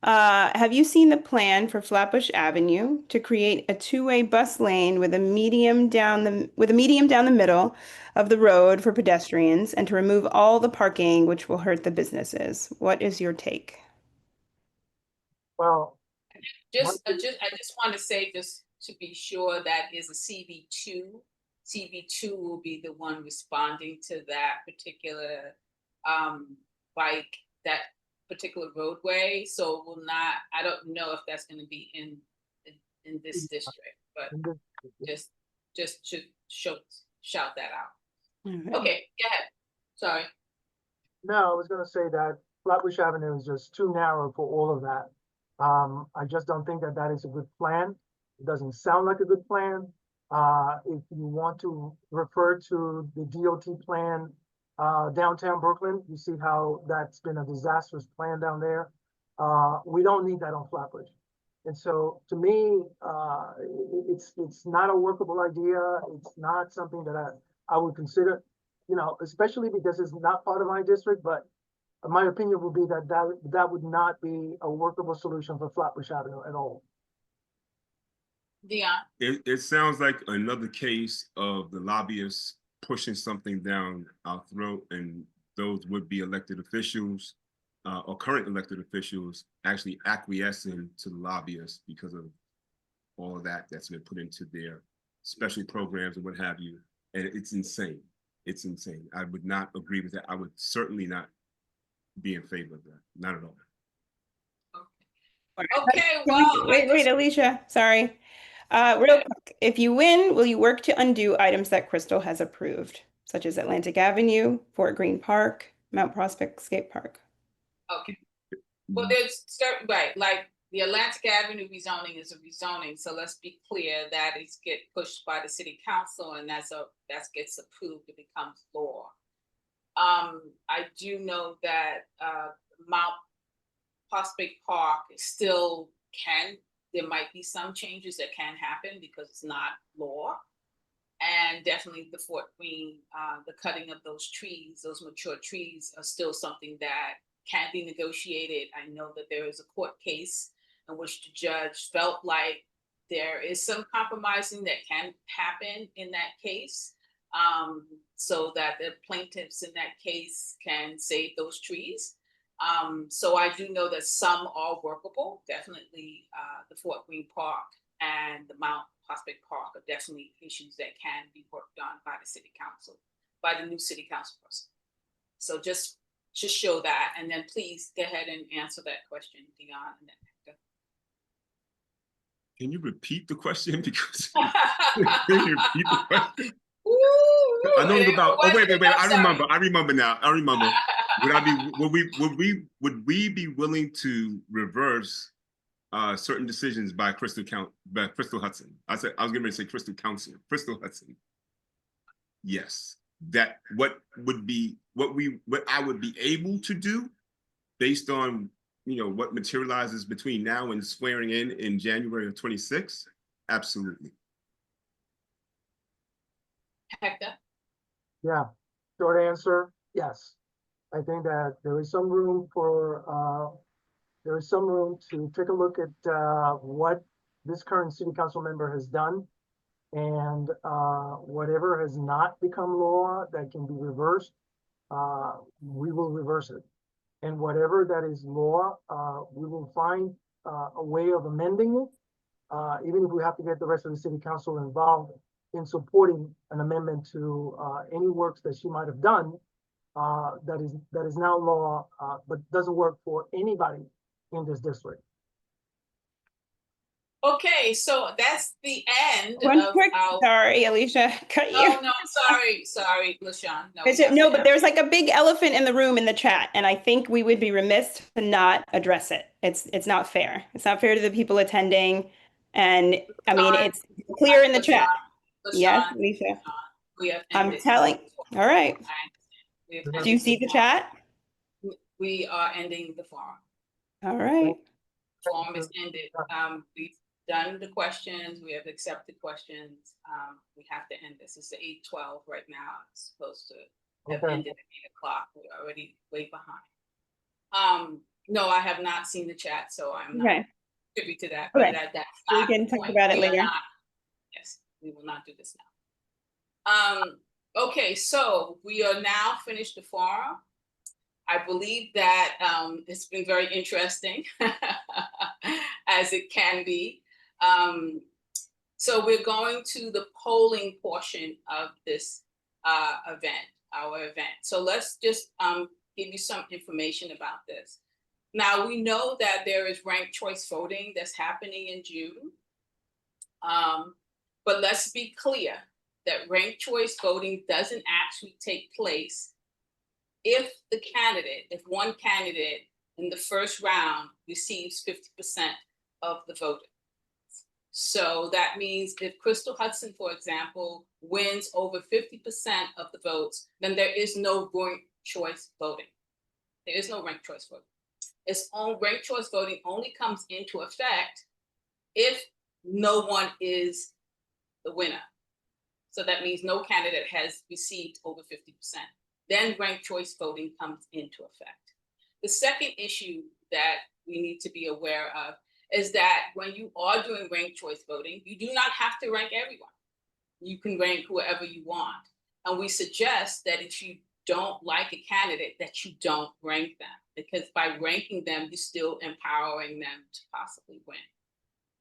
Have you seen the plan for Flatbush Avenue to create a two-way bus lane with a medium down the middle of the road for pedestrians and to remove all the parking, which will hurt the businesses? What is your take? Well, I just want to say, just to be sure, that is a CB2. CB2 will be the one responding to that particular that particular roadway. So will not. I don't know if that's going to be in this district, but just should shout that out. Okay, go ahead. Sorry. No, I was going to say that Flatbush Avenue is just too narrow for all of that. I just don't think that is a good plan. It doesn't sound like a good plan. If you want to refer to the DOT plan, downtown Brooklyn, you see how that's been a disastrous plan down there. We don't need that on Flatbush. And so to me, it's not a workable idea. It's not something that I would consider, especially because it's not part of my district, but my opinion would be that would not be a workable solution for Flatbush Avenue at all. Dion. It sounds like another case of the lobbyists pushing something down our throat, and those would-be elected officials or current elected officials actually acquiescing to the lobbyists because of all of that's been put into their special programs and what have you. And it's insane. It's insane. I would not agree with that. I would certainly not be in favor of that. Not at all. Okay, well. Wait, Alicia, sorry. Real quick, if you win, will you work to undo items that Crystal has approved, such as Atlantic Avenue, Fort Greene Park, Mount Prospect Skate Park? Okay. Well, there's certain, right, like the Atlantic Avenue rezoning is a rezoning, so let's be clear that it's get pushed by the city council, and that gets approved, it becomes law. I do know that Mount Prospect Park still there might be some changes that can happen because it's not law. And definitely the Fort Greene, the cutting of those trees, those mature trees are still something that can be negotiated. I know that there is a court case in which the judge felt like there is some compromising that can happen in that case, so that the plaintiffs in that case can save those trees. So I do know that some are workable. Definitely the Fort Greene Park and the Mount Prospect Park are definitely issues that can be worked on by the city council, by the new city council person. So just show that, and then please go ahead and answer that question, Dion, and then Hector. Can you repeat the question? Because can you repeat the question? I know it's about. Oh, wait. I remember now. Would we be willing to reverse certain decisions by Crystal Hudson? I was going to say Crystal Council, Crystal Hudson. Yes, that what I would be able to do based on what materializes between now and swearing in January of 26. Absolutely. Hector? Yeah, short answer, yes. I think that there is some room to take a look at what this current city council member has done, and whatever has not become law that can be reversed, we will reverse it. And whatever that is law, we will find a way of amending it, even if we have to get the rest of the city council involved in supporting an amendment to any works that she might have done that is now law, but doesn't work for anybody in this district. Okay, so that's the end. Sorry, Alicia, cut you. Oh no, sorry, LaShawn. No, but there's like a big elephant in the room in the chat, and I think we would be remiss to not address it. It's not fair. It's not fair to the people attending, and I mean it's clear in the chat. Yes, Alicia. I'm telling. All right. Do you see the chat? We are ending the forum. All right. Forum is ended. We've done the questions. We have accepted questions. We have to end this. It's 8:12 right now. It's supposed to have ended at 8 o'clock. We're already way behind. No, I have not seen the chat, so I'm not privy to that. But that's we can talk about it later. Yes, we will not do this now. Okay, so we are now finished the forum. I believe that it's been very interesting, as it can be. So we're going to the polling portion of this our event. So let's just give you some information about this. Now, we know that there is ranked choice voting that's happening in June. But let's be clear that ranked choice voting doesn't actually take place if one candidate in the first round receives 50% of the vote. So that means if Crystal Hudson, for example, wins over 50% of the votes, then there is no ranked choice voting. There is no ranked choice voting. Ranked choice voting only comes into effect if no one is the winner. So that means no candidate has received over 50%. Then ranked choice voting comes into effect. The second issue that we need to be aware of is that when you are doing ranked choice voting, you do not have to rank everyone. You can rank whoever you want. And we suggest that if you don't like a candidate, that you don't rank them, because by ranking them, you're still empowering them to possibly win.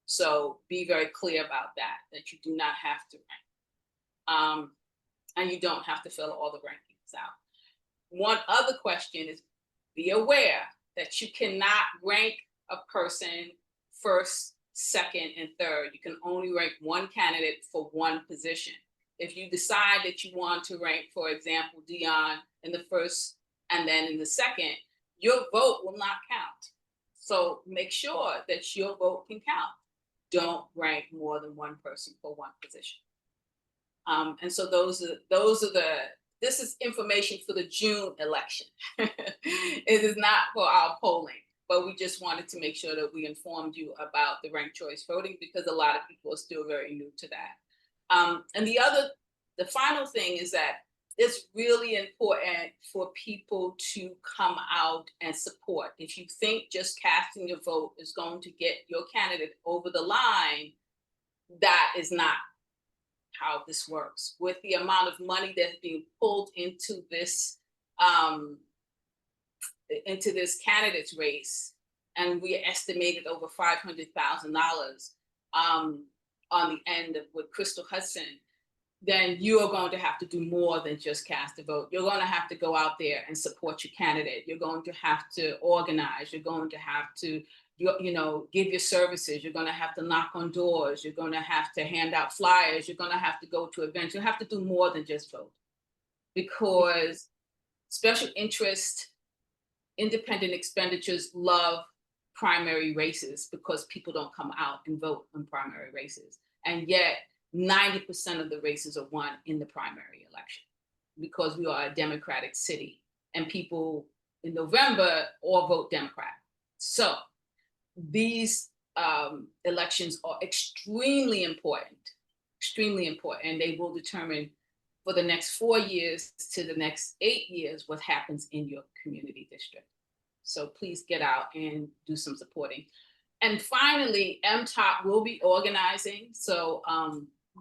So be very clear about that you do not have to rank. And you don't have to fill all the rankings out. One other question is, be aware that you cannot rank a person first, second, and third. You can only rank one candidate for one position. If you decide that you want to rank, for example, Dion in the first and then in the second, your vote will not count. So make sure that your vote can count. Don't rank more than one person for one position. And so this is information for the June election. It is not for our polling. but we just wanted to make sure that we informed you about the ranked choice voting because a lot of people are still very new to that. And the final thing is that it's really important for people to come out and support. If you think just casting your vote is going to get your candidate over the line, that is not how this works. With the amount of money that's being pulled into this candidate's race, and we estimated over $500,000 on the end of with Crystal Hudson, then you are going to have to do more than just cast a vote. You're going to have to go out there and support your candidate. You're going to have to organize. You're going to have to, give your services. You're going to have to knock on doors. You're going to have to hand out flyers. You're going to have to go to events. You have to do more than just vote, because special interest, independent expenditures love primary races because people don't come out and vote in primary races. And yet 90% of the races are won in the primary election because we are a Democratic city and people in November all vote Democrat. So these elections are extremely important, and they will determine for the next 4 years to the next 8 years what happens in your community district. So please get out and do some supporting. And finally, MTOP will be organizing. So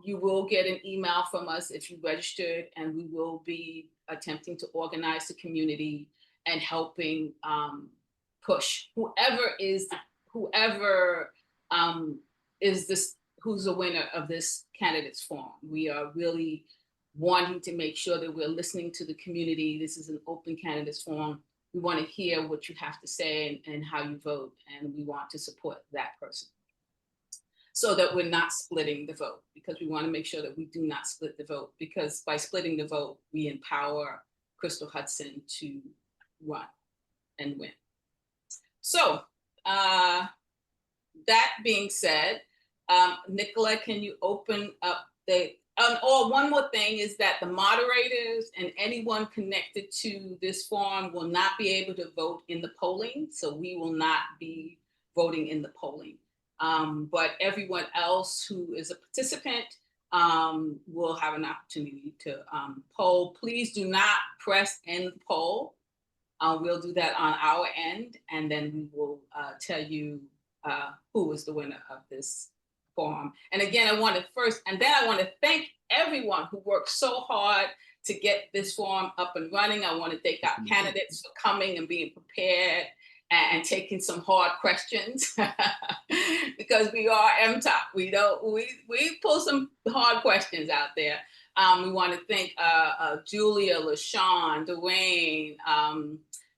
you will get an email from us if you registered, and we will be attempting to organize the community and helping push who's the winner of this candidates forum. We are really wanting to make sure that we're listening to the community. This is an open candidates forum. We want to hear what you have to say and how you vote, and we want to support that person so that we're not splitting the vote, because we want to make sure that we do not split the vote, because by splitting the vote, we empower Crystal Hudson to run and win. So that being said, Nicola, can you open up one more thing is that the moderators and anyone connected to this forum will not be able to vote in the polling. So we will not be voting in the polling. But everyone else who is a participant will have an opportunity to poll. Please do not press end poll. We'll do that on our end, and then we will tell you who is the winner of this forum. And again, I want to thank everyone who worked so hard to get this forum up and running. I want to thank our candidates for coming and being prepared and taking some hard questions because we are MTOP. We pull some hard questions out there. We want to thank Julia, LaShawn, Dwayne,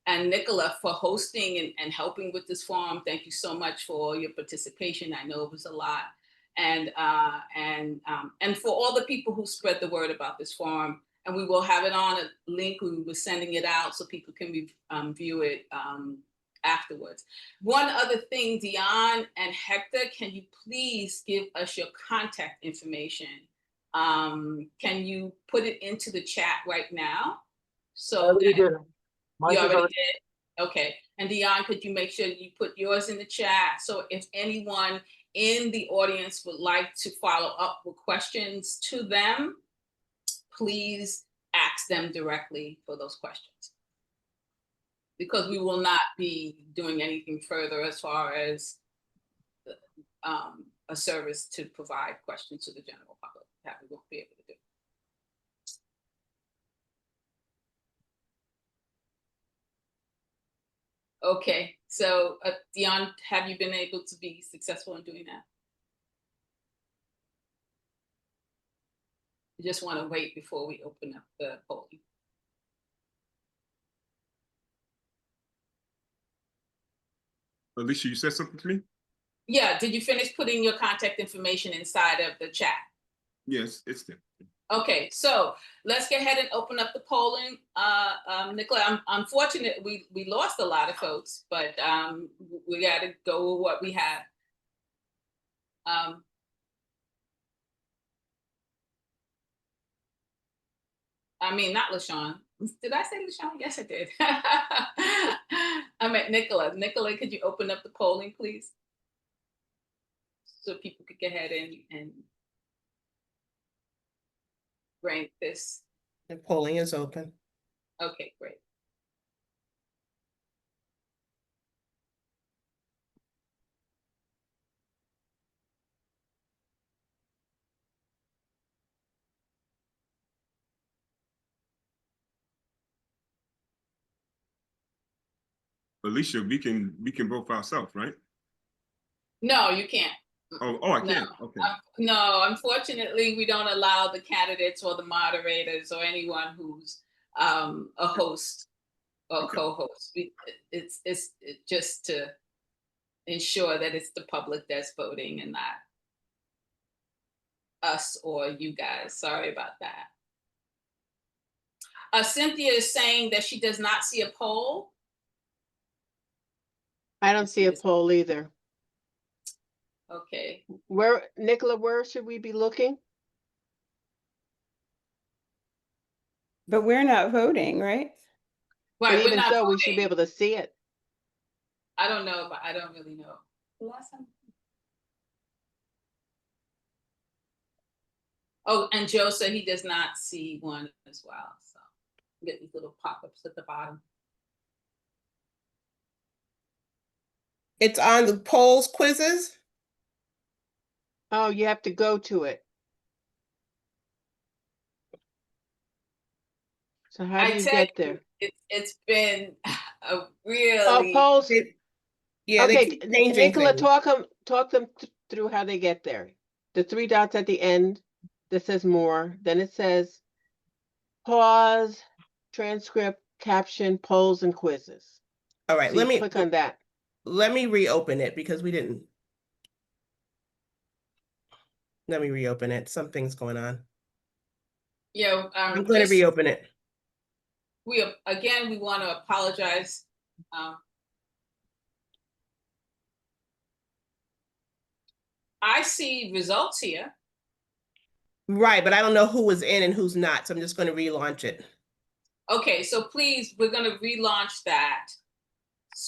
and Nicola for hosting and helping with this forum. Thank you so much for your participation. I know it was a lot. And for all the people who spread the word about this forum. And we will have it on a link. We were sending it out so people can view it afterwards. One other thing, Dion and Hector, can you please give us your contact information? Can you put it into the chat right now? So you already did? Okay. And Dion, could you make sure you put yours in the chat? So if anyone in the audience would like to follow up with questions to them, please ask them directly for those questions. Because we will not be doing anything further as far as a service to provide questions to the general public. That we won't be able to do. Okay, so Dion, have you been able to be successful in doing that? I just want to wait before we open up the polling. Alicia, you said something to me? Yeah, did you finish putting your contact information inside of the chat? Yes, it's there. Okay, so let's go ahead and open up the polling. Nicola, I'm fortunate we lost a lot of folks, but we got to go with what we have. I mean, not LaShawn, Did I say LaShawn? Yes, I did. I'm at Nicola. Nicola, could you open up the polling, please? So people could go ahead and rank this. The polling is open. Okay, great. Alicia, we can vote for ourselves, right? No, you can't. Oh, I No. can't. Okay. No, unfortunately, we don't allow the candidates or the moderators or anyone who's a host or Okay. co-host. It's just to ensure that it's the public that's voting and not us or you guys. Sorry about that. Cynthia is saying that she does not see a poll. I don't see a poll either. Okay. Nicola, where should we be looking? But we're not voting, right? Right, But we're even not so, we voting. should be able to see it. I don't know, but I don't really know. The last time. Oh, and Joe said he does not see one as well. So you get these little pop-ups at the bottom. It's on the polls quizzes. Oh, you have to go to it. So how do you get there? It's been a Oh, really polls. Yeah, they Okay, keep changing Nicola, things. talk them through how they get there. The three dots at the end that says more, then it says pause, transcript, caption, polls, and quizzes. All right, So you click on that. let me reopen it because we didn't. Let me reopen it. Something's going on. Yeah, I'm going to reopen it. We want to apologize. I see results here. Right, but I don't know who was in and who's not, so I'm just going to relaunch it. Okay, so please, we're going to relaunch that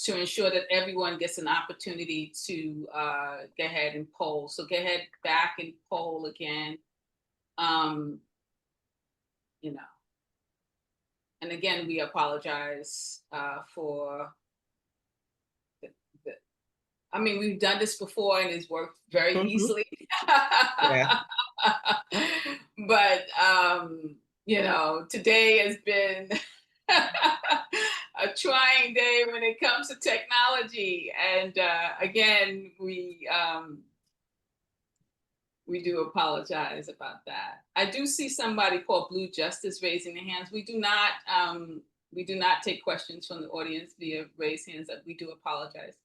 to ensure that everyone gets an opportunity to go ahead and poll. So go ahead back and poll again. You know, and again, we apologize for I mean, we've done this before and it's worked very easily. Yeah. But you know, today has been a trying day when it comes to technology. And again, we do apologize about that. I do see somebody called Blue Justice raising their hands. We do not take questions from the audience via raised hands. We do apologize.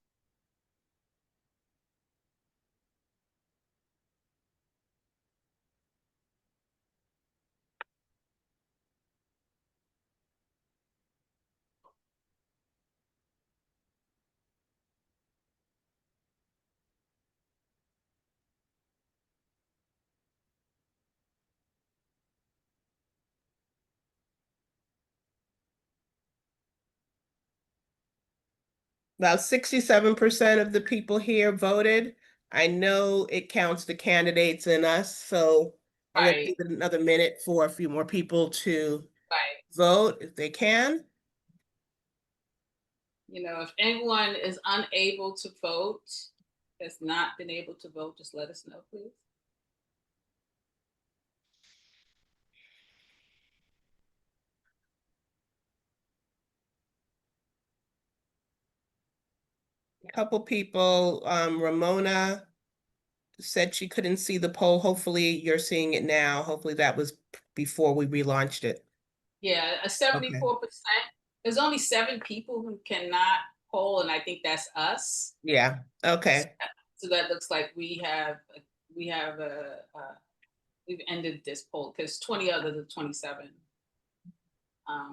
About 67% of the people here voted. I know it counts the candidates and us, so I'm going to give it another minute for a few more people to vote if they can. You know, if anyone is unable to vote, has not been able to vote, just let us know, please. A couple people, Ramona said she couldn't see the poll. Hopefully you're seeing it now. Hopefully that was before we relaunched it. Yeah, a 74%. There's only 7 people who cannot poll, and I think that's us. Yeah. Okay. So that looks like we've ended this poll because 20 out of the 27. I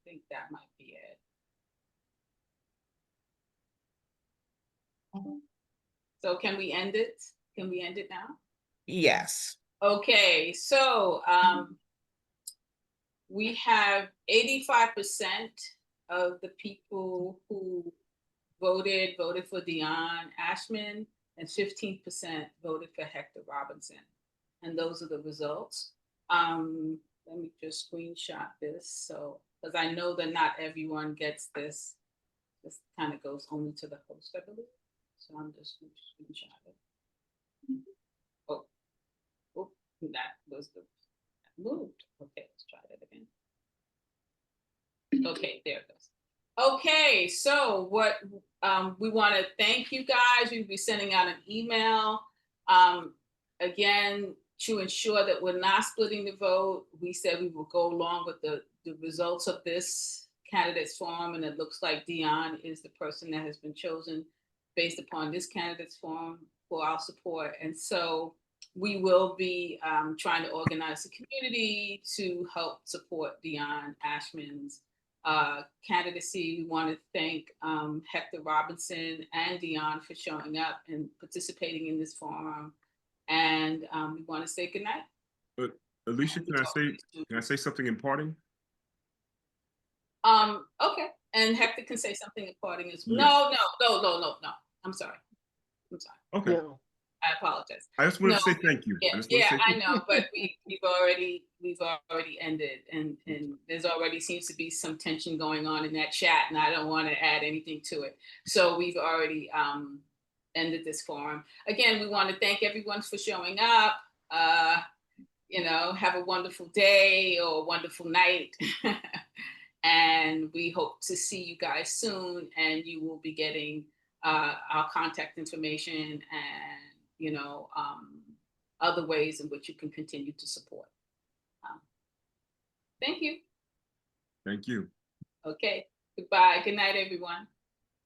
think that might be it. So can we end it? Can we end it now? Yes. Okay, so we have 85% of the people who voted for Dion Ashman, and 15% voted for Hector Robertson. And those are the results. Let me just screenshot this, so, because I know that not everyone gets this. This kind of goes only to the host, I believe. So I'm just going to screenshot it. Oh, that was the moved. Okay, let's try that again. Okay, there it goes. Okay, so what we want to thank you guys. We'll be sending out an email. Again, to ensure that we're not splitting the vote, we said we will go along with the results of this candidates forum, and it looks like Dion is the person that has been chosen based upon this candidates forum for our support. And so we will be trying to organize the community to help support Dion Ashman's candidacy. We want to thank Hector Robertson and Dion for showing up and participating in this forum. And we want to say goodnight. But Alicia, can I say something in parting? Okay, and Hector can say something in parting as well. No. I'm sorry. Okay. No. I apologize. I just wanted to say thank you. I know, but we've already ended, and there's already seems to be some tension going on in that chat, and I don't want to add anything to it. So we've already ended this forum. Again, we want to thank everyone for showing up. Have a wonderful day or a wonderful night. And we hope to see you guys soon, and you will be getting our contact information and other ways in which you can continue to support. Thank you. Thank you. Okay, goodbye. Good night, everyone.